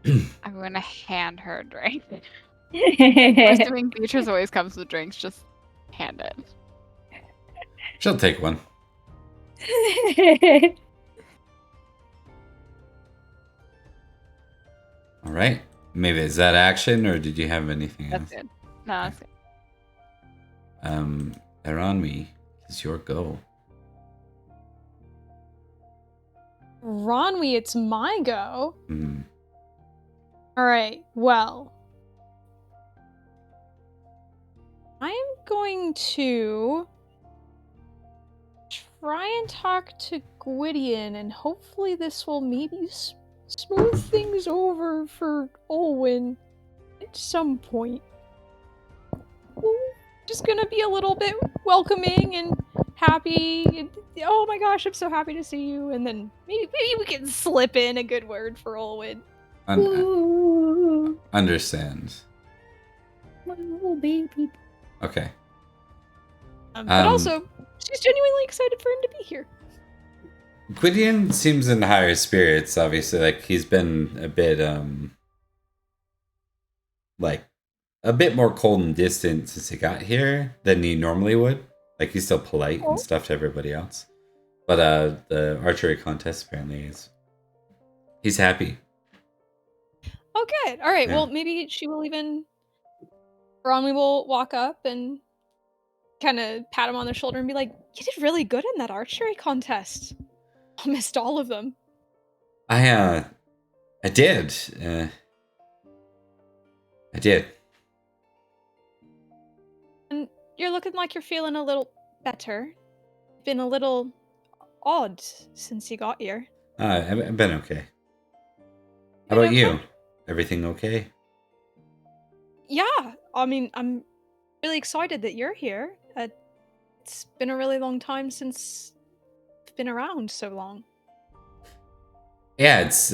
I'm gonna hand her a drink. I'm assuming Beatrice always comes with drinks. Just hand it. She'll take one. All right. Maybe is that action, or did you have anything That's else? good. No, that's good. Aronwi, it's your go. Ronwi, it's my go. Hmm. Alright, well. I'm going to try and talk to Gwydion, and hopefully this will maybe smooth things over for Olwen at some point. Just gonna be a little bit welcoming and happy. And, oh my gosh, I'm so happy to see you. And then maybe we can slip in a good word for Olwen. Ooh, Understand. my little baby. Okay. But also, she's genuinely excited for him to be here. Gwydion seems in higher spirits, obviously. Like, he's been a bit, like, a bit more cold and distant since he got here than he normally would. Like, he's still polite and stuff to everybody else. But, the archery contest apparently is... He's happy. Oh, good. All right. Yeah. Well, maybe she will even... Ronwi will walk up and kind of pat him on the shoulder and be like, you did really good in that archery contest. I missed all of them. I did. I did. And you're looking like you're feeling a little better. Been a little odd since you got here. I've been okay. How Been about you? okay? Everything okay? Yeah, I mean, I'm really excited that you're here. It's been a really long time since I've been around so long. Yeah, it's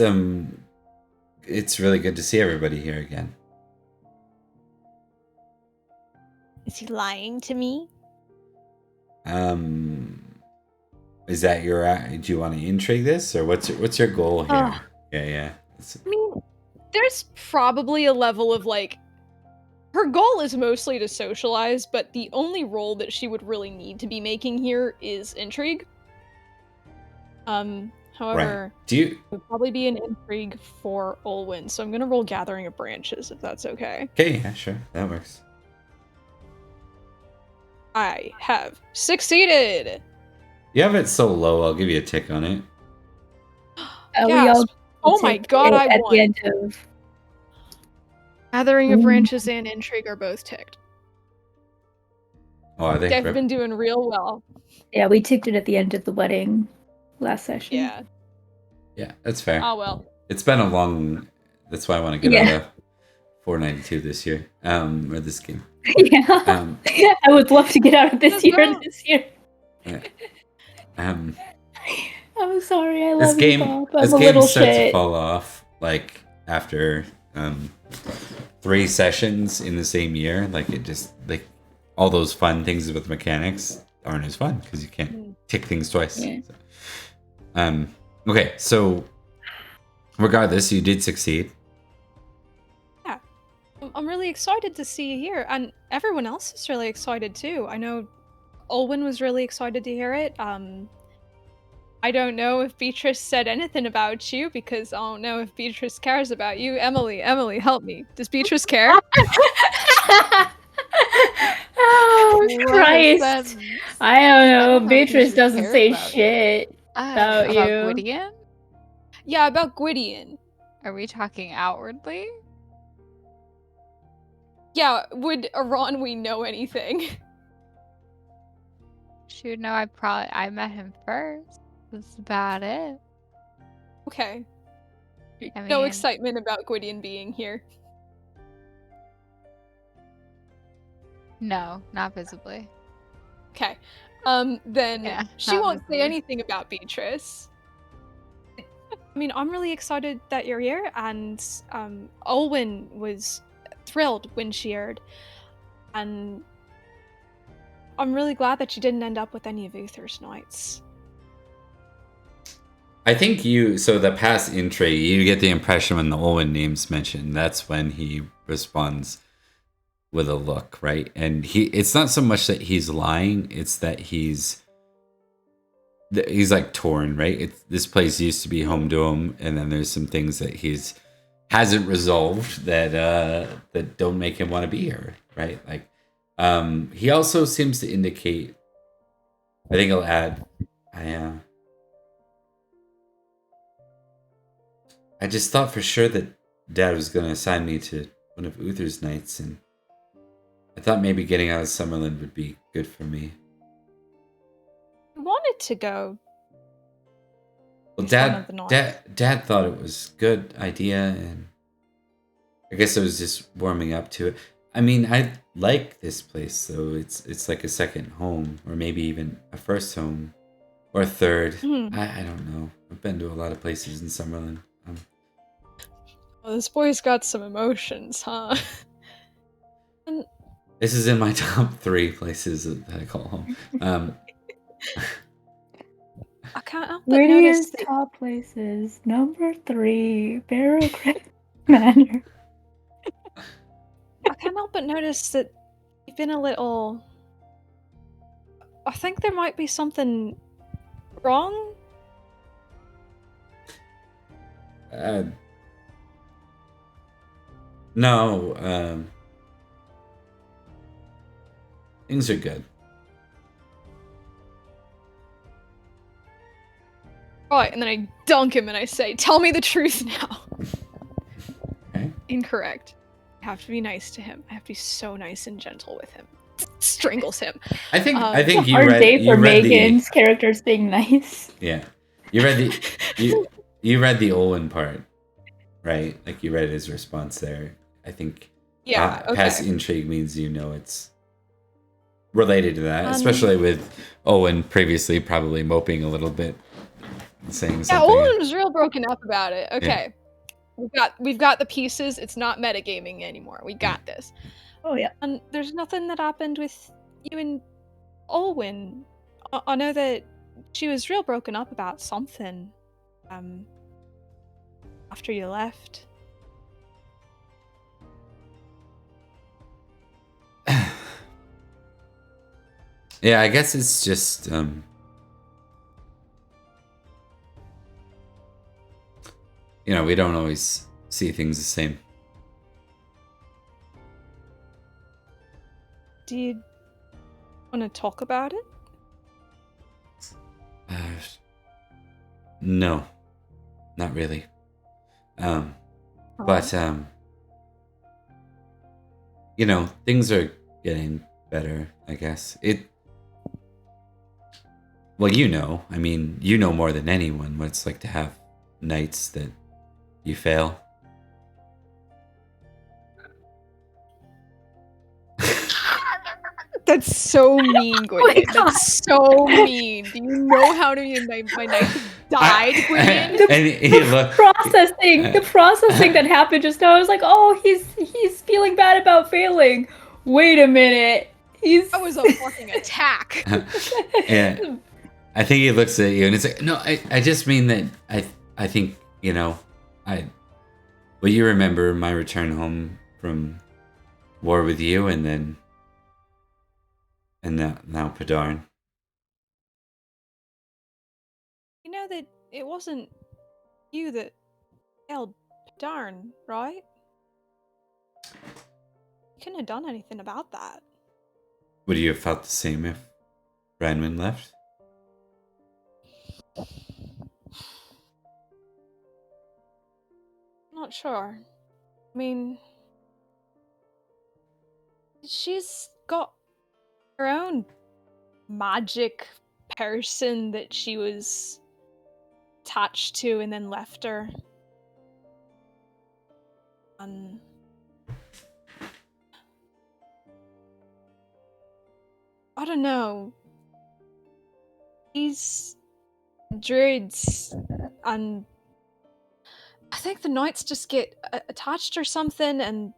really good to see everybody here again. Is he lying to me? Is that your? Do you want to intrigue this, or what's your goal here? Ugh. Yeah. I mean, there's probably a level of like, her goal is mostly to socialize, but the only role that she would really need to be making here is intrigue. However, Right. Do you? it would probably be an intrigue for Olwen, so I'm gonna roll Gathering of Branches if that's okay. Okay, yeah, sure, that works. I have succeeded. You have it so low, I'll give you a tick on it. We Gasp. all Oh my take god, it I at won. the end of. Gathering of Ooh. Branches and Intrigue are both ticked. Oh, are they? I've been doing real well. Yeah, we ticked it at the end of the wedding last session. Yeah. Yeah, that's fair. Oh well. It's been a long. That's why I want to get out of 492 this year. Or this game. Yeah. I would love to get out of this Let's year go. and this year. Yeah. I'm sorry, I This love game, you, Bob. I'm this a game little starts to shit. fall off like after 3 sessions in the same year. Like it just like all those fun things with mechanics aren't as fun because you can't tick things twice. Yeah. So, okay, so regardless, you did succeed. Yeah. I'm really excited to see you here, and everyone else is really excited too. I know Olwen was really excited to hear it. I don't know if Beatrice said anything about you because I don't know if Beatrice cares about you. Emily, help me. Does Beatrice care? Oh, What a Christ. sentence. I don't know. know if Beatrice Beatrice doesn't cares say about you. shit about you. Gwydion? Yeah, about Gwydion. Are we talking outwardly? Yeah, would Aronwi know anything? She would know I met him first. That's about it. Okay. I No mean, excitement about Gwydion being here. No, not visibly. Okay. Then Yeah, she not won't say visibly. anything about Beatrice. I mean, I'm really excited that you're here, and Olwen was thrilled when she heard. And I'm really glad that she didn't end up with any of Uther's knights. I think so the past intrigue, you get the impression when the Olwen name's mentioned, that's when he responds with a look, right? And it's not so much that he's lying, it's that he's like torn, right? This place used to be home to him, and then there's some things that hasn't resolved that don't make him want to be here, right? Like, he also seems to indicate, I think I'll add, I just thought for sure that Dad was going to assign me to one of Uther's knights, and I thought maybe getting out of Summerlin would be good for me. I wanted to go. Well, Dad thought it was a good idea, and I guess I was just warming up to it. I mean, I like this place, though. It's like a second home, or maybe even a first home, or a third. I don't know. I've been to a lot of places in Summerlin. Well, this boy's got some emotions, huh? And this is in my top 3 places that I call home. I can't help but Radiant's notice that top places. Number 3, Barrow Crest Manor. I can't help but notice that you've been a little. I think there might be something wrong. No, things are good. Right, and then I dunk him and I say, "Tell me the truth now." Okay. Incorrect. I have to be nice to him. I have to be so nice and gentle with him. Strangles him. I think It's a you hard read day for read Megan's characters being nice. Yeah, you read you read the Olwen part, right? Like you read his response there. I think past intrigue means it's related to that, especially with Owen previously probably moping a little bit, saying something. Yeah, Olin was real broken up about it. Okay. Yeah. We've got the pieces. It's not metagaming anymore. We got this. Oh yeah. And there's nothing that happened with you and Olwen. I know that she was real broken up about something after you left. Yeah, I guess it's just we don't always see things the same. Do you want to talk about it? No, not really. But things are getting better, I guess. Well, I mean, you know more than anyone what it's like to have nights that you fail. That's so mean, Gwyneth. That's so mean. Do you know how many of my knights died, Gwyneth? The processing that happened just now, I was like, oh, he's feeling bad about failing. Wait a minute. That was a fucking attack. Yeah. I think he looks at you and it's like, no, I just mean that I think, you remember my return home from war with you and now Padarn. You know that it wasn't you that killed Padarn, right? You couldn't have done anything about that. Would you have felt the same if Branwen left? Not sure. I mean, she's got her own magic person that she was attached to and then left her. I don't know. These druids and I think the knights just get attached or something, and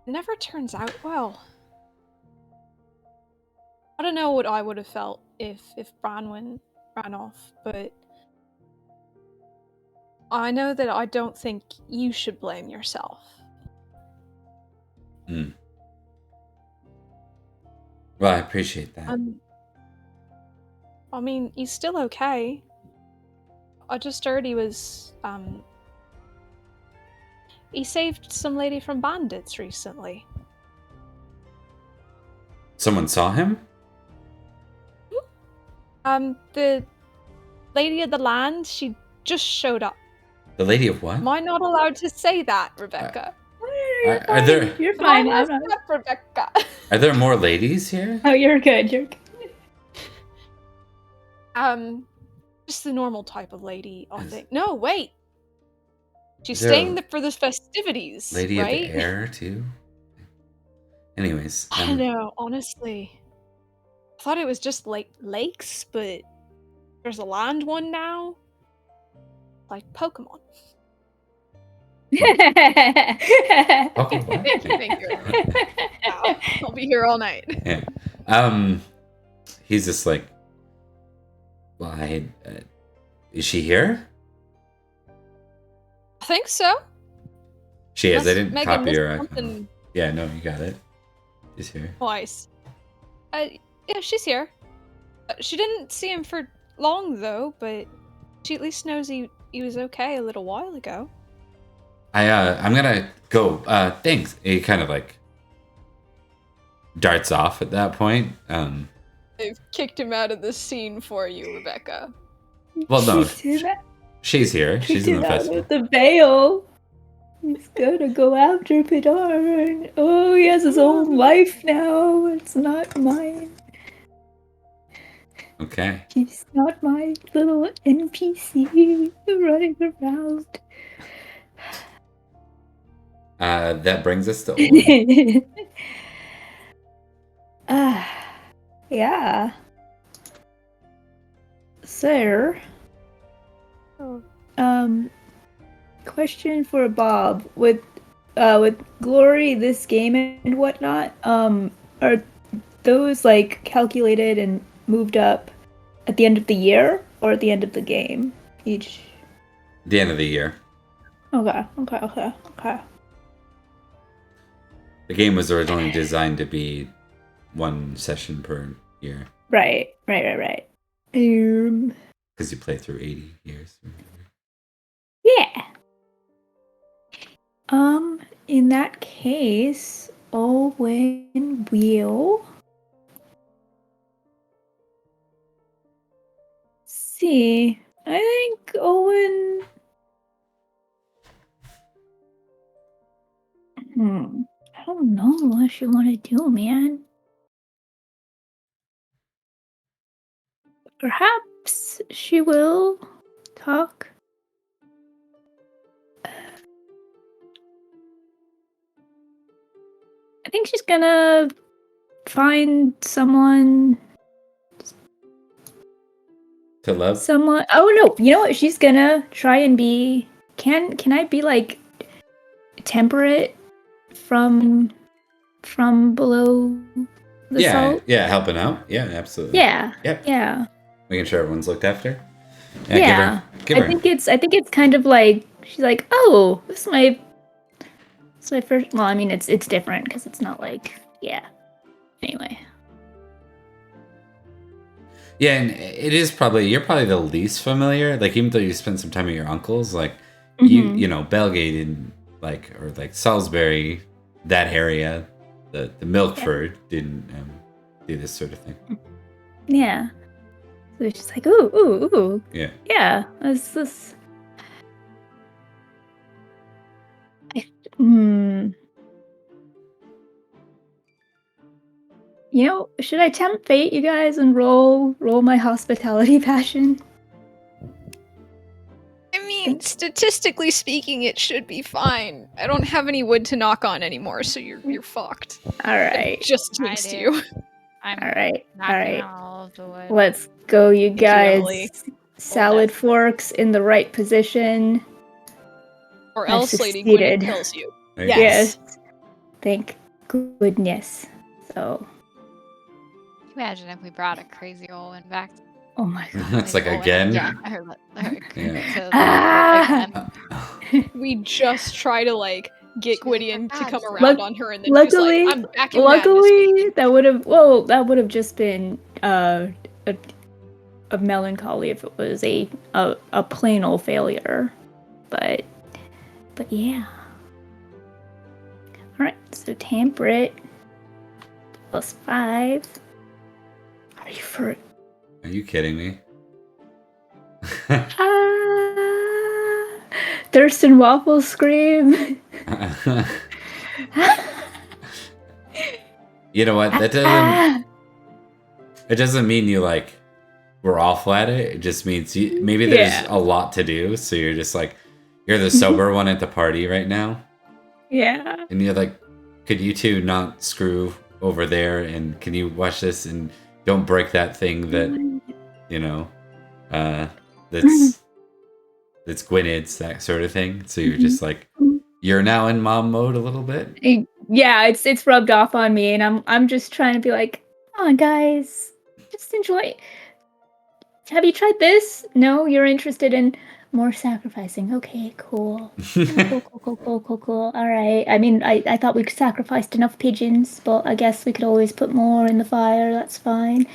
never turns out well. I don't know what I would have felt if Bronwyn ran off, but I know that I don't think you should blame yourself. Well, I appreciate that. I mean, he's still okay. I just heard he was, he saved some lady from bandits recently. Someone saw him? The lady of the land, she just showed up. The lady of what? Am I not allowed to say that, Rebecca? Are there You're fine. I I'm not. up, Rebecca. are there more ladies here? Oh, you're good. You're good. Just the normal type of lady, I think. No, wait. She's Is there staying a for the festivities, Lady right? of the air too? Anyways. I don't know, honestly. I thought it was just like lakes, but there's a land one now. Like Pokemon. Okay, what? Thank you. Wow, I'll be here all night. Yeah. He's just like, well, is she here? I think so. She is. I Unless didn't Megan copy missed her. something Yeah, no, you got it. She's here. twice. Yeah, she's here. She didn't see him for long though, but she at least knows he was okay a little while ago. I'm gonna go. Thanks. He kind of like darts off at that point. They've kicked him out of the scene for you, Rebecca. Well, no, She's she's here. She's in the out festival. with the veil. He's gonna go after Pidarn. Oh, he has his own life now. It's not mine. Okay. He's not my little NPC running around. That brings us to Owen. Yeah. Sir. Oh. Question for Bob. With Glory, this game and whatnot, are those like calculated and moved up at the end of the year or at the end of the game? Each. The end of the year. Okay. The game was originally designed to be one session per year. Right. Because you play through 80 years. Yeah. In that case, Owen will see. I think Owen. I don't know what you want to do, man. Perhaps she will talk. I think she's gonna find someone. To love? Someone. Oh no! You know what? She's gonna try and be. Can I be like temperate from below the salt? Yeah, helping out. Yeah, absolutely. Yeah. Yep. Yeah. Making sure everyone's looked after. Yeah. Give I her. think it's kind of like she's like, oh, this is my first. Well, I mean, it's different because it's not like Anyway. Yeah, and it is you're probably the least familiar. Like, even though you spent some time with your uncles, like you know, Belgate and or Salisbury, that area, the Milkford didn't do this sort of thing. Yeah. So it's just like, ooh. Yeah. Yeah. This. You know, should I tempt fate, you guys, and roll my hospitality passion? I mean, statistically speaking, it should be fine. I don't have any wood to knock on anymore, so you're fucked. All right. Just I against do. you. I'm All right. knocking on all of the wood. Let's go, you Thank you, guys. Emily. Salad forks in the right position. Or I've else Lady Gwyneth succeeded. kills you. There you Yes. go. thank goodness. So, Imagine if we brought a crazy Olin back. oh my god. It's like again. Yeah. Yeah. Ah! Again. We just try to like get She's like, Gwydion to "For come God's around sake." on her, and then she's Luckily, like, "I'm back in madness." luckily, that would have just been a melancholy if it was a plain old failure. But yeah. All right, so temperate +5. Are you for? Are you kidding me? Thurston Waffle scream. You know what? That doesn't. It doesn't mean you like were awful at it. It just means maybe there's a lot to do, so you're just like you're the sober one at the party right now. Yeah. And you're like, could you two not screw over there? And can you watch this and don't break that thing that you know, that's Gwyned's, that sort of thing. So you're just like, you're now in mom mode a little bit. Yeah, it's rubbed off on me, and I'm just trying to be like, come on, guys, just enjoy. Have you tried this? No, you're interested in more sacrificing. Okay, cool. Cool. All right. I mean, I thought we sacrificed enough pigeons, but I guess we could always put more in the fire. That's fine.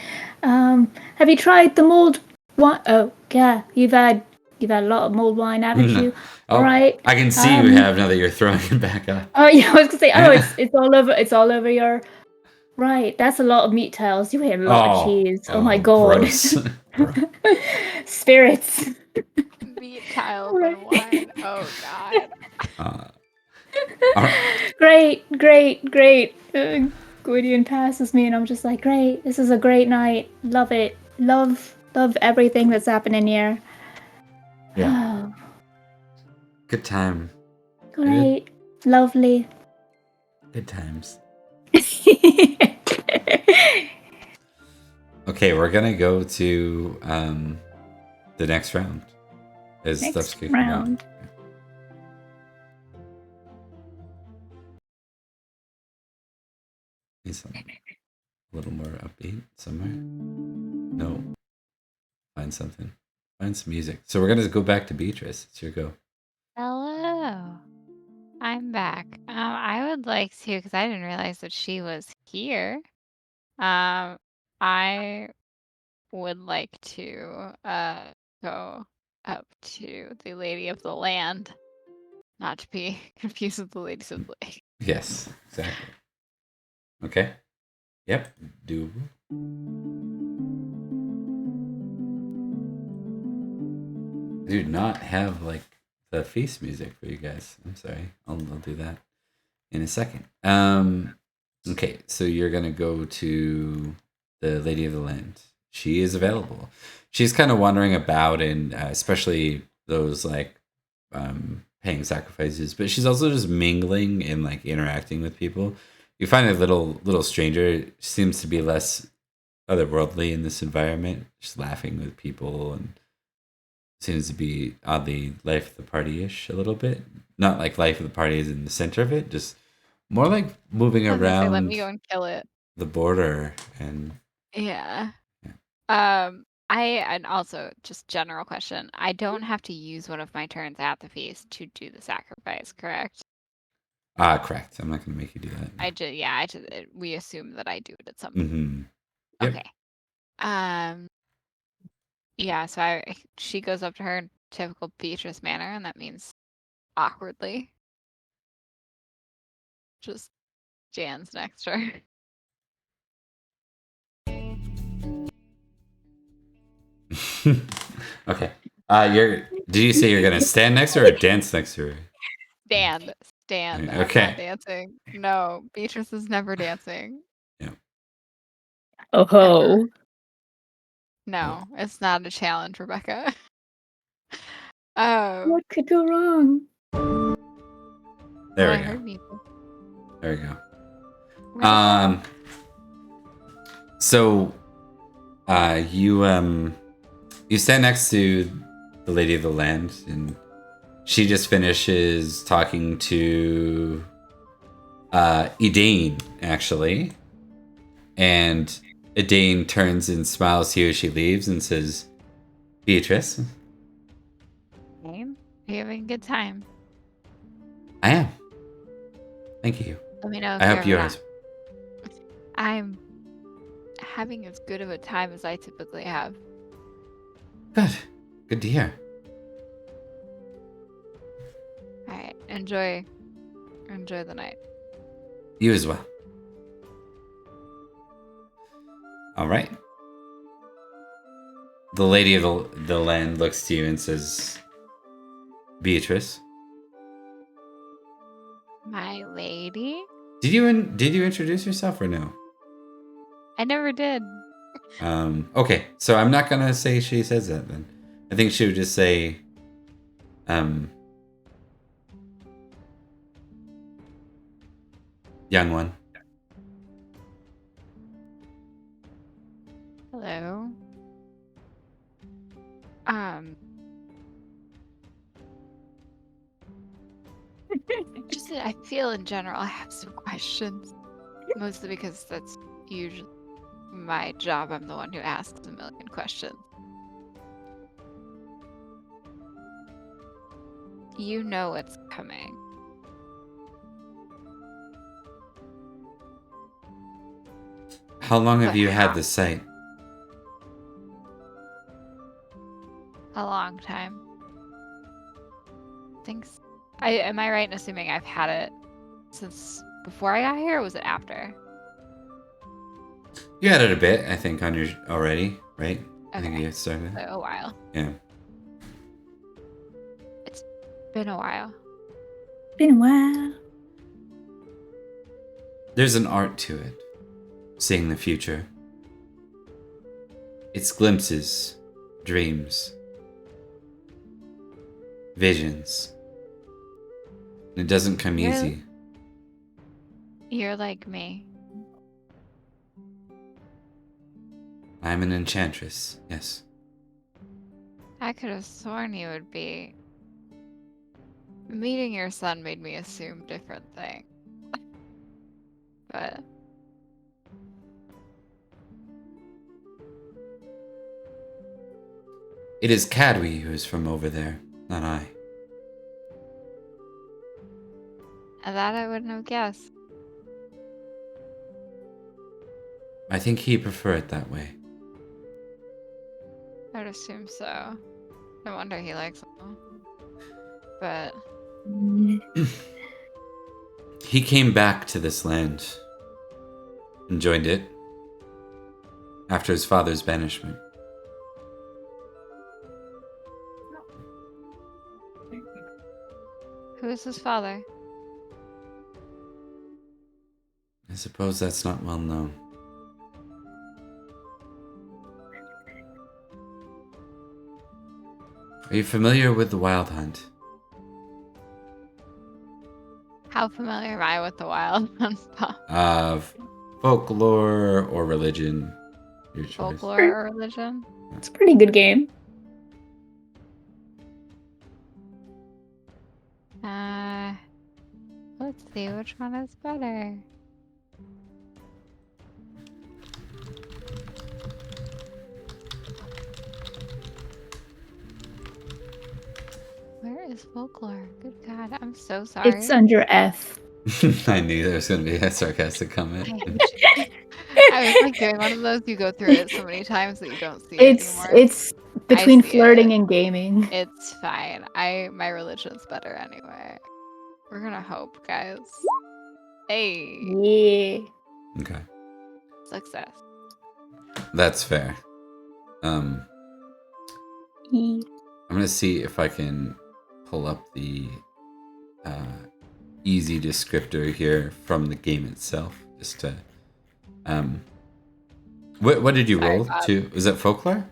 Have you tried the mulled wine? Oh, yeah, you've had a lot of mulled wine, haven't you? Oh, All right. I can see you have now that you're throwing it back up. Oh yeah, I was gonna say. Oh, it's all over. It's all over your. Right, that's a lot of meat tiles. You ate a lot of cheese. Oh my god. Gross. Spirits. Meat tiles and wine. Oh god. Great. Gwydion passes me, and I'm just like, great. This is a great night. Love it. Love everything that's happening here. Yeah. Good time. Great. Lovely. Good times. Okay, we're gonna go to the next round. As stuff's kicking out. Need something a little more upbeat somewhere. No. Find something. Find some music. So we're gonna go back to Beatrice. It's your go. Hello. I'm back. I would like to, because I didn't realize that she was here. I would like to go up to the Lady of the Land, not to be confused with the Ladies of the Lake. Yes, exactly. Okay. Yep. Do. I do not have like the feast music for you guys. I'm sorry. I'll do that in a second. Okay, so you're gonna go to the Lady of the Land. She is available. She's kind of wandering about, and especially those like paying sacrifices, but she's also just mingling and like interacting with people. You find a little stranger. She seems to be less otherworldly in this environment, just laughing with people, and seems to be oddly life of the party-ish a little bit. Not like life of the party is in the center of it, just more like moving I was gonna say, around let me go and kill it. the border and Yeah. Yeah. And also just general question. I don't have to use one of my turns at the feast to do the sacrifice, correct? correct. I'm not gonna make you do that. We assume that I do it at some point. Mm-hmm. Yep. Okay. Yeah, so she goes up to her in typical Beatrice manner, and that means awkwardly. Just Jan's next to her. Okay. Did you say you're gonna stand next to her or dance next to her? Stand. Okay. I'm not dancing. No, Beatrice is never dancing. Yeah. Oh ho. Ever. No, it's not a challenge, Rebecca. What could go wrong? There I we heard go. music. There we go. So you stand next to the Lady of the Land, and she just finishes talking to Edane, actually. And Edane turns and smiles to you as she leaves and says, Beatrice, Are you having a good time? I am. Thank you. Let me know if I you're hope ever you not. are. I'm having as good of a time as I typically have. Good. Good to hear. All right, enjoy the night. You as well. All right. The lady of the land looks to you and says, Beatrice, My lady? did you introduce yourself or no? I never did. Okay, so I'm not gonna say she says that then. I think she would just say, young one. Hello. Just I feel in general I have some questions. Mostly because that's usually my job. I'm the one who asks a million questions. You know what's coming. How long have But you had how? the site? A long time. Thanks. Am I right in assuming I've had it since before I got here, or was it after? You had it a bit, I think, on your already, right? I think Okay. you started. So a while. Yeah. It's been a while. Been a while. There's an art to it, seeing the future. It's glimpses, dreams, visions. And it doesn't come Yeah. easy. You're like me. I'm an enchantress, yes. I could have sworn you would be. Meeting your son made me assume different things. But It is Cadwy who is from over there, not I. that I wouldn't have guessed. I think he prefer it that way. I'd assume so. No wonder he likes them. But He came back to this land and joined it after his father's banishment. who is his father? I suppose that's not well known. Are you familiar with the Wild Hunt? How familiar am I with the Wild Hunt? Of folklore or religion? Your choice. Folklore or religion? It's a pretty good game. Let's see which one is better. Where is folklore? Good God, I'm so sorry. It's under F. I knew there was going to be a sarcastic comment. I was like doing one of those. You go through it so many times that you don't see it anymore. It's between see flirting it. and gaming. It's fine. My religion's better anyway. We're gonna hope, guys. Hey, Yeah. Okay, success. that's fair. I'm Yeah. gonna see if I can pull up the easy descriptor here from the game itself, just to. What did you Sorry, roll Bob. to? Was that folklore?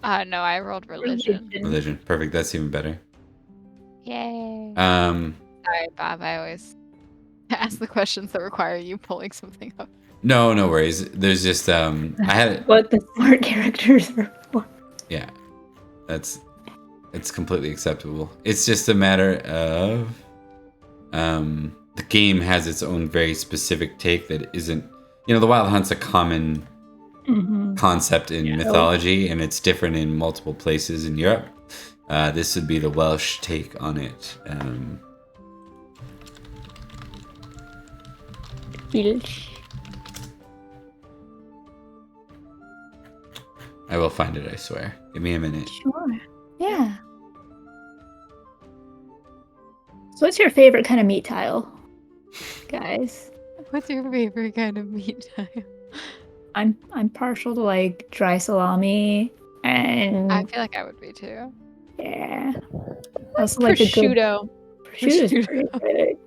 No, I rolled religion. Religion. Perfect. That's even better. Yay. Um, Sorry, Bob. I always ask the questions that require you pulling something up. no worries. There's just I had What the smart characters are for. yeah, it's completely acceptable. It's just a matter of the game has its own very specific take that isn't, the Wild Hunt's a common concept in mythology, and it's different in multiple places in Europe. This would be the Welsh take on it. I will find it, I swear. Give me a minute. Sure. Yeah. So what's your favorite kind of meat tile, guys? What's your favorite kind of meat tile? I'm partial to like dry salami and I feel like I would be too. yeah. I also like the good Prosciutto. prosciutto's pretty good.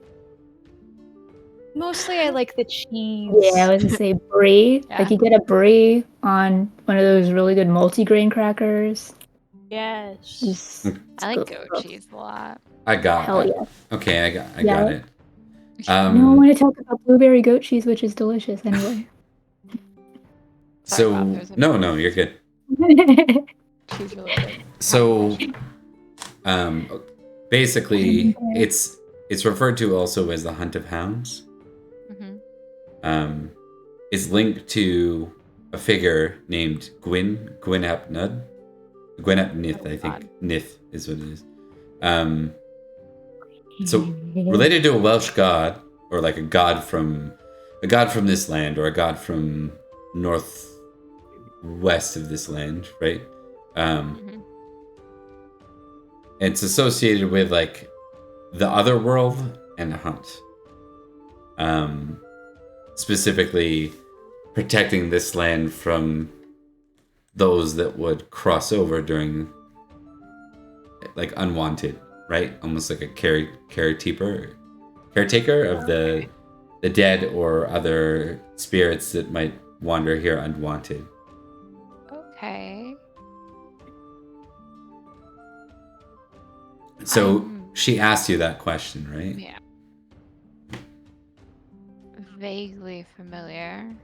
Mostly I like the cheese. Yeah, I was gonna say brie. Yeah. Like you get a brie on one of those really good multi-grain crackers. Yes. It's I like good goat stuff. cheese a lot. I got Hell it. yeah. Okay, I Yeah. got it. No, I want to talk about blueberry goat cheese, which is delicious anyway. Sorry, Bob, there's a- No, you're good. She's really good. So, basically, it's referred to also as the Hunt of Hounds. Mhm. It's linked to a figure named Gwynap Nud. Gwynap Nith, I think. God. Nith is what it is. So related to a Welsh god, or like a god from this land, or a god from northwest of this land, right? Mhm. It's associated with like the other world and the hunt. Specifically protecting this land from those that would cross over during like unwanted, right? Almost like a caretaker of the dead or other spirits that might wander here unwanted. Okay. So I'm- she asked you that question, right? Yeah. Vaguely familiar.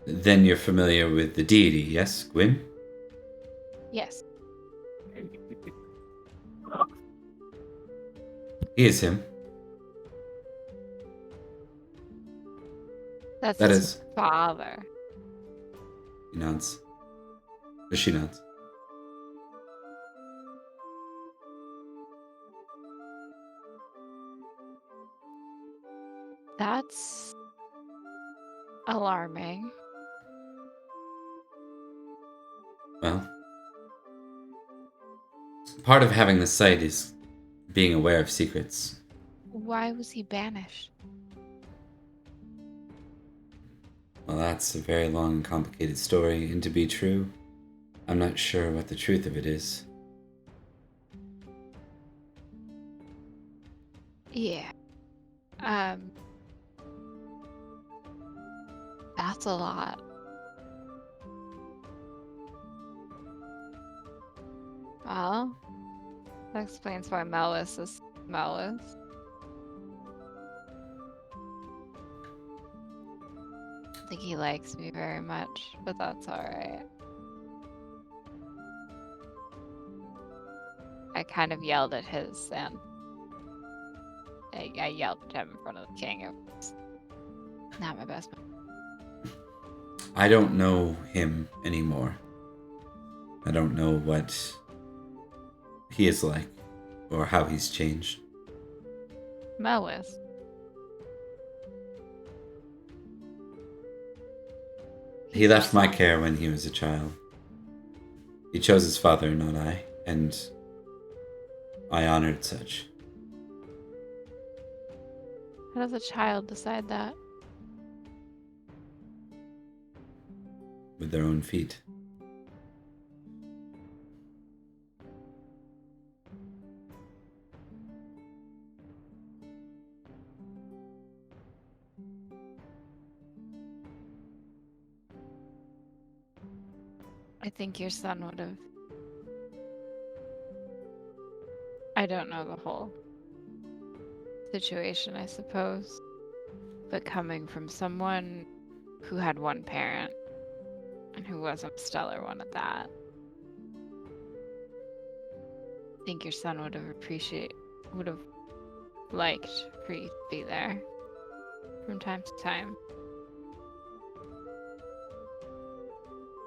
Then you're familiar with the deity, yes, Gwyn? Yes. He is him. That's That his is. father. He nods. Or she nods. That's alarming. Well, part of having the sight is being aware of secrets. Why was he banished? Well, that's a very long and complicated story, and to be true, I'm not sure what the truth of it is. Yeah. That's a lot. Well, that explains why Melis is Melis. I think he likes me very much, but that's alright. I kind of yelled at his and I yelled at him in front of the king. It was not my best. I don't know him anymore. I don't know what he is like, or how he's changed. Melis. He left my care when he was a child. He chose his father, not I, and I honored such. How does a child decide that? With their own feet. I think your son would have. I don't know the whole situation, I suppose. But coming from someone who had one parent and who wasn't a stellar one at that. I think your son would have liked for you to be there from time to time.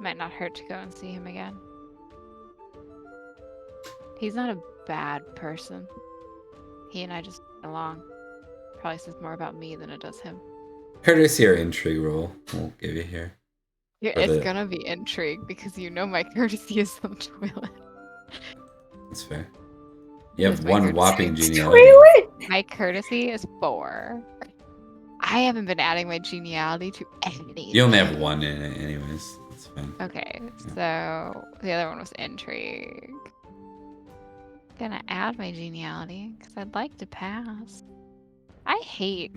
Might not hurt to go and see him again. He's not a bad person. He and I just get along. Probably says more about me than it does him. Courtesy or intrigue roll we'll give you here. It's gonna be intrigue because you know my courtesy is the toilet. That's fair. You have Where's my one courtesy? whopping genealogy. Toilet! My courtesy is 4. I haven't been adding my geniality to anything. You only have 1 in it, anyways. That's fine. Okay, so the other one was intrigue. Gonna add my geniality because I'd like to pass. I hate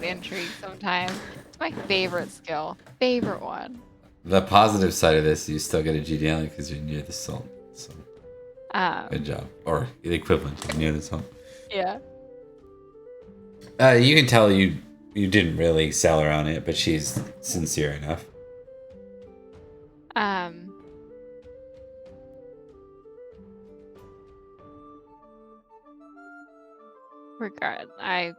intrigue sometimes. It's my favorite skill. Favorite one. The positive side of this, you still get a genealogy because you're near the salt. So good job. Or the equivalent of near the salt. Yeah. You can tell you didn't really sell her on it, but she's sincere enough. Regard, I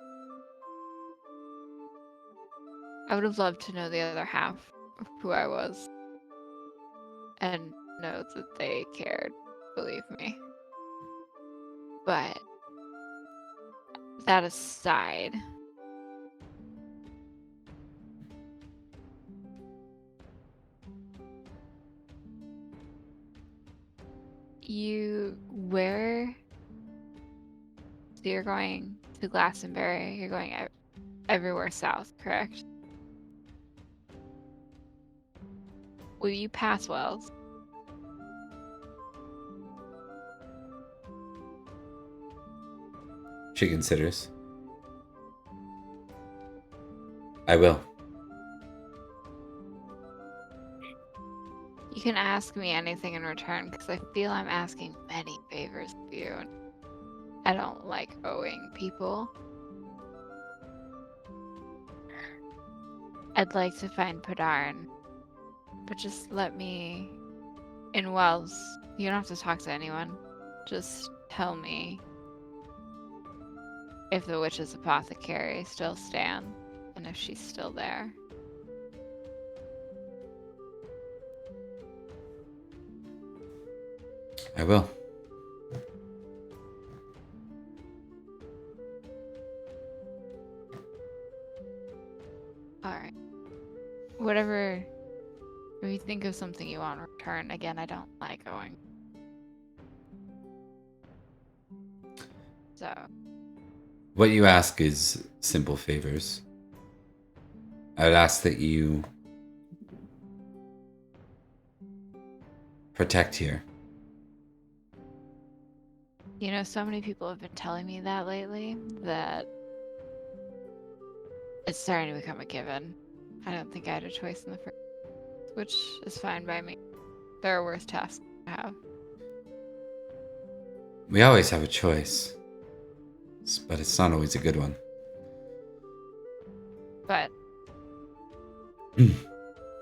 would have loved to know the other half of who I was and know that they cared, believe me. But that aside, so you're going to Glastonbury, you're going everywhere south, correct? Will you pass Wells? She considers. I will. You can ask me anything in return because I feel I'm asking many favors of you. And I don't like owing people. I'd like to find Padarn, but just let me in Wells. You don't have to talk to anyone. Just tell me if the witch's apothecary still stands and if she's still there. I will. Alright. Whatever. If you think of something you want in return, again, I don't like owing. So. What you ask is simple favors. I would ask that you protect here. You know, so many people have been telling me that lately that it's starting to become a given. I don't think I had a choice in the first, which is fine by me. There are worse tasks to have. We always have a choice, but it's not always a good one. But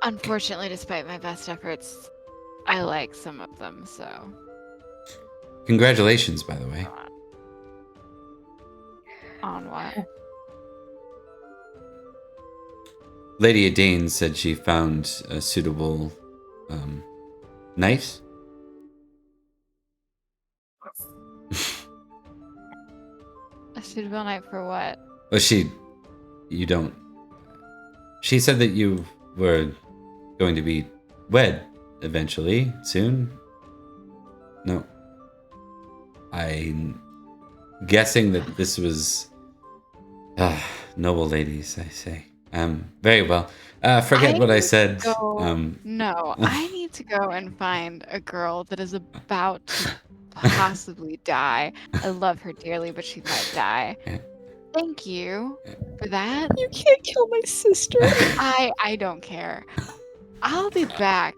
unfortunately, despite my best efforts, I like some of them, so. Congratulations, by the way. On what? Lady Adane said she found a suitable knight. A suitable night for what? Well, she said that you were going to be wed eventually, soon. No. I'm guessing that this was noble ladies, I say. Very well. Forget what I said. No, I need to go and find a girl that is about to possibly die. I love her dearly, but she might die. Thank you for that. You can't kill my sister. I don't care. I'll be back.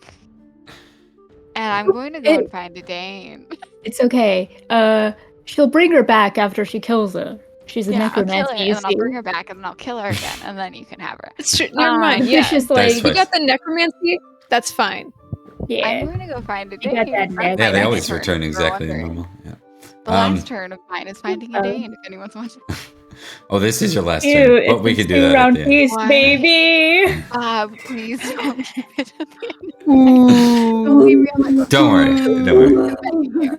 And I'm going to go and find Adane. It's okay. She'll bring her back after she kills her. She's a necromancer. I'll kill her, and then I'll bring her back, and then I'll kill her again, and then you can have her. It's true. Never mind. It's Yeah, just That's like fine. you got the necromancy. That's fine. Yeah. I'm going to go find a You got Dane. that neck. Yeah, they My always turn, return if you're exactly to wondering. normal. Yeah. The last turn of mine is finding a Dane, if anyone's watching. Oh, this is your last Ew, turn. it's But we a could do that at two-round the end. feast, Why? baby. Please don't keep it at the end. Don't leave me on my Don't worry. Don't worry.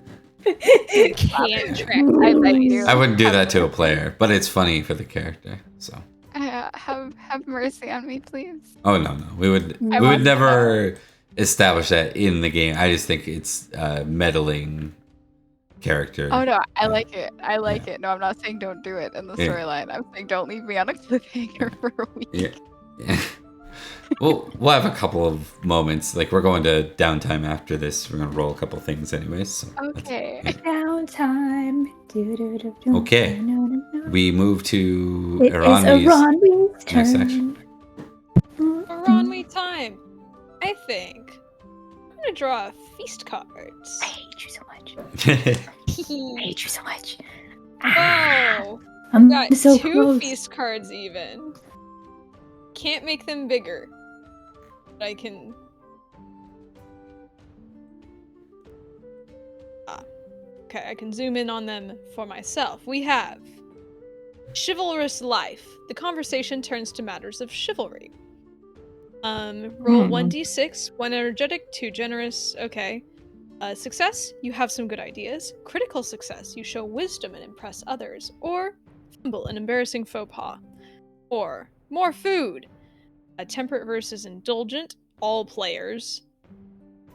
Can't track. I beg you. I wouldn't do Have that to a mercy. player, but it's funny for the character. So. Have mercy on me, please. Oh no. We would I we would want to never establish that in the game. I just think it's meddling character. Oh no, I like it. I like it. No, I'm not saying don't do it in the Yeah. storyline. I'm saying don't leave me on a cliffhanger for a week. Yeah. we'll have a couple of moments. Like we're going to downtime after this. We're gonna roll a couple things anyways. So that's- Okay. yeah. Downtime. Okay. We move to It is Iranwi's Iranwi's turn. next section. Iranwi time. I think I'm gonna draw feast cards. I hate you so much. I hate you so much. Oh, I'm got so two close. feast cards even. Can't make them bigger. But I can. Okay, I can zoom in on them for myself. We have Chivalrous Life. The conversation turns to matters of chivalry. Roll 1d6. 1 energetic, 2 generous. Okay. Success, you have some good ideas. Critical success, you show wisdom and impress others. Or fumble, an embarrassing faux pas. Or more food. Temperate versus indulgent. All players.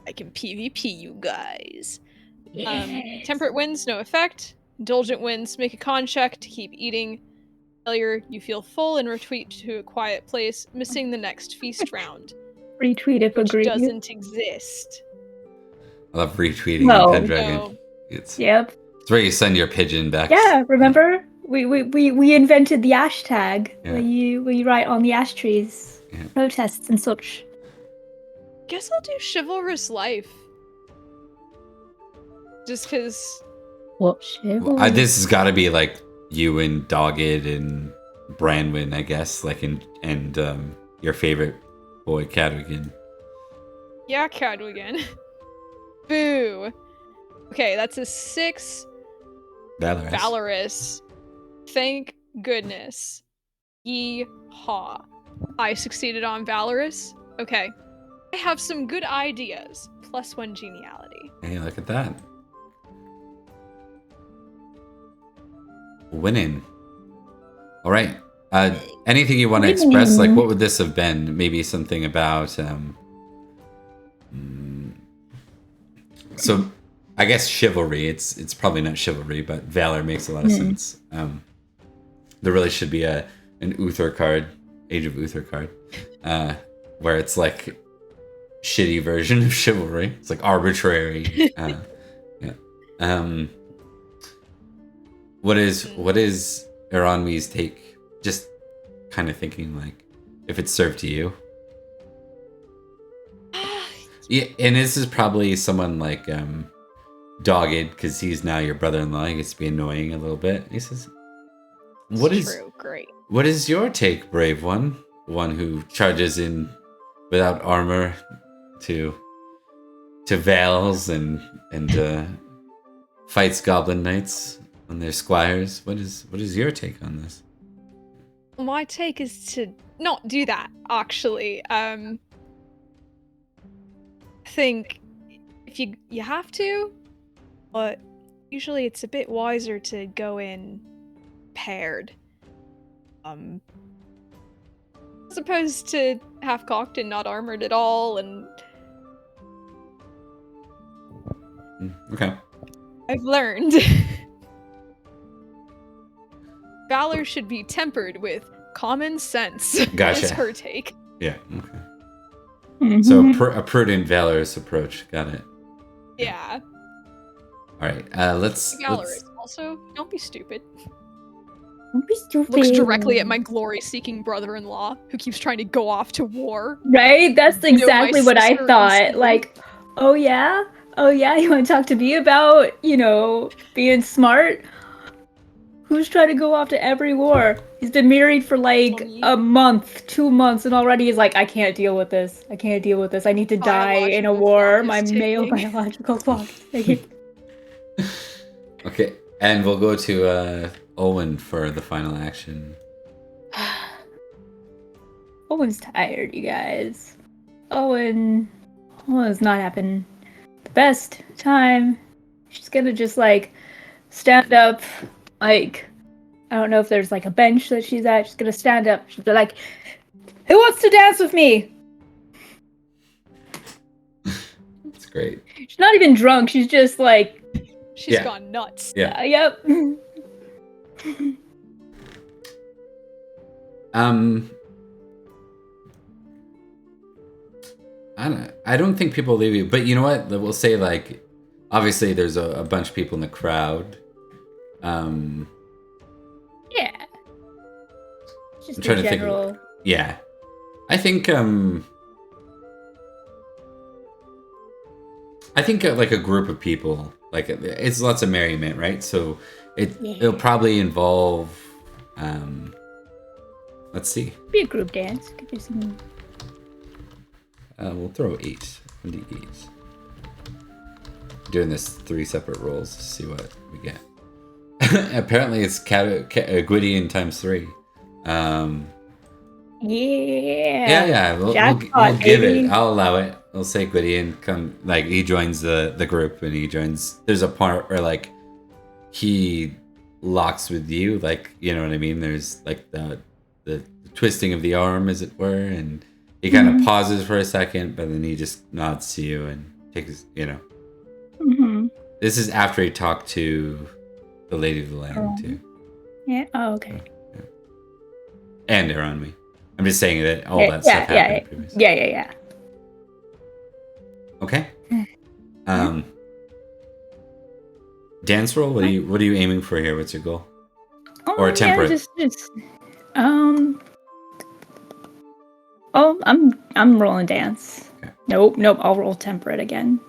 I can PvP you guys. Yes. Temperate wins, no effect. Indulgent wins, make a con check to keep eating. Failure, you feel full and retreat to a quiet place, missing the next feast round, Retweet if which agree. doesn't exist. I love retweeting No. Pendragon. So, It's Yep. where you send your pigeon back. Yeah, remember? We invented the hashtag Yeah. where you write on the ash trees. Yeah. Protests and such. guess I'll do Chivalrous Life. Just because. What chivalry? This has got to be like you and Dogged and Branwyn, I guess. Like and your favorite boy Cadwigan. Yeah, Cadwigan. Boo. Okay, that's a 6 Valorous. Valorous. Thank goodness. Yee-haw. I succeeded on Valorous. Okay. I have some good ideas. +1 geniality. Hey, look at that. Winning. All right. Anything you want to express? Like, what would this have been? Maybe something about. So, I guess chivalry. It's probably not chivalry, but valor makes a lot of sense. There really should be an Uther card, Age of Uther card, where it's like shitty version of chivalry. It's like arbitrary. Yeah. What is Iranwi's take? Just kind of thinking like, if it's served to you. Yeah, and this is probably someone like Dogged, because he's now your brother-in-law. He gets to be annoying a little bit. He says, True, great. What is your take, brave one? The one who charges in without armor to Vales and fights goblin knights and their squires. What is your take on this? My take is to not do that, actually. I think if you have to, but usually it's a bit wiser to go in paired. As opposed to half-cocked and not armored at all, and Okay. I've learned. Valor should be tempered with common sense. Gotcha. Is her take. Yeah. Okay. Mhm. So a prudent, valorous approach. Got it. Yeah. All right. Let's. Valorous. Also, don't be stupid. Don't be stupid. Looks directly at my glory-seeking brother-in-law who keeps trying to go off to war. Right? That's You know, my exactly what I sister thought. and Like, oh yeah, you want to talk to me about, being smart? Who's trying to go off to every war? He's been married for like Me. a month, 2 months, and already he's like, I can't deal with this. I can't deal with this. I need to die in a Biological war. clock My is male ticking. biological clock is ticking. Okay, and we'll go to Owen for the final action. Owen's tired, you guys. Owen's not having the best time. She's gonna just like stand up, like I don't know if there's like a bench that she's at. She's gonna stand up. She'll be like, "Who wants to dance with me?" It's great. She's not even drunk. She's just like, She's Yeah. gone nuts. Yeah. Yep. I don't think people leave you, but you know what? We'll say like, obviously there's a bunch of people in the crowd. Yeah. Just I'm trying a to think of- general. Yeah, I think like a group of people, like it's lots of merriment, right? So it'll probably involve let's see. Be a group dance. Could be some. We'll throw 8. 1d8. Doing this 3 separate rolls to see what we get. Apparently it's Gwydion times 3. Yeah. We'll Jackpot, give baby. it. I'll allow it. We'll say Gwydion come. Like he joins the group, and he joins. There's a part where like he locks with you, like you know what I mean. There's like the twisting of the arm, as it were, and he kind of pauses for a second, but then he just nods to you and takes. Mm-hmm. This is after he talked to the Lady of the Land too, Yeah. Oh, okay. and Eronwy. I'm just saying that all Yeah, that stuff happened previously. Yeah. Okay. Dance roll. What are you aiming for here? What's your goal? Or yeah, temperate. just Oh, I'm rolling dance. Okay. Nope. I'll roll temperate again.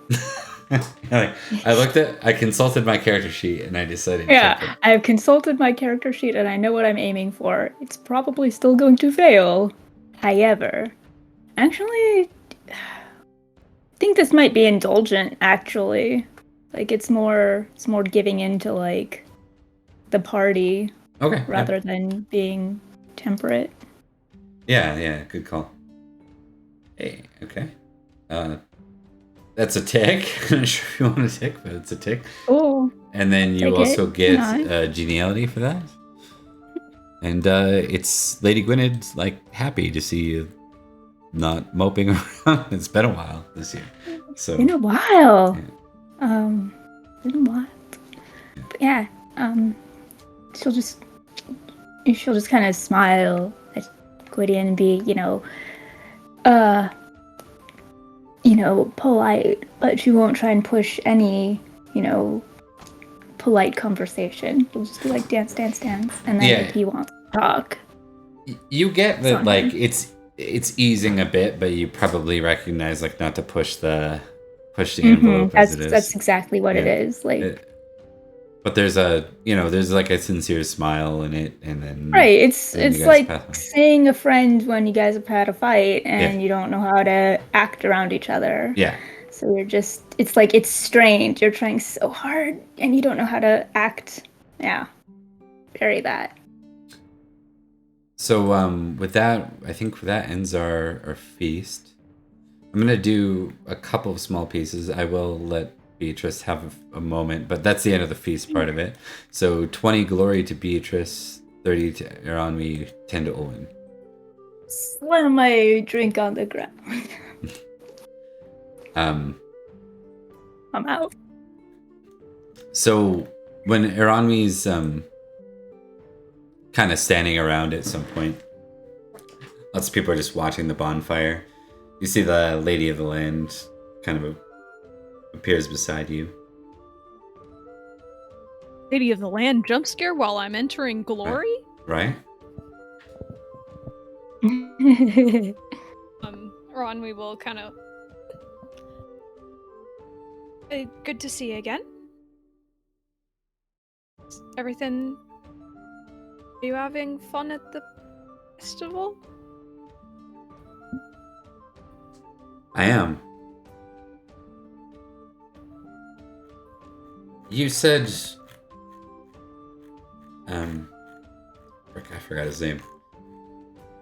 I consulted my character sheet and I decided. Yeah, temperate. I've consulted my character sheet and I know what I'm aiming for. It's probably still going to fail. However, actually, I think this might be indulgent. Actually, like it's more giving into like the party Okay. rather than being temperate. Yeah. Good call. Hey. Okay. That's a tick. I'm not sure if you want a tick, but it's a tick. Oh, And then you Take also it. get Nice. geniality for that. And it's Lady Gwynedd like happy to see you not moping around. It's been a while this year. So been a while. Yeah. Been a while. But yeah, she'll just kind of smile at Gwydion and be, polite, but she won't try and push any, polite conversation. She'll just be like dance, dance, dance, and then Yeah. if he wants to talk, you get that Fine. like it's easing a bit, but you probably recognize like not to push the envelope as it is. That's exactly what it Yeah. is. Like, But there's there's like a sincere smile in it, and then right? It's then you guys like pass on. seeing a friend when you guys have had a fight and you don't know how to act around each other. Yeah. So it's like it's strained. You're trying so hard and you don't know how to act. Yeah. Very that. So with that, I think that ends our feast. I'm gonna do a couple of small pieces. I will let Beatrice have a moment, but that's the end of the feast part of it. So 20 glory to Beatrice, 30 to Eronwy, 10 to Owen. Slam my drink on the ground. I'm out. So when Eronwy's kind of standing around at some point, lots of people are just watching the bonfire. You see the Lady of the Land kind of appears beside you. Lady of the Land jump scare while I'm entering glory? Right? Ron, we will kind of. Good to see you again. Is everything Are you having fun at the festival? I am. You said, frick, I forgot his name.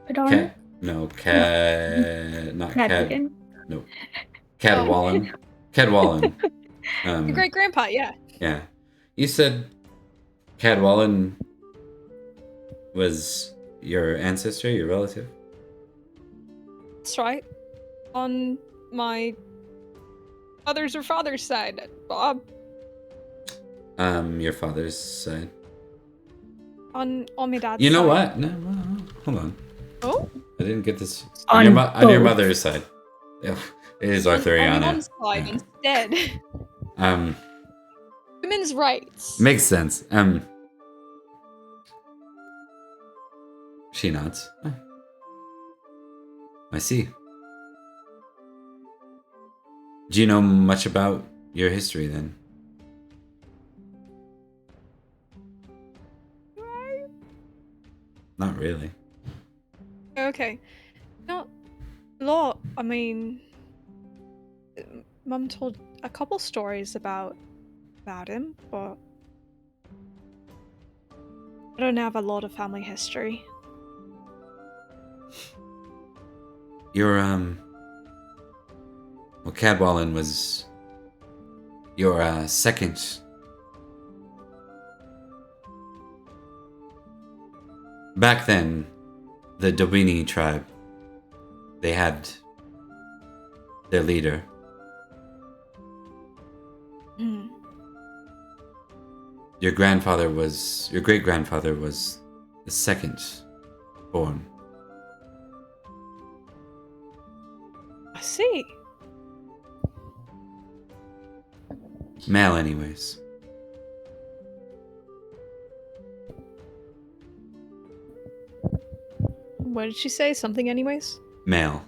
Adorn? Not Cad. Cadrigan? No, Cadwallon. Cadwallon. Your great grandpa, yeah. Yeah. You said Cadwallon was your ancestor, your relative? That's right. On my mother's or father's side, Bob. Your father's side. On my dad's You know side. what? No, hold on. Oh? I didn't get this. On On your both. mother's side. Yeah, it is On Arthuriana. mom's side instead. Women's rights. Makes sense. She nods. Oh. I see. Do you know much about your history then? Not really. Okay. Not a lot. I mean, Mum told a couple stories about him, but I don't have a lot of family history. Your well, Cadwallon was your second. Back then, the Dobini tribe, they had their leader. Hmm. Your great grandfather was the second born. I see. Male, anyways. What did she say? Something, anyways? Male.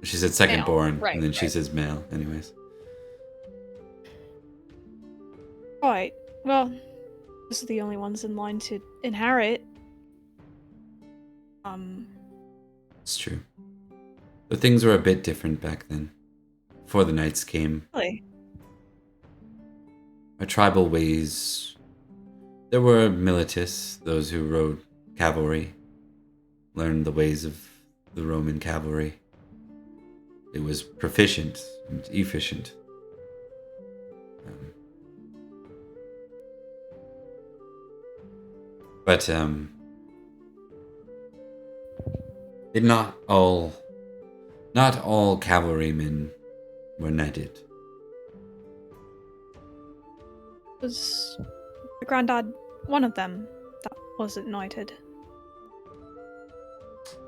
She said second Male, born, right, and then she right. says male, anyways. Right. Well, those are the only ones in line to inherit. It's true. But things were a bit different back then. Before the knights came, Really? our tribal ways. There were militists, those who rode cavalry, learned the ways of the Roman cavalry. It was proficient and efficient. But not all cavalrymen were knighted. Was my granddad one of them that wasn't knighted?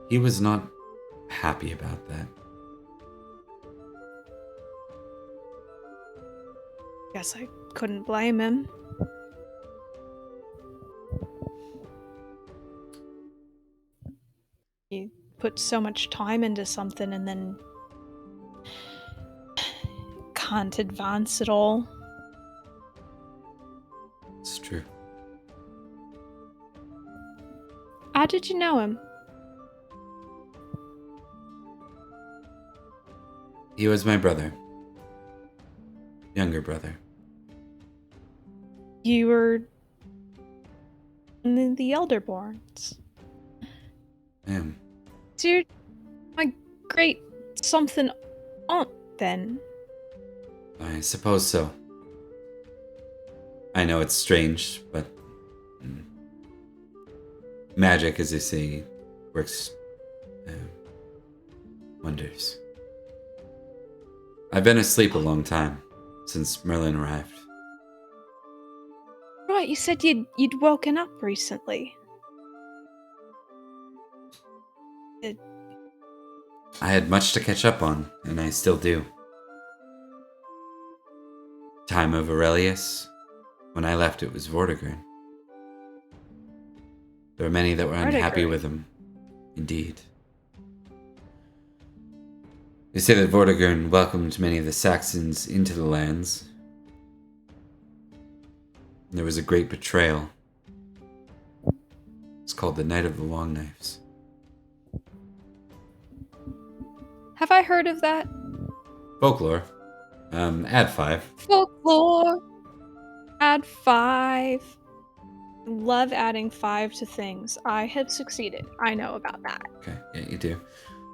He was not happy about that. Guess I couldn't blame him. You put so much time into something and then can't advance at all. It's true. How did you know him? He was my brother. Younger brother. You were in the Elderborns. I am. So you're my great something aunt then. I suppose so. I know it's strange, but magic, as they say, works wonders. I've been asleep a long time since Merlin arrived. Right, you said you'd woken up recently. I had much to catch up on, and I still do. Time of Aurelius. When I left, it was Vortigern. There were many that were unhappy Vortigern. with him. Indeed. They say that Vortigern welcomed many of the Saxons into the lands. There was a great betrayal. It's called the Night of the Long Knives. Have I heard of that? Folklore. Add 5. Folklore. Add 5. Love adding 5 to things. I have succeeded. I know about that. Okay, yeah, you do.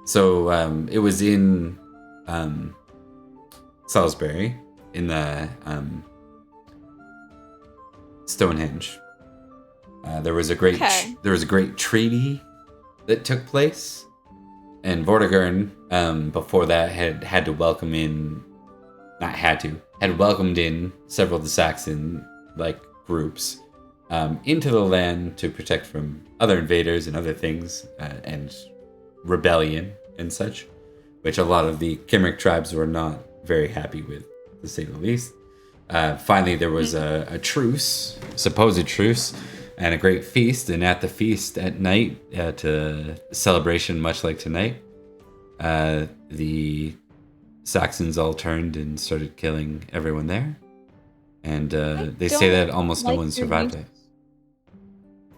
So it was in Salisbury in the Stonehenge. There was a great treaty that took place, and Vortigern before that had to welcome in, had welcomed in several of the Saxon groups into the land to protect from other invaders and other things and rebellion and such, which a lot of the Cymric tribes were not very happy with, to say the least. Finally, there was a truce, supposed truce, and a great feast. And at the feast at night, at a celebration much like tonight, the Saxons all turned and started killing everyone there. And they say that almost no one survived it.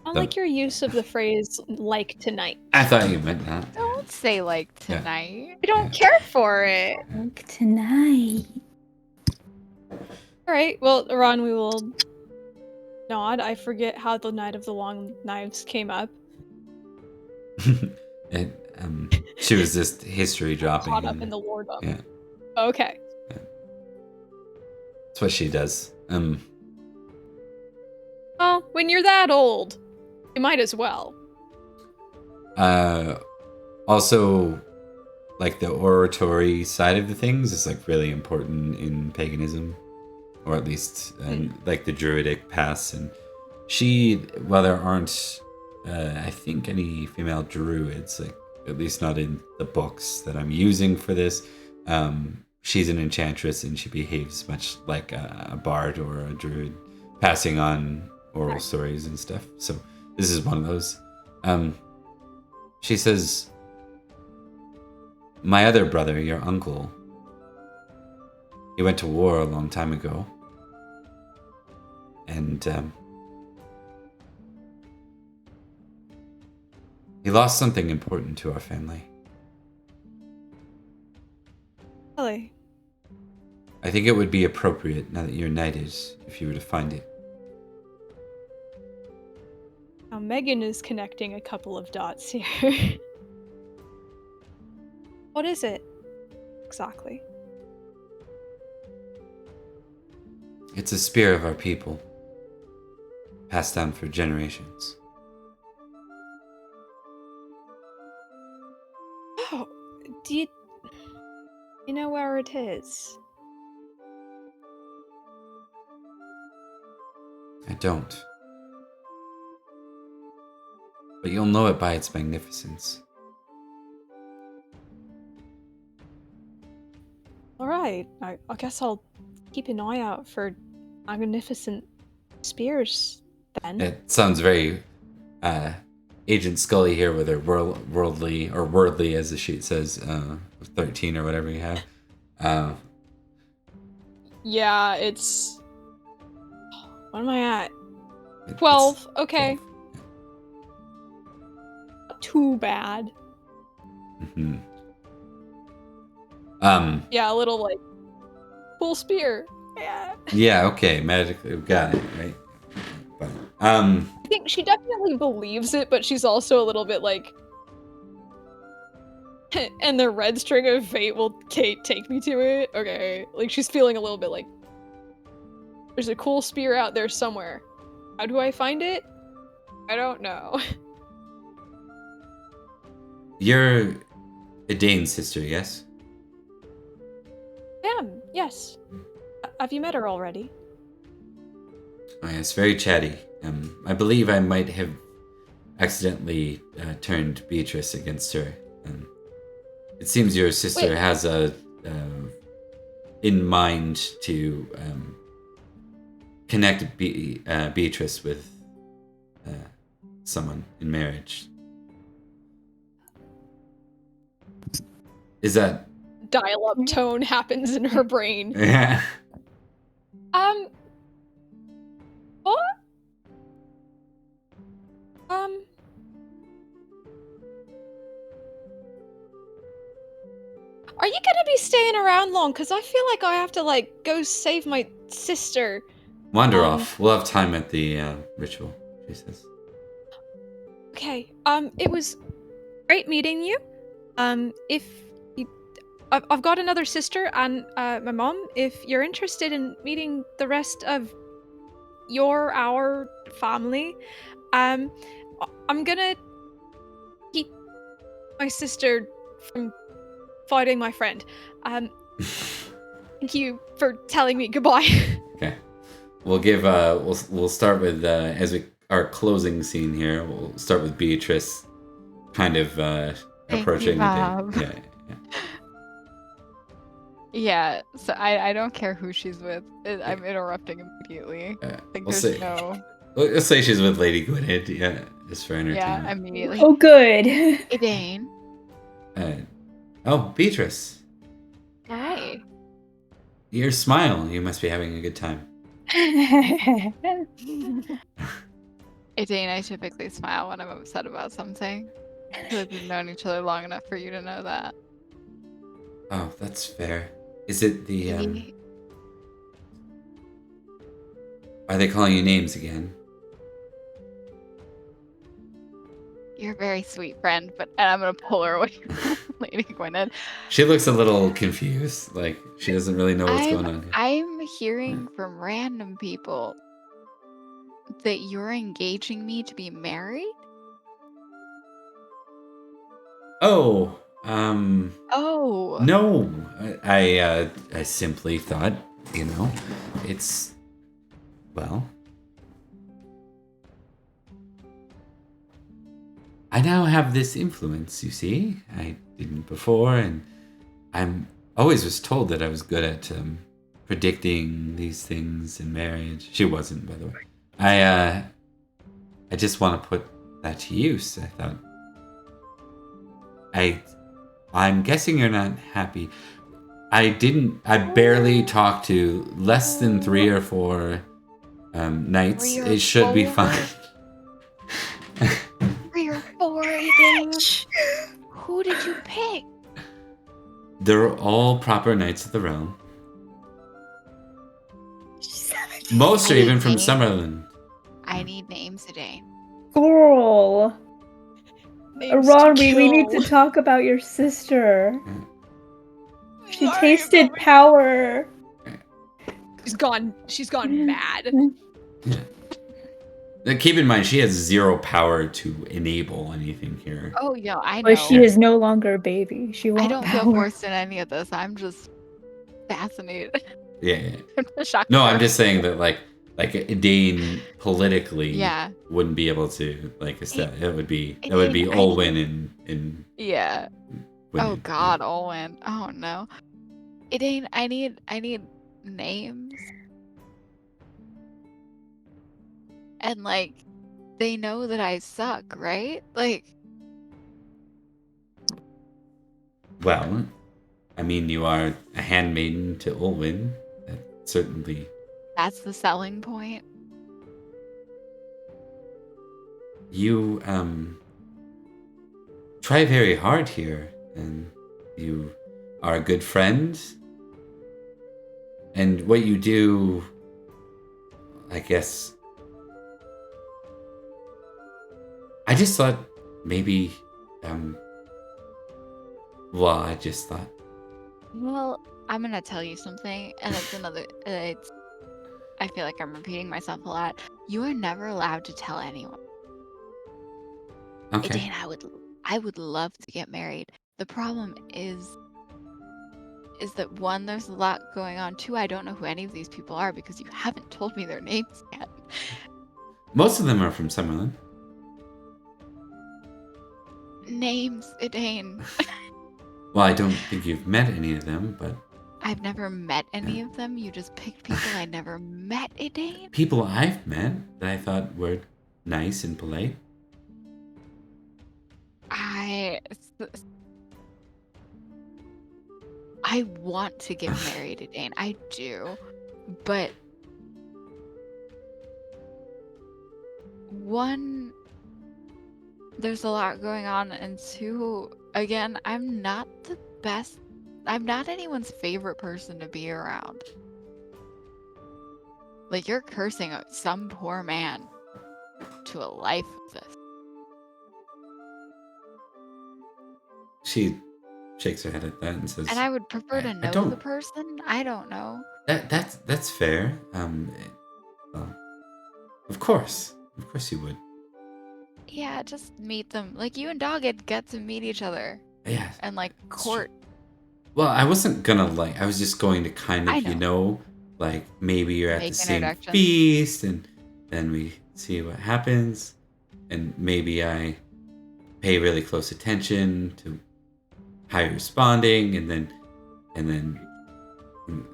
I like your use of the phrase "like tonight." I thought you meant that. Don't say like tonight. I don't care for it. Like tonight. All right. Well, Ron, we will nod. I forget how the Night of the Long Knives came up. She was just history dropping. Caught up in the lore dump. Yeah. Okay. Yeah. That's what she does. Well, when you're that old, you might as well. Also, the oratory side of the things is really important in paganism, or at least the druidic past. And she, while there aren't, I think, any female druids, at least not in the books that I'm using for this, she's an enchantress and she behaves much like a bard or a druid, passing on oral stories and stuff. So this is one of those. She says, "My other brother, your uncle, he went to war a long time ago. And he lost something important to our family. Really? I think it would be appropriate, now that you're knighted, if you were to find it." Now, Megan is connecting a couple of dots here. What is it? Exactly. It's a spear of our people, passed down for generations. Oh, do you know where it is? I don't. But you'll know it by its magnificence. Alright, I guess I'll keep an eye out for magnificent spears, then. It sounds very Agent Scully here with her worldly, or wordly as the sheet says, 13 or whatever you have. Yeah, it's... What am I at? 12, okay. 12. Not too bad. Mm-hmm. Yeah, a little, cool spear. Yeah. Yeah, okay, magically, got it, right? But, I think she definitely believes it, but she's also a little bit and the red string of fate will take me to it. Okay, she's feeling a little bit there's a cool spear out there somewhere. How do I find it? I don't know. You're Edane's sister, yes? Yes. Have you met her already? Oh, yes, very chatty. I believe I might have accidentally turned Beatrice against her. It seems your sister has in mind to connect Beatrice with someone in marriage. Is that... Dial-up tone happens in her brain. Yeah. What? Are you gonna be staying around long? Because I feel like I have to, like, go save my sister. Wander off. We'll have time at the ritual, she says. Okay, it was great meeting you. If you, I've got another sister and my mom. If you're interested in meeting the rest of our family, I'm gonna keep my sister from fighting my friend. Thank you for telling me goodbye. Okay. We'll give we'll start with as we our closing scene here. We'll start with Beatrice kind of approaching Bob. yeah. Yeah, so I don't care who she's with. I'm interrupting immediately. Like, We'll there's see. no... Let's say she's with Lady Gwynedd, yeah, just for Yeah, entertainment. immediately. Oh, good. Idane. Oh, Beatrice. Hi. Your smile. You must be having a good time. Idane, I typically smile when I'm upset about something. I feel like we've known each other long enough for you to know that. Oh, that's fair. Is it the Are they calling you names again? You're a very sweet friend, but and I'm gonna pull her away from Lady Gwynedd. She looks a little confused, like she doesn't really know what's going on here. I'm hearing from random people that you're engaging me to be married? Oh, Oh. no. I simply thought, it's well. I now have this influence, you see. I didn't before, and I'm always was told that I was good at predicting these things in marriage. She wasn't, by the way. I just want to put that to use. I thought. I'm guessing you're not happy. I barely talked to less than 3 or 4 nights. 3 or It should be 4? fine. 3 or 4, Idane? Who did you pick? They're all proper knights of the realm. Most are even from Summerland. I need names, Idane. Girl. Names Ron, to we need kill. to talk about your sister. She Sorry, tasted but power. she's gone mad. Now, keep in mind, she has 0 power to enable anything here. Oh, yeah, I know. But she is no longer a baby. She wants I don't feel power. forced in any of this. I'm just fascinated. Yeah. Shocked No, at I'm her. just saying that, like Dane politically Yeah. wouldn't be able to, it would be Dane, Olwen and Yeah. Gwynedd. Oh God, Olwen. Oh no. Idane, I need names. And like, they know that I suck, right? Like, Well, I mean, you are a handmaiden to Olwen. That certainly. that's the selling point. You try very hard here, and you are a good friend. And what you do, I guess. I just thought maybe. Well, I just thought. Well, I'm gonna tell you something, and it's another. I feel like I'm repeating myself a lot. You are never allowed to tell anyone. Okay. Idane, I would love to get married. The problem is that 1, there's a lot going on. 2, I don't know who any of these people are because you haven't told me their names yet. Most of them are from Summerland. Names, Idane. Well, I don't think you've met any of them, but I've never met any of them. You just picked people I never met, Idane. people I've met that I thought were nice and polite. I want to get married, Idane. I do. But 1, there's a lot going on, and 2, again, I'm not the best I'm not anyone's favorite person to be around. Like, you're cursing some poor man to a life of this. She shakes her head at that and says, And I would prefer to I know don't- the person. I don't know. That's fair. Well, of course you would. Yeah, just meet them. Like, you and Dogged get to meet each other Yeah. and, like, That's court. Well, I wasn't gonna I was just going to kind I of, know. like maybe you're at Make the same introductions. feast, and then we see what happens, and maybe I pay really close attention to how you're responding, and then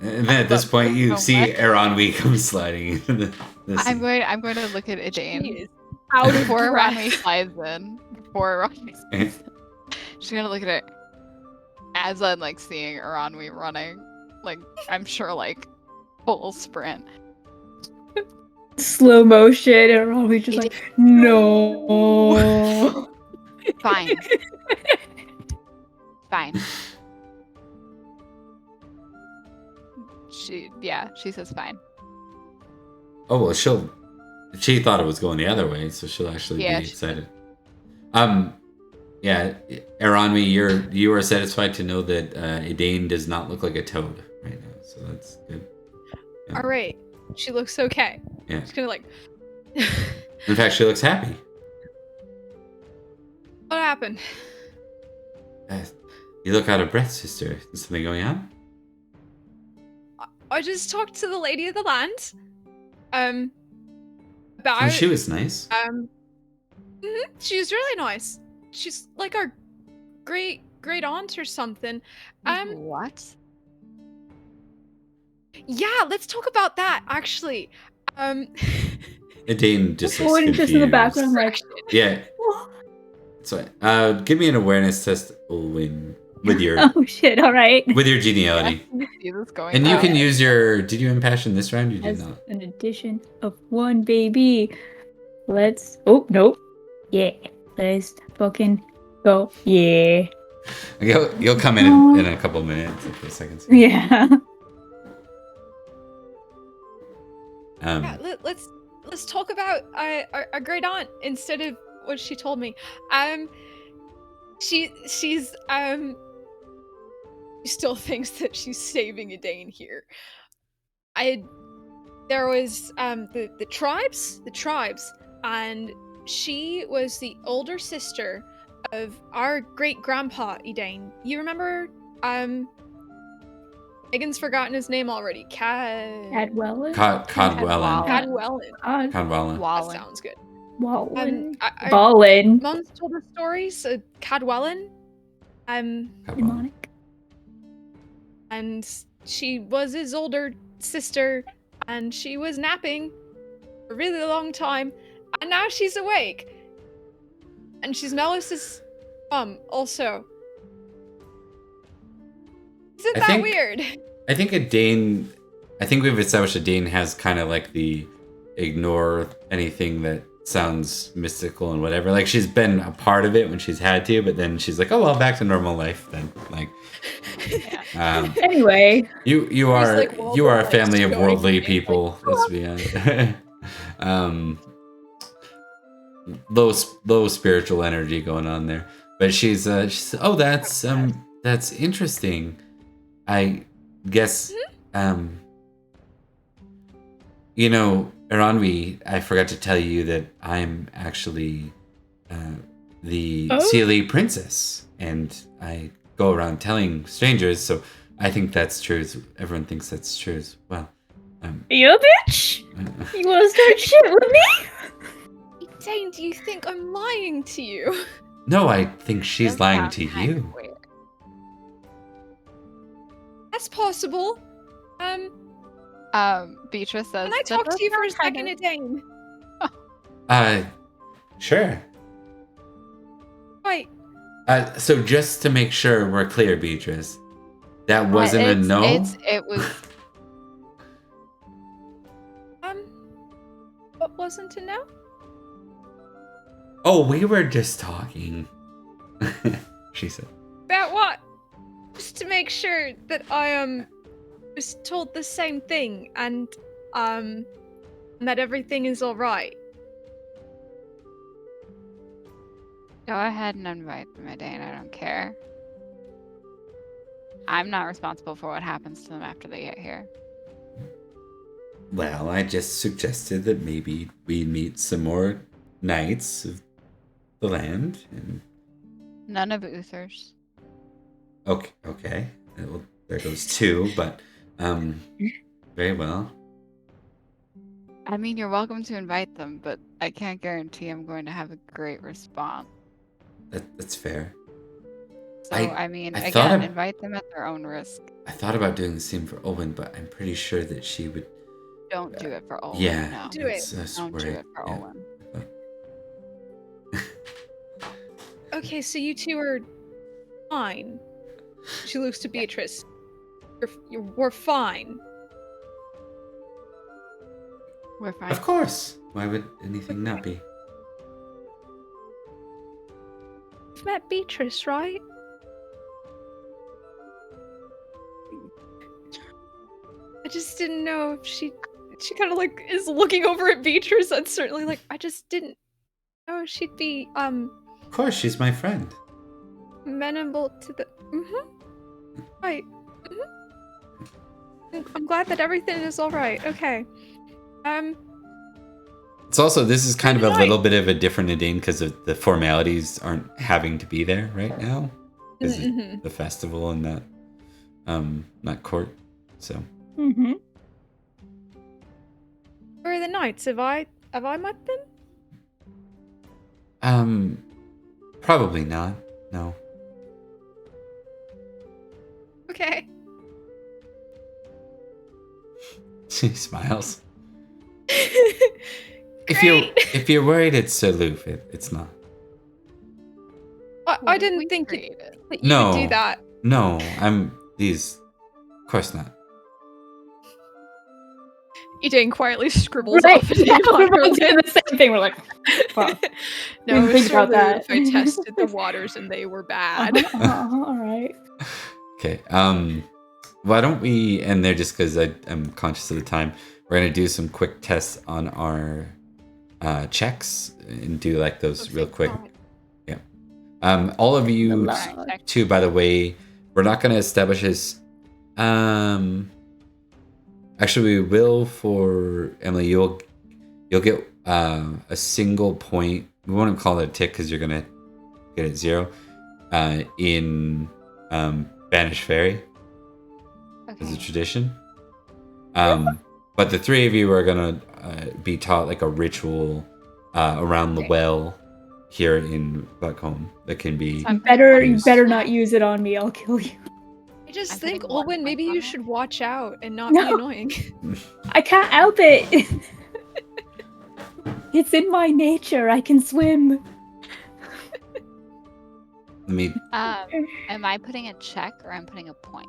at this point you So see much. Aranwi come sliding into the I'm going to look at She Idane is out of before breath. Ronwe slides in. Before Ronwe slides in. She's gonna look at it as I'm like seeing Aranwi running. Like, I'm sure, like, full sprint. Slow motion, and Ronwe's just like, no. Fine. Fine. She says fine. Oh well, she thought it was going the other way, so she'll actually Yeah, be she excited. Yeah, Aranwi, you are satisfied to know that Idane does not look like a toad right now, so that's good. Yeah. All right. She looks okay. Yeah. She's gonna like. In fact, she looks happy. What happened? You look out of breath, sister. Is something going on? I just talked to the lady of the land. About. Oh, she was nice. She was really nice. She's like our great aunt or something. What? Yeah, let's talk about that actually. Idane just looks Owen just in the confused. background, like, Yeah. So, give me an awareness test, Owen, with your oh shit, alright. with your geniality. Yeah, I see this going And you on. can use your. Did you impassion this round? You did As not. an addition of one baby. Let's. Oh, nope. Yeah. Let's fucking go. Yeah. You'll come in a couple minutes, a few seconds. Yeah. Yeah, let's talk about our great aunt instead of what she told me. She's she still thinks that she's saving Idane here. There was the tribes, and she was the older sister of our great grandpa Idane. You remember? Megan's forgotten his name already. Cadwellin? Cadwellin. Cadwellin. Cadwellin. That Wallen. sounds good. Wallin. Our Ballin. mom's told us stories. Cadwellin. Cadwellin. Mnemonic. And she was his older sister, and she was napping for a really long time, and now she's awake. And she's Melis's mom also. Isn't I that think- weird? I think we've established that Dane has kind of like the ignore anything that sounds mystical and whatever. Like, she's been a part of it when she's had to, but then she's like, oh well, back to normal life then. Like, Anyway. you are like, well, you are a like, family of going worldly to be people. Let's be honest. Low spiritual energy going on there. But she's oh, that's interesting. I guess Aranwi, I forgot to tell you that I'm actually the Sealy princess, and I go around telling strangers, so I think that's true. Everyone thinks that's true as well. You bitch? You wanna start shit with me? Dane, do you think I'm lying to you? No, I think she's Does lying sound to kind you. of weird. That's possible. Beatrice says, Can I "That talk does to you for a sound second, kind Dane? Sure. Right. So just to make sure we're clear, Beatrice, that wasn't a no? It was What wasn't a no? Oh, we were just talking. She said. About what? Just to make make sure that I was told the same thing and that everything is all right. Go ahead and invite them, Dane. I don't care. I'm not responsible for what happens to them after they get here. Well, I just suggested that maybe we meet some more knights of the land. And None of Uther's. okay. Well, there goes two, but very well. I mean, you're welcome to invite them, but I can't guarantee I'm going to have a great response. That's fair. So, I mean, I thought again, of- invite them at their own risk. I thought about doing the same for Owen, but I'm pretty sure that she would. Don't do it for Owen. Yeah, No. Do it. that's Don't do worried. it for Yeah. Owen. Okay, so you two are fine. She looks to Beatrice. We're fine. We're fine. Of course. Why would anything not be? You've met Beatrice, right? I just didn't know if she kind of like is looking over at Beatrice and certainly like I just didn't know if she'd be Of course, she's my friend. amenable to the right. I'm glad that everything is all right. Okay. It's also, this is kind of a Right. little bit of a different Nadine because of the formalities aren't having to be there right now because Mhm. the festival and not court. So Mm-hmm. Where are the knights? Have I met them? probably not. No. Okay. She smiles. Great. If you're worried it's aloof, it's not. I We didn't think created. that you No. would do that. No, of course not. Ejane quietly scribbles Right. off. Yeah, we're both doing the same thing. We're like, fuck. No, Didn't think it's about so that. rude. I tested the waters and they were bad. All right. Okay. Why don't we end there just because I'm conscious of the time. We're gonna do some quick tests on our checks and do like those real quick. Yeah. All of you Lord. too, by the way, we're not gonna establish this. Actually, we will for Emily. You'll get a single point. We won't call it a tick because you're gonna get it 0 in Banished Fairy as a Okay. tradition. But the three of you are gonna be taught like a ritual around the Okay. well here in Buckholm that can be. So I'm You Use. better not use it on me. I'll kill you. I just I'm think, putting one Olwen, maybe point on you it. should watch out and not No. be annoying. I can't help it. It's in my nature. I can swim. Let me. Am I putting a check or I'm putting a point?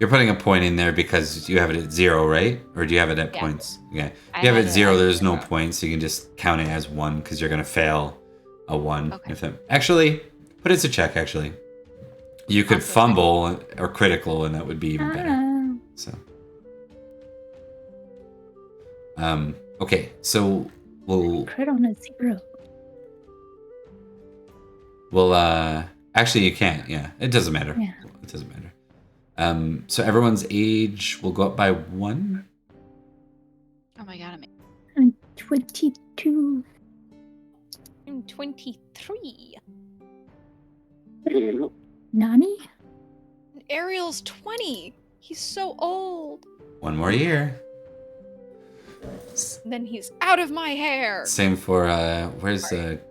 You're putting a point in there because you have it at 0, right? Or do you have it at Yeah. points? Yeah. I If you have it have at it 0, at there's no 0. point, so you can just count it as 1 because you're gonna fail a 1. Okay. Actually, put it as a check. Actually, you could Also, fumble or critical, and that would be even better. Ah. So, okay, so we'll Crit on a 0. actually you can't. Yeah, it doesn't matter. Yeah. It doesn't matter. So everyone's age will go up by 1. Oh my god, I'm 22. I'm 23. Nani? And Ariel's 20. He's so old. 1 more year. And then he's out of my hair. Same for where's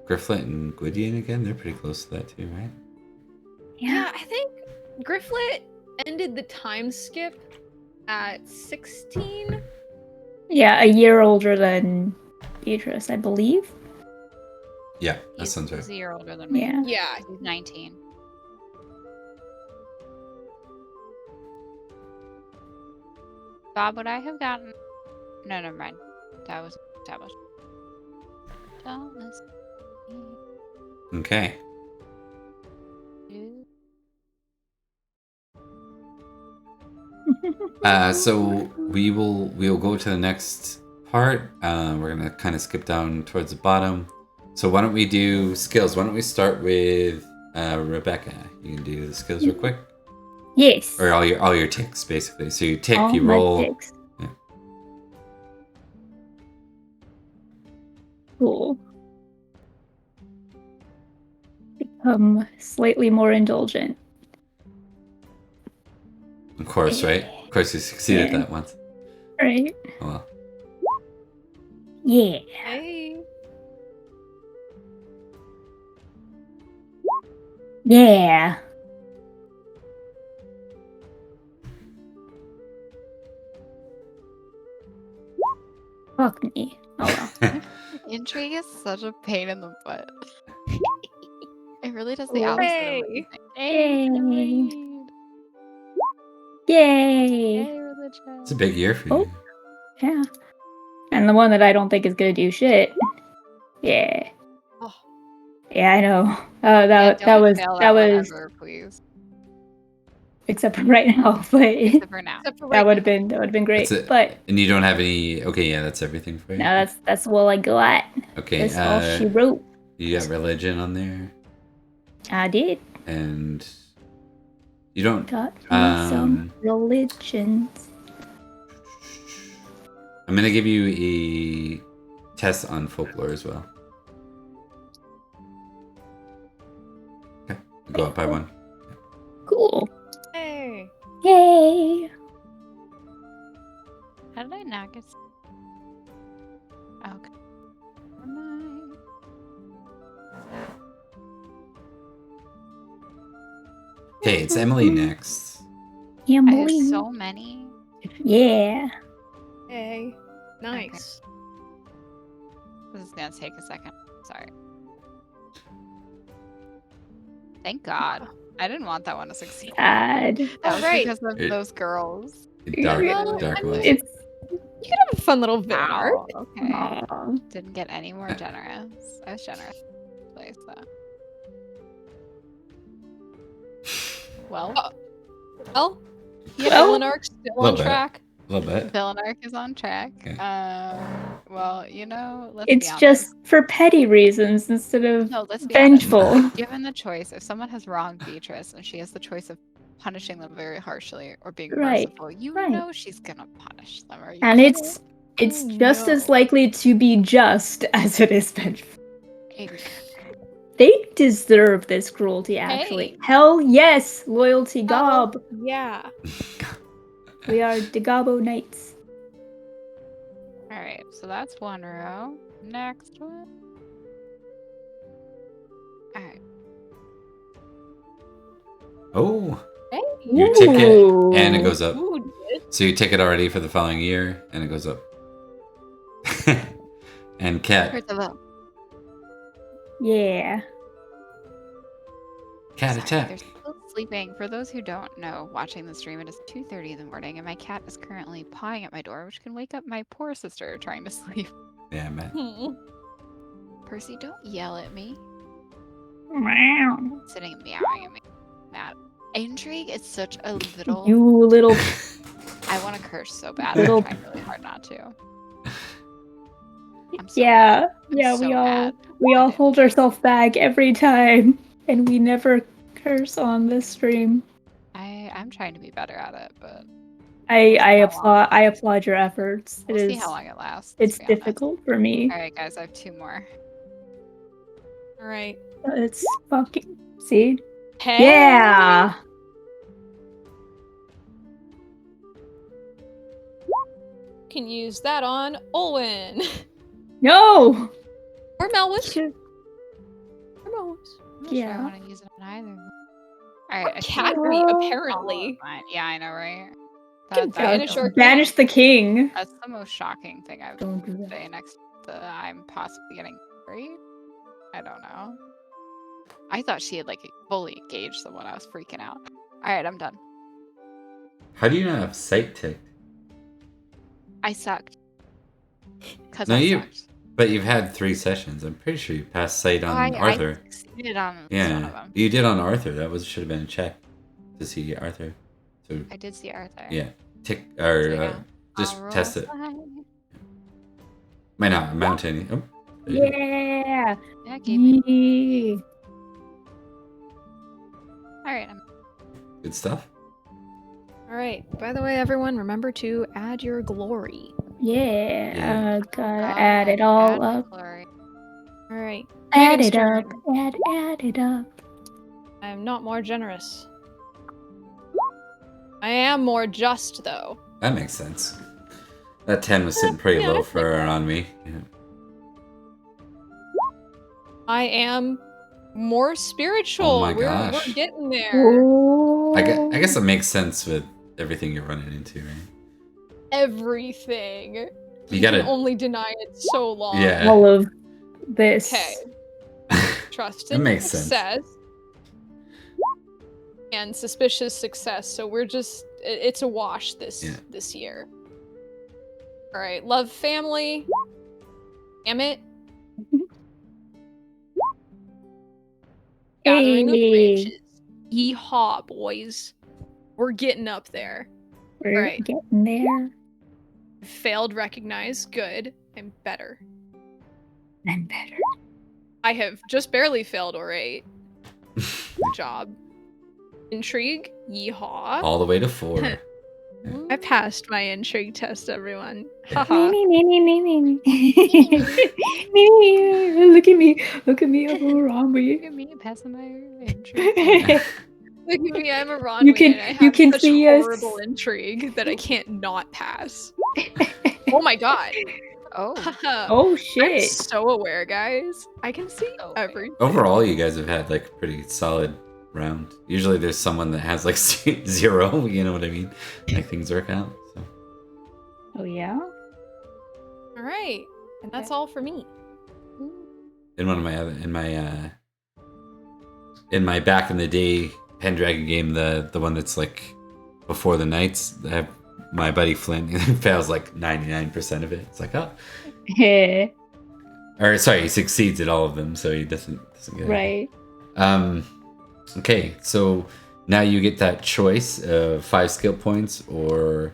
Grifflet and Gwydion again? They're pretty close to that too, right? Yeah, I think Grifflet ended the time skip at 16. Yeah, a year older than Beatrice, I believe. Yeah, that He's sounds right. 1 year older than me. Yeah. Yeah. He's 19. Bob, would I have gotten? No, never mind. That was established. Thomas. Okay. So we'll go to the next part. We're gonna kind of skip down towards the bottom. So why don't we do skills? Why don't we start with Rebecca? You can do the skills real quick, Yes. or all your ticks basically. So you tick, All you my roll. ticks. Yeah. Cool. Become slightly more indulgent. Of course, right? Of course, you succeeded Yeah. that once. Right? Oh well. Yeah. Hey. Yeah. Fuck me. Oh well. Intrigue is such a pain in the butt. It really does the Oh. opposite of Hey. what you think. Hey, Yay. Reed. Yay. Hey, religion. It's a big year for Oh. you. Yeah. And the one that I don't think is gonna do shit. Yeah. Oh. Yeah, I know. Yeah, That don't was fail that one was ever, please. except for right now, but Except for now. Except for that right would have now. been great. That's it. But And you don't have any. Okay, yeah, that's everything for you. no, that's all I got. Okay. That's all she wrote. You got religion on there, I did. and you don't. Got me some religions. I'm gonna give you a test on folklore as well. Okay, go up by one. Cool. Hey. Yay. How did I not get? Okay. Never mind. Okay, it's Emily next. I have Emily. so many. Yeah. Hey. Nice. This is gonna take a second. Sorry. Thank God. I didn't want that one to succeed. God. That was right. because of It- those girls. Dark, Well, dark I was. mean- It's You can have a fun little villain art. Ow, okay. aw. Didn't get any more generous. I was generous. Place that. Well, Well, you Well, villain arc still on little bit. track. A little bit. villain arc is on track. Okay. Well, you know, let's It's be honest. just for petty reasons instead of No, let's be honest. vengeful. Given the choice, if someone has wronged Beatrice and she has the choice of punishing them very harshly or being Right, merciful, you right. know she's gonna punish them. Are you And kidding? it's Oh, just as no. likely to be just as it is vengeful. Exactly. They deserve this cruelty, actually. Hey. Hell yes, loyalty gob. Yeah. We are Dagabo Knights. All right, so that's one row. Next one. All right. Oh, Hey. you tick it, and it Ooh. goes up. Ooh, dude. So you tick it already for the following year, and it goes up. And cat, Here's a vote. Yeah. cat Sorry, attack. they're still sleeping. For those who don't know, watching the stream, it is 2:30 in the morning, and my cat is currently pawing at my door, which can wake up my poor sister trying to sleep. Yeah, man. Hmm. Percy, don't yell at me. Meow. Sitting and meowing at me. Mad. Intrigue is such a little. You little. I want to curse so bad. Little- I'm trying really hard not to. I'm so Yeah. mad. I'm Yeah, so we all mad. we all Okay. hold ourselves back every time, and we never curse on this stream. I'm trying to be better at it, but I applaud your efforts. we'll It see is how long it lasts. it's to be honest. difficult for me. All right, guys, I have two more. All right. But it's fucking see. Hey. Yeah. Can use that on Olwen. No. Or Melwis. Shit. Or Melwis. I'm not sure Yeah. I want to use it on either. All Or right, I think Cadbury, Oh. apparently. fine. Yeah, I know, right? Can That banish is- our Banish the king. That's the most shocking thing I Don't do would that. say next to I'm possibly getting married. I don't know. I thought she had like fully engaged someone. I was freaking out. All right, I'm done. How do you not have sight ticked? I sucked. Cause No, I you- sucked. But you've had 3 sessions. I'm pretty sure you passed sight on I Arthur. succeeded on one of Yeah, them. you did on Arthur. That should have been a check to see Arthur. So I did see Arthur. yeah, tick or So, yeah, just I'll roll test it. slide. Might not mount any. Oh, there you go. Yeah. Yeah, gave me. Yee. All right. Good stuff. All right. By the way, everyone, remember to add your glory. Yeah. Gotta God, add it all add up. glory. All right. Add Megan's it up. turn. Add it up. I'm not more generous. I am more just, though. That makes sense. That 10 was sitting pretty Yeah, low I for on me. Yeah. I am more spiritual. Oh my we're gosh. getting there. Ooh. I guess it makes sense with everything you're running into, right? Everything. You can gotta. only deny it so long. Yeah. all of this. Okay. Trust That in makes sense. success. And suspicious success. So we're just it's a wash this year. All right, love family. Damn it. Gathering of Hey. Riches. Yeehaw, boys. We're getting up there. We're Right. getting there. Failed recognize. Good. I'm better. I'm better. I have just barely failed orate. Good job. Intrigue. Yeehaw. All the way to 4. I passed my intrigue test, everyone. Yeah. Haha. Me. Look at me. Look at me. I'm wrong with Look you. at me passing my intrigue. Look at me, I'm a Ron You can- and I have you can such see us. horrible intrigue that I can't not pass. Oh my god. Oh. Oh I'm shit. so aware, guys. I can see So aware. everything. Overall, you guys have had like a pretty solid round. Usually there's someone that has like 0, you know what I mean? Like things work out. So. Oh yeah. All right, and that's Okay. all for me. In one of my other in my back in the day Pendragon game, the one that's like before the Knights, I have my buddy Flynn fails like 99% of it. It's like, oh, Yeah. or sorry, he succeeds at all of them, so he doesn't get it. Right. Okay, so now you get that choice of 5 skill points or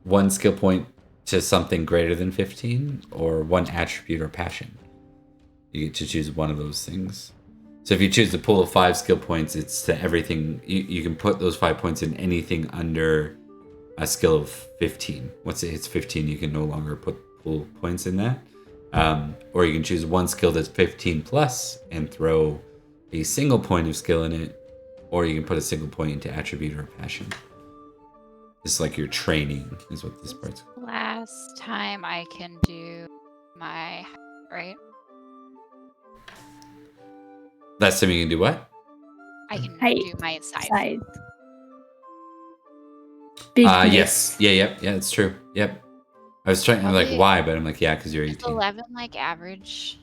1 skill point to something greater than 15, or 1 attribute or passion. You get to choose one of those things. So if you choose the pool of 5 skill points, it's to everything. You can put those 5 points in anything under a skill of 15. Once it hits 15, you can no longer put pool points in that. Or you can choose 1 skill that's 15 plus and throw a single point of skill in it, or you can put a single point into attribute or passion. This is like your training, is what this part's called. Last time I can do my right. Last time you can do what? I can Height. do my size. Size. Bigness. Yes. Yeah, it's true. Yep. I was trying to like Probably- why, but I'm like, yeah, because you're Is 18. 11 like average?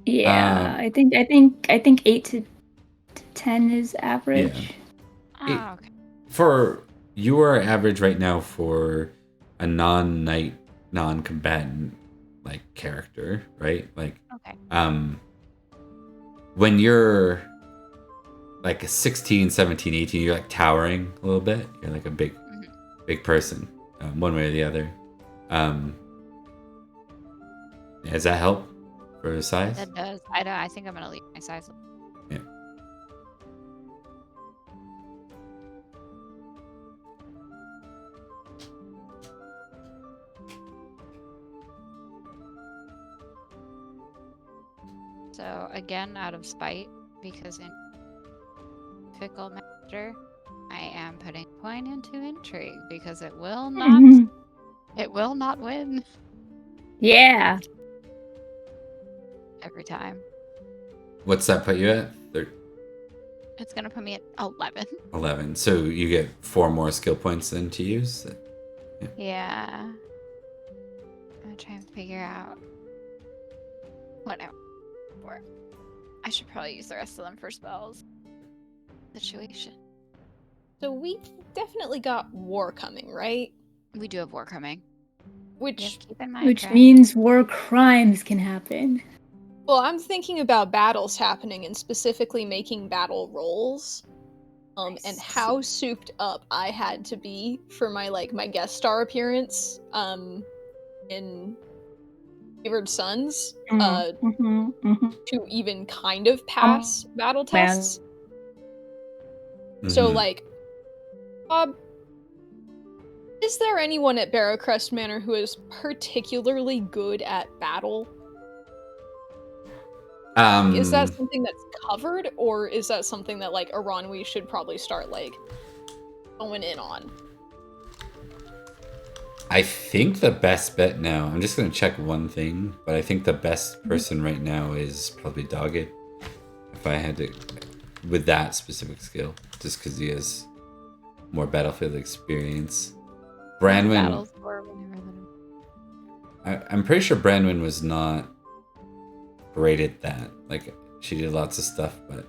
Yeah. I think 8 to 10 is average. Oh, okay. For you are average right now for a non-knight, non-combatant like character, right? Like Okay. when you're like a 16, 17, 18, you're like towering a little bit. You're like a big person, one way or the other. Does that help for the size? That does. I think I'm gonna leave my size. Yeah. So again, out of spite, because in Fickle Master, I am putting a point into intrigue because it will not win Yeah. every time. What's that put you at? It's gonna put me at 11. 11. So you get 4 more skill points then to use. Yeah. I'm gonna try and figure out what I for. I should probably use the rest of them for spells. Situation. So we've definitely got war coming, right? We do have war coming. Which, Just keep in mind. Which right? means war crimes can happen. well, I'm thinking about battles happening and specifically making battle rolls. and how souped up I had to be for my guest star appearance in Favored Sons to even kind of pass battle tests. So Bob, is there anyone at Barrowcrest Manor who is particularly good at battle? Is that something that's covered, or is that something that Aranwi should probably start going in on? I think the best bet now, I'm just going to check one thing, but I think the best person right now is probably Doggett. If I had to, with that specific skill, just because he has more battlefield experience. Branwen, I'm pretty sure Branwen was not great at that. She did lots of stuff, but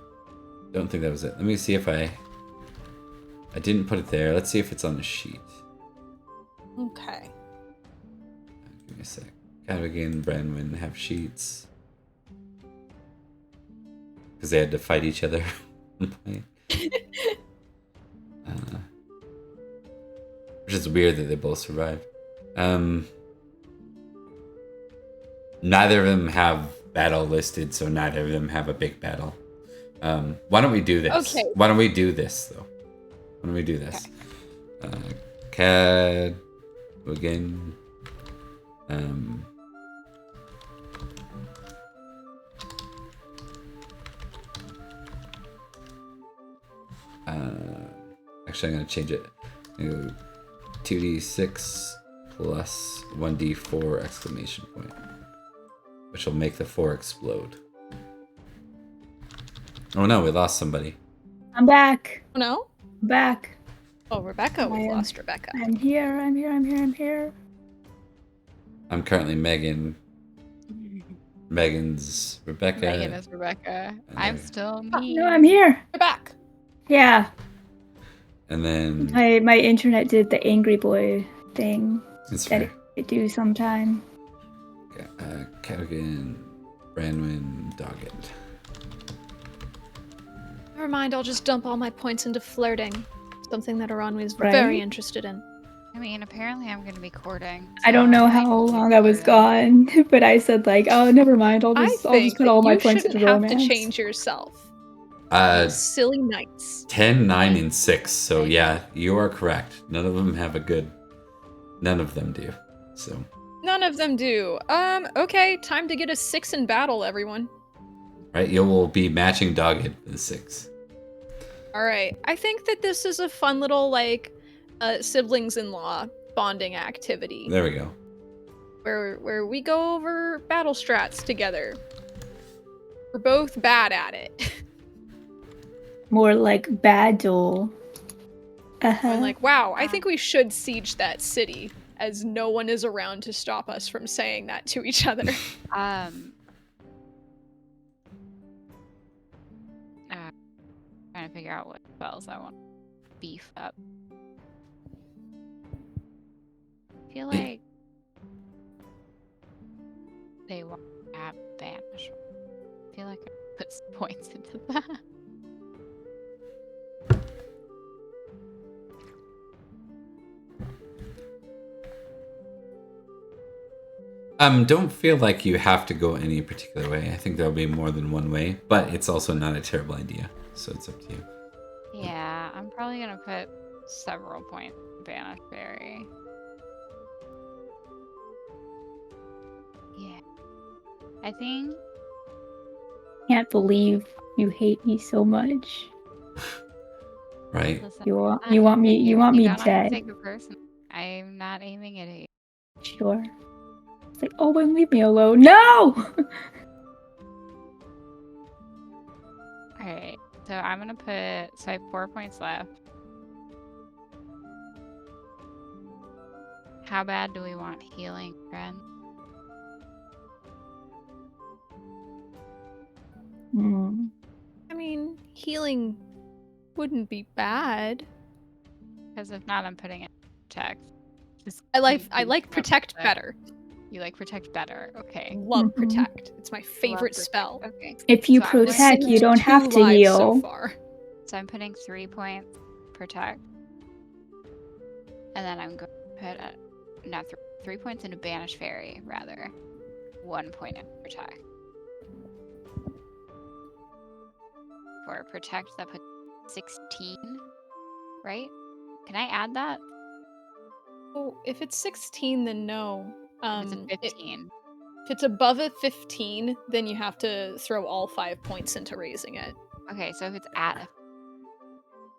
don't think that was it. Let me see if I didn't put it there. Let's see if it's on the sheet. Okay. Give me a sec. Cadwigan and Branwen have sheets. Because they had to fight each other. Which is weird that they both survived. Neither of them have battle listed, so neither of them have a big battle. Why don't we do this? Okay. Why don't we do this, though? Why don't we do this? Okay. Cadwigan. Actually, I'm going to change it. 2d6 plus 1d4 exclamation point, which will make the 4 explode. Oh no, we lost somebody. I'm back. Oh no? I'm back. Oh, Rebecca. We lost Rebecca. I'm here. I'm currently Megan. Megan's Rebecca. Megan is Rebecca. I'm still me. No, I'm here. We're back. Yeah. And then My internet did the angry boy thing it's that fair. it do sometime. Cadwigan, Branwen, Doggett. Never mind, I'll just dump all my points into flirting. Something that Aranwi is Right? very interested in. I mean, apparently I'm going to be courting. I don't know so how will be long I was courting. gone, but I said oh, never mind. I'll I just think put all my you points shouldn't into have romance. to change yourself. Silly knights. 10, 9, and 6. So yeah, you are correct. None of them have a good. None of them do. So. None of them do. Okay, time to get a 6 in battle, everyone. Right, you will be matching Doggett with a 6. Alright, I think that this is a fun little, siblings-in-law bonding activity. There we go. Where we go over battle strats together. We're both bad at it. More like battle. I'm wow, I think we should siege that city, as no one is around to stop us from saying that to each other. Trying to figure out what spells I want to beef up. I feel like they want to have banish. I feel like I put some points into that. Don't feel like you have to go any particular way. I think there'll be more than one way, but it's also not a terrible idea. So it's up to you. Yeah, I'm probably gonna put several points in Banish Berry. Yeah. I think Can't believe you hate me so much. Right? listen, You want you me don't have to dead. take it personally. I'm not aiming at you. Sure. It's Owen, leave me alone. No! Alright, so I'm gonna put, so I have 4 points left. How bad do we want healing, friend? I mean, healing wouldn't be bad. Because if not, I'm putting it in protect. I like protect better. You like protect better, okay. Love Mhm. protect. It's my favorite Love spell. protect, okay. If you So I'm gonna protect, sing you don't have to So heal. far. So I'm putting 3 points protect. And then I'm going to put 3 points into Banish Fairy, rather. 1 point in protect. For protect, that puts 16, right? Can I add that? Oh, if it's 16, then no. It's a 15. If it's above a 15, then you have to throw all 5 points into raising it. Okay, so if it's at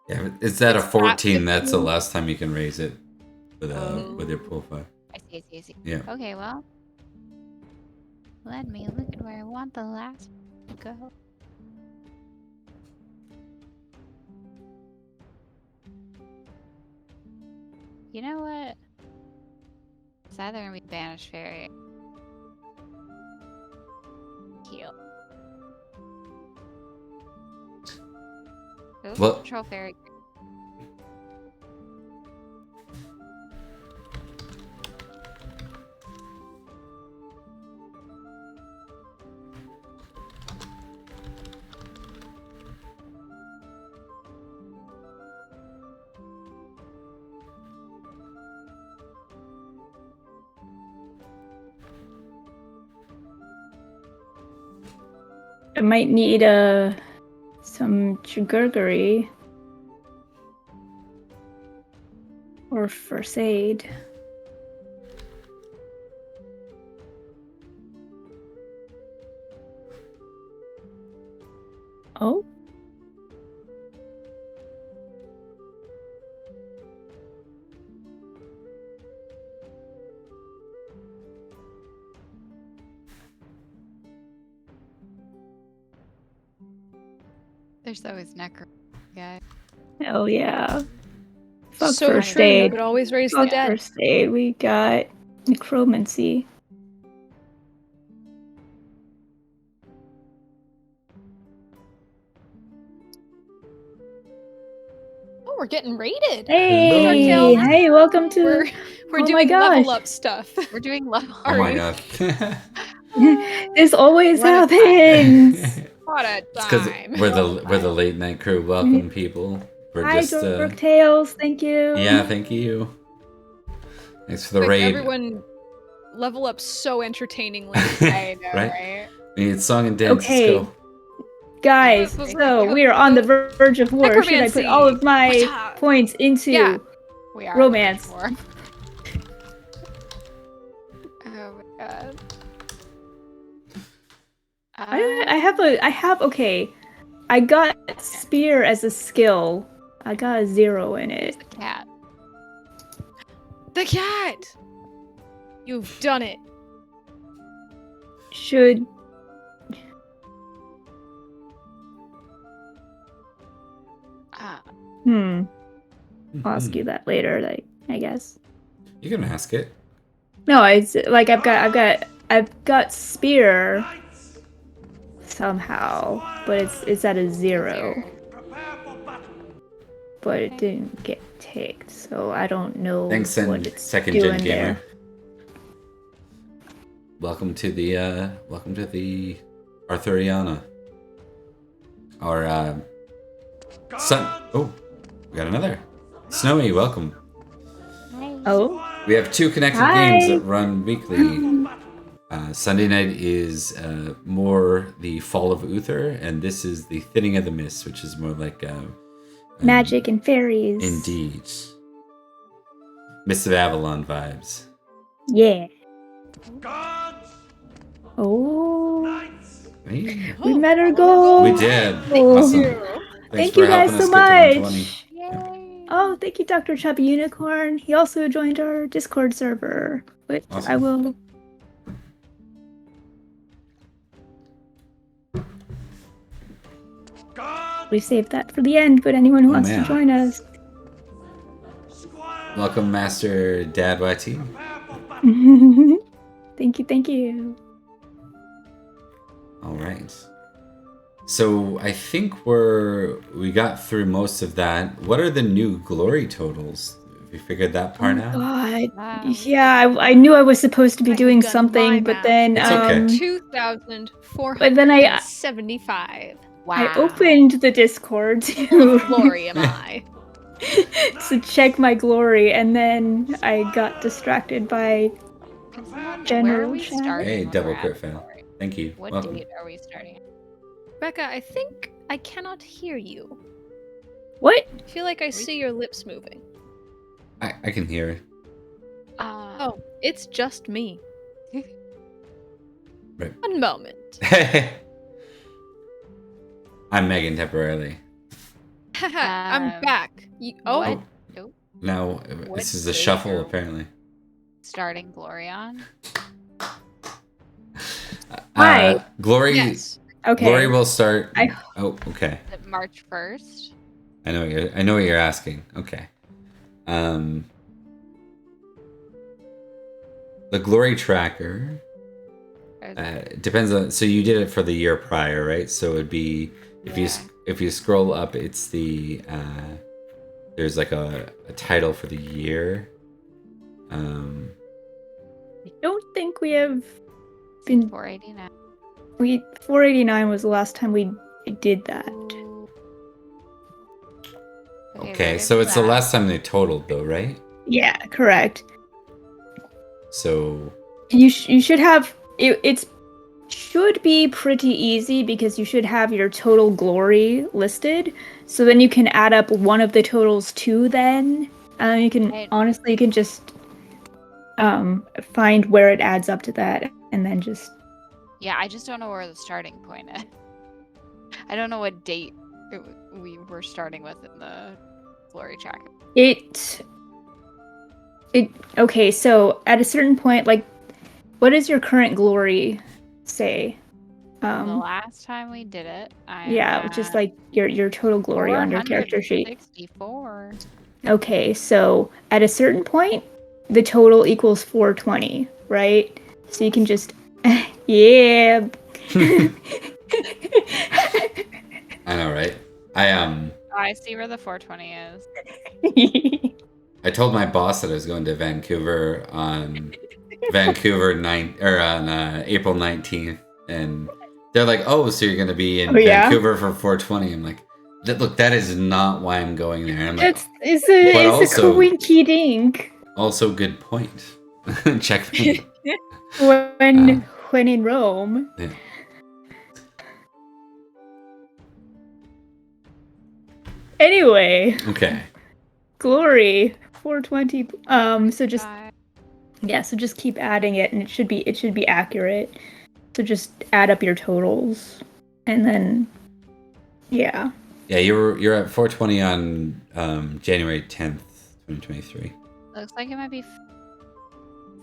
Yeah, but it's at a It's at 14. That's the 15. last time you can raise it with your pool 5. I see. Yeah. Okay, well. Let me look at where I want the last to go. You know what? It's either gonna be Banish Fairy. Heal. Ooh, Well- Control Fairy. I might need some Chugurgery or First Aid. Oh, There's always Necro, guys. hell yeah! Fuck So First true, Aid. but always raise the Fuck dead. First Aid. We got Necromancy. Oh, we're getting raided. Hey, Darktail. hey, welcome to. We're Oh my doing gosh. level up stuff. We're doing level. Oh my Alright. god. This always What a time. happens. What a It's because time. we're the late night crew. Welcome, people. We're Hi, just Brooktails. Thank you. yeah, thank you. Thanks for the Quick, raid. everyone level up so entertainingly. I know, Right? right? We need song and dance. Okay. Let's go. Guys, so we are on the verge of war. Should I put all of my Necromancy. points into Yeah. We are. Romance? War. Oh my god. I have okay. I got spear as a skill. I got a 0 in it. Cat. The cat! You've done it. Should I'll ask you that later, like I guess. You can ask it. No, it's like I've got spear somehow, but it's at a 0. But it didn't get ticked, so I don't know Thanks, what and it's second doing gen there. gamer. Welcome to the Arthuriana. Our sun. Oh, we got another. Snowy, welcome. Oh, We have 2 connected Hi. games that run weekly. Sunday night is more the Fall of Uther, and this is the Thinning of the Mist, which is more like magic and fairies. indeed Mist of Avalon vibes. Yeah. Oh, Hey, we met our goal. we did. Oh. Awesome. Thanks Thank for you guys helping so us get to 120. much. Yay! Oh, thank you, Dr. Chubby Unicorn. He also joined our Discord server, which Awesome. I will. We saved that for the end, but anyone who Oh, wants man. to join us. Welcome, Master Dad YT. Thank you. All right. So I think we got through most of that. What are the new glory totals? Have you figured that part out? God. Wow. Yeah, I knew I was supposed to be I have doing done my something, but math. then It's okay. 2,475. But then Wow. I opened the Discord Glory am I. to check my glory, and then I got distracted by Can someone- General where are we chat. starting? Hey, when double we're crit at fail. glory? Thank you. What Welcome. date are we starting? Becca, I think I cannot hear you. what? I feel like I see your lips moving. I can hear. Oh, it's just me. Right. One moment. I'm Megan temporarily. I'm back. Oh, what? Now What this is a date shuffle are- apparently. Starting glory on? Hi. Glory. yes. Okay. Glory will start. I- Oh, okay. Is it March 1st? I know what you're asking. Okay. The glory tracker Or is it- depends on. So you did it for the year prior, right? So it'd be Yeah. if you scroll up, it's the there's like a title for the year. I don't think we have been. 489. 489 was the last time we did that. Okay, where so is it's the that? last time they totaled, though, right? Yeah, correct. So You should have it. It's should be pretty easy because you should have your total glory listed. So then you can add up one of the totals to then. You can Right. honestly you can just find where it adds up to that and then just Yeah, I just don't know where the starting point is. I don't know what date we were starting with in the glory tracker. it okay, so at a certain point, like what does your current glory say? The last time we did it, Yeah, just like your total glory on your character sheet. 464. Okay, so at a certain point, the total equals 420, right? So you can just, yeah. I know, right? Oh, I see where the 420 is. I told my boss that I was going to Vancouver on April 19th, and they're like, "Oh, so you're going to be in Oh, yeah? Vancouver for 420?" I'm like, "Look, that is not why I'm going there." And I'm like, it's But a also- coinky dink. "Also, good point." Check me. When in Rome. Yeah. Anyway, Okay. glory 420. So just Five. yeah, so just keep adding it, and it should be accurate. So just add up your totals, and then yeah. Yeah, you're at 420 on January 10th, 2023. Looks like it might be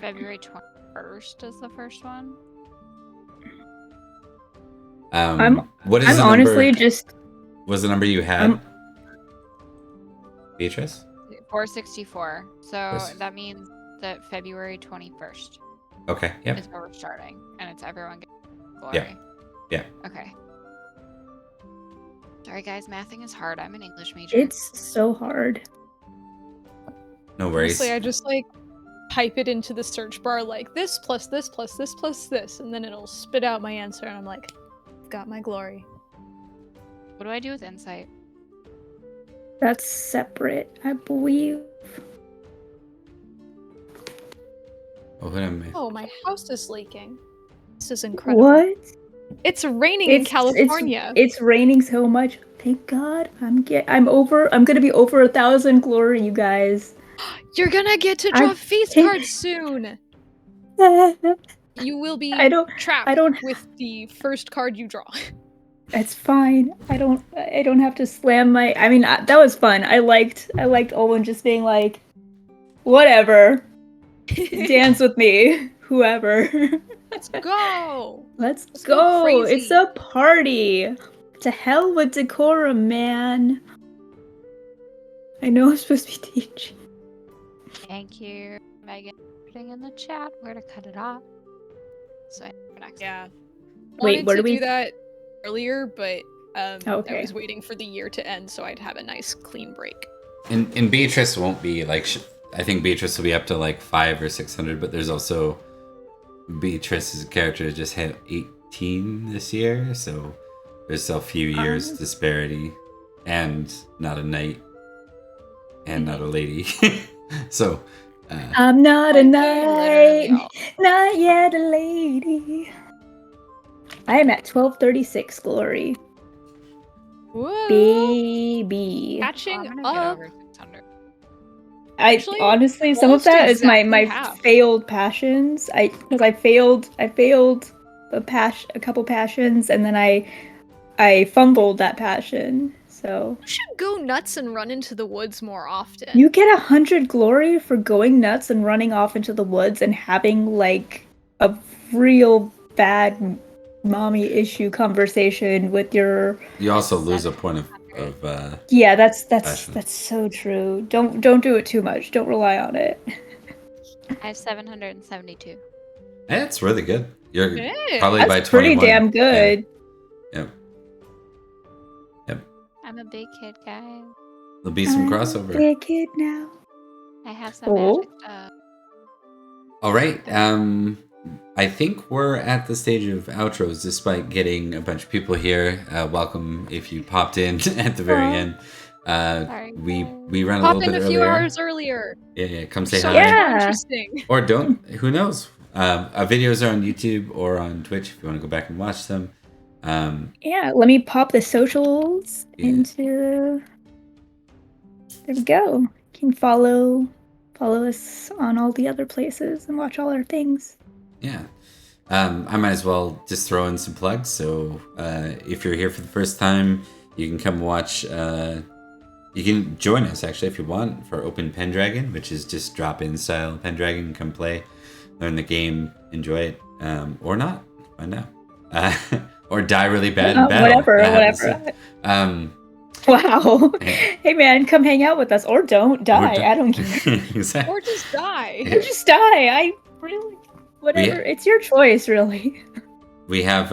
February 21st is the first one. What is I'm the honestly number? just Was the number you had? I'm- Beatrice? 464. So Yes. that means that February 21st Okay. Yep. is where we're starting. And it's everyone getting glory. Yeah. Yeah. Okay. Sorry guys, mathing is hard. I'm an English major. it's so hard. No worries. Honestly, I just like type it into the search bar like this plus this plus this plus this, and then it'll spit out my answer, and I'm like, got my glory. What do I do with insight? That's separate, I believe. Oh, what am I? Oh, my house is leaking. This is incredible. What? It's raining in California. It's raining so much. Thank God. I'm gonna be over 1,000 glory, you guys. You're gonna get to I draw feast think- cards soon. You will be I don't. trapped I don't- with the first card you draw. It's fine. I don't have to slam my. I mean, that was fun. I liked Olin just being like, whatever, dance with me, whoever. Let's go. Let's Let's go go. crazy. It's a party. To hell with decorum, man. I know I'm supposed to be teaching. Thank you, Megan. Putting in the chat where to cut it off. So for next. Yeah. Wait, Wanted where to do we- do that earlier, but I Okay. was waiting for the year to end so I'd have a nice clean break. And Beatrice won't be like. I think Beatrice will be up to like 500 or 600, but there's also Beatrice's character just hit 18 this year, so There's a few years disparity, and not a knight, and not a lady. So, I'm not a Literally knight, all. not yet a lady. I am at 1236 glory. Whoa. Baby. I'm Catching gonna get up. over 600. Actually, Honestly, some of almost that is my exactly half. failed passions. Because I failed a couple passions, and then I fumbled that passion. So You should go nuts and run into the woods more often. you get 100 glory for going nuts and running off into the woods and having like a real bad mommy issue conversation with your. you also lose a point of Yeah, that's Passion. so true. Don't do it too much. Don't rely on it. I have 772. That's really good. You're Hey, probably by That's pretty 21. damn good. Yep. I'm a big kid, guys. There'll be some I'm a crossover. big kid now. I have some Oh. magic stuff. All right. I think we're at the stage of outros, despite getting a bunch of people here. Welcome if you popped in at the very Aw. end. Sorry, We ran a Pop little in bit a few earlier. hours earlier. Yeah, come say So hi. much more Yeah. interesting. Or don't. Who knows? Our videos are on YouTube or on Twitch if you want to go back and watch them. Yeah, let me pop the socials Yeah. into. There we go. You can follow us on all the other places and watch all our things. Yeah. I might as well just throw in some plugs. So if you're here for the first time, you can come watch. You can join us actually if you want for Open Pendragon, which is just drop-in style Pendragon. Come play, learn the game, enjoy it, or not. Find out. Or die really bad in battle. Whatever. That happens too. Wow. Hey man, come hang out with us, or don't die. I don't care. Exactly. Or just die. Or just die. I really, whatever. It's your choice, really. We have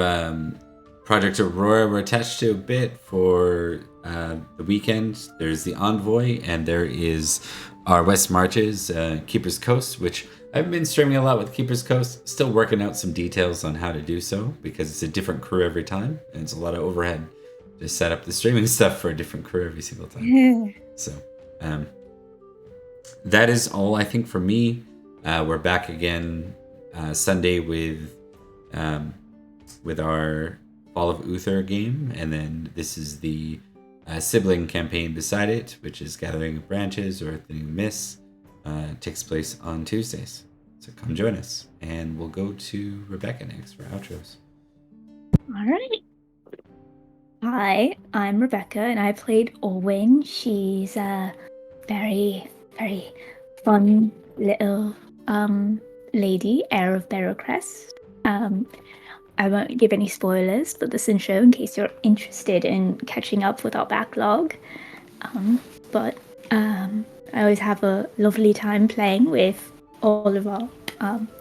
Project Aurora we're attached to a bit for the weekend. There's the Envoy, and there is our West Marches, Keeper's Coast, which I've been streaming a lot with Keeper's Coast. Still working out some details on how to do so, because it's a different crew every time, and it's a lot of overhead to set up the streaming stuff for a different crew every single time. So that is all I think for me. We're back again Sunday with our Fall of Uther game, and then this is the sibling campaign beside it, which is Gathering of Branches or Thinning Mists. Takes place on Tuesdays. So come join us, and we'll go to Rebecca next for outros. All right. Hi, I'm Rebecca, and I played Olwen. She's a very, very fun little lady, heir of Barrowcrest. I won't give any spoilers for this intro in case you're interested in catching up with our backlog. But I always have a lovely time playing with all of our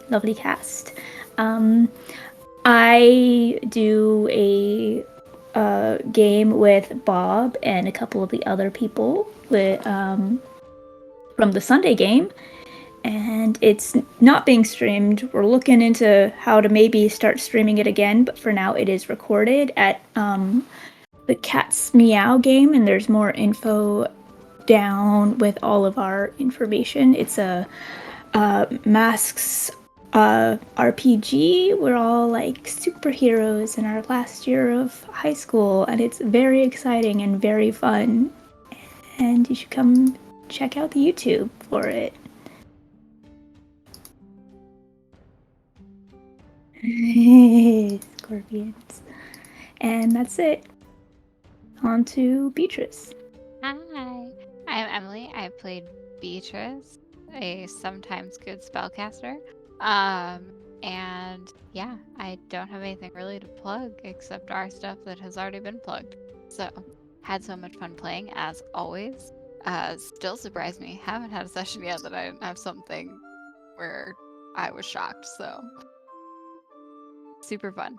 lovely cast. I do a game with Bob and a couple of the other people with, from the Sunday game, and it's not being streamed. We're looking into how to maybe start streaming it again, but for now it is recorded at the Cat's Meow game, and there's more info down with all of our information. It's a Masks RPG. We're all like superheroes in our last year of high school, and it's very exciting and very fun, and you should come check out the YouTube for it. Scorpions. And that's it. On to Beatrice. Hi, I'm Emily. I played Beatrice, a sometimes good spellcaster. And yeah, I don't have anything really to plug except our stuff that has already been plugged. So, had so much fun playing as always. Still surprised me. Haven't had a session yet that I didn't have something where I was shocked. So, super fun.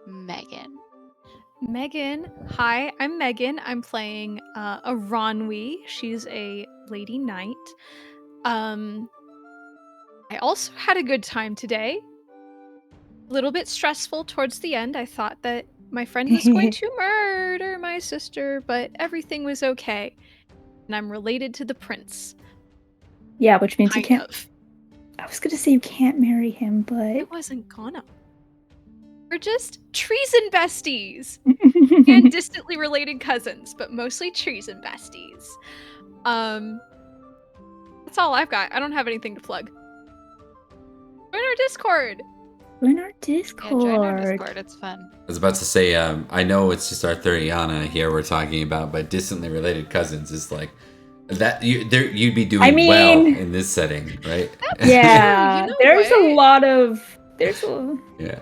Megan. Hi, I'm Megan. I'm playing a Ronwi. She's a lady knight. I also had a good time today. A little bit stressful towards the end. I thought that My friend was going to murder my sister, but everything was okay. And I'm related to the prince. Yeah, which means you Kind can't. of. I was gonna say you can't marry him, I but. wasn't gonna. We're just treason besties. And distantly related cousins, but mostly treason besties. That's all I've got. I don't have anything to plug. Join our Discord. Join our Yeah, Discord. join our Discord. It's fun. I was about to say, I know it's just Arthuriana here we're talking about, but distantly related cousins is like that. You'd be doing well mean- in this setting, right? Yeah, You know there's a what? lot of Yeah.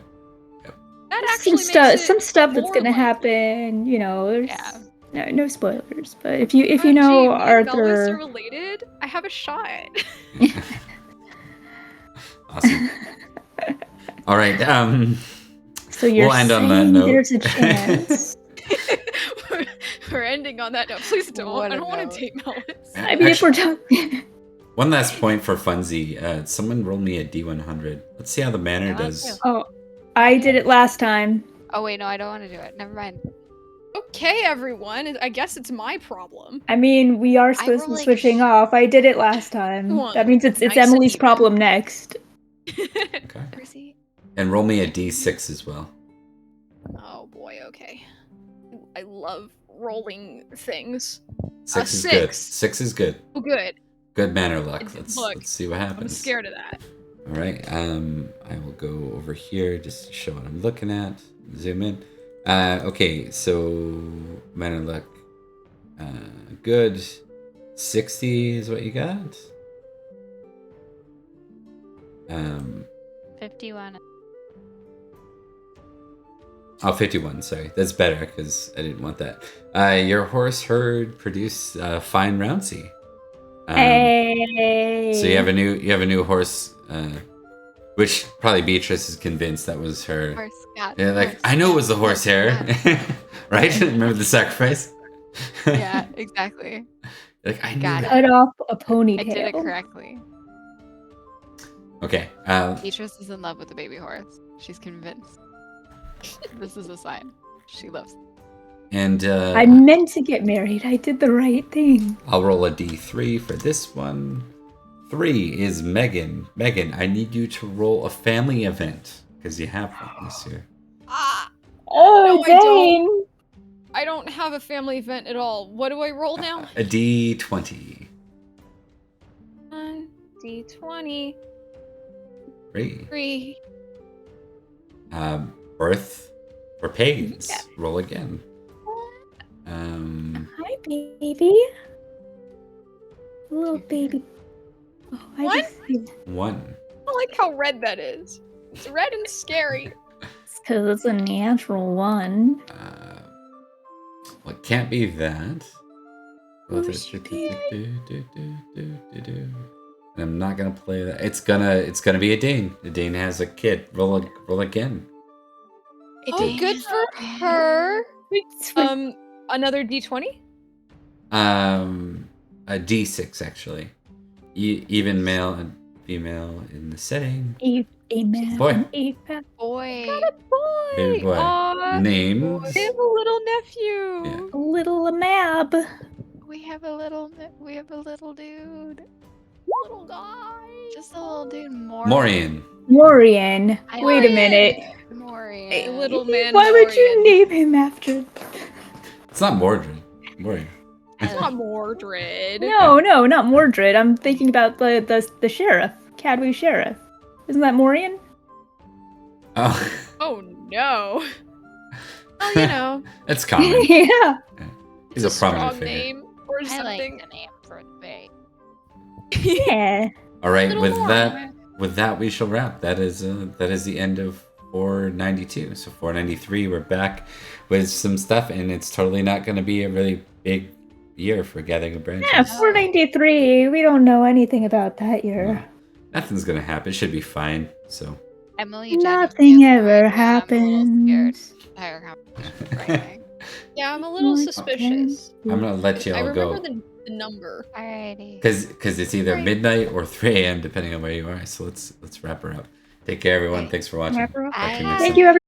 That some actually stuff, makes it some stuff that's more gonna likely. happen. You know, there's Yeah. no spoilers. But if you OMG, know me and Melvis are Arthur, related. I have a shot. Awesome. All right. so you're We'll end on saying that note. there's a chance. We're ending on that note. Please don't. What I a don't want note. to date Melvis. I mean, if we're talking, One last point for funzy. Someone roll me a D100. Let's see how the manor I want does. to. oh, I did it last time. Oh wait, no, I don't want to do it. Never mind. Okay, everyone. I guess it's my problem. I mean, we are supposed to be roll like switching off. I did it last time. Come on. That means it's Nice and Emily's even. problem next. Okay. Where's he? And roll me a D6 as well. Oh boy, okay. I love rolling things. 6 is good. 6. 6 is good. Oh, good. Good manor luck. Look, Let's see what happens. I'm scared of that. All right. I will go over here just to show what I'm looking at. Zoom in. Okay. So manor luck. Good. 60 is what you got. 51. Oh, 51. Sorry, that's better because I didn't want that. Your horse herd produced fine Rouncy. Hey. So you have a new horse, which probably Beatrice is convinced that was her. Horse got. Yeah, like horse I know it got, was the horsehair, right? Remember the sacrifice? Yeah, exactly. Like I knew Got that. Cut off a I ponytail. did it correctly. Okay. Beatrice is in love with the baby horse. She's convinced. This is a sign. She loves it. And I meant to get married. I did the right thing. I'll roll a d3 for this one. 3 is Megan. Megan, I need you to roll a family event because you have one this year. Ah, Oh, No, I don't. dang. I don't have a family event at all. What do I roll now? A d20. 1, D20, Great. 3. Birth for pagans. Yeah. Roll again. Hi, baby. Little baby. Oh, What? It's 1. I like how red that is. It's red and scary. because it's a natural one. Well, it can't be that. Who's And I'm not gonna play that. It's gonna be a Dane. The Dane has a kid. Roll again. Oh, good for her. It's Another D20? A D6 actually. Even male and female in the setting. a man. Boy. and a fa- Boy. Boy! Baby boy. Aw, Names. they have a little nephew. Yeah. a little mab. We have a little dude. Little guy. Just a little dude. Morian. Morian. I Wait a like minute. Morian. A little man. Why would you Morian. name him after? It's not Mordred. Morian. It's not Mordred. No, not Mordred. I'm thinking about the sheriff, Cadwy sheriff. Isn't that Morian? Oh, Oh no. Well, you know, it's common. Yeah. He's a prominent strong figure. name or I something. like the name for the babe. Yeah. All right, Little with more. that we shall wrap. That is the end of 492. So 493, we're back with some stuff, and it's totally not going to be a really big year for Gathering of Branches. Yeah, 493. We don't know anything about that year. Nothing's going to happen. It should be fine. So Emily. Nothing genuinely is ever fine. I'm a little happens. scared. Entire competition frightening. Yeah, I'm a little Okay. suspicious. I'm going to let you I all remember go the number. Alrighty. because it's either midnight or 3 a.m. depending on where you are. So let's wrap her up. Take care, everyone. Okay. Thanks for watching. Wrap her up. Talk to you Bye. next Thank time. you, everyone.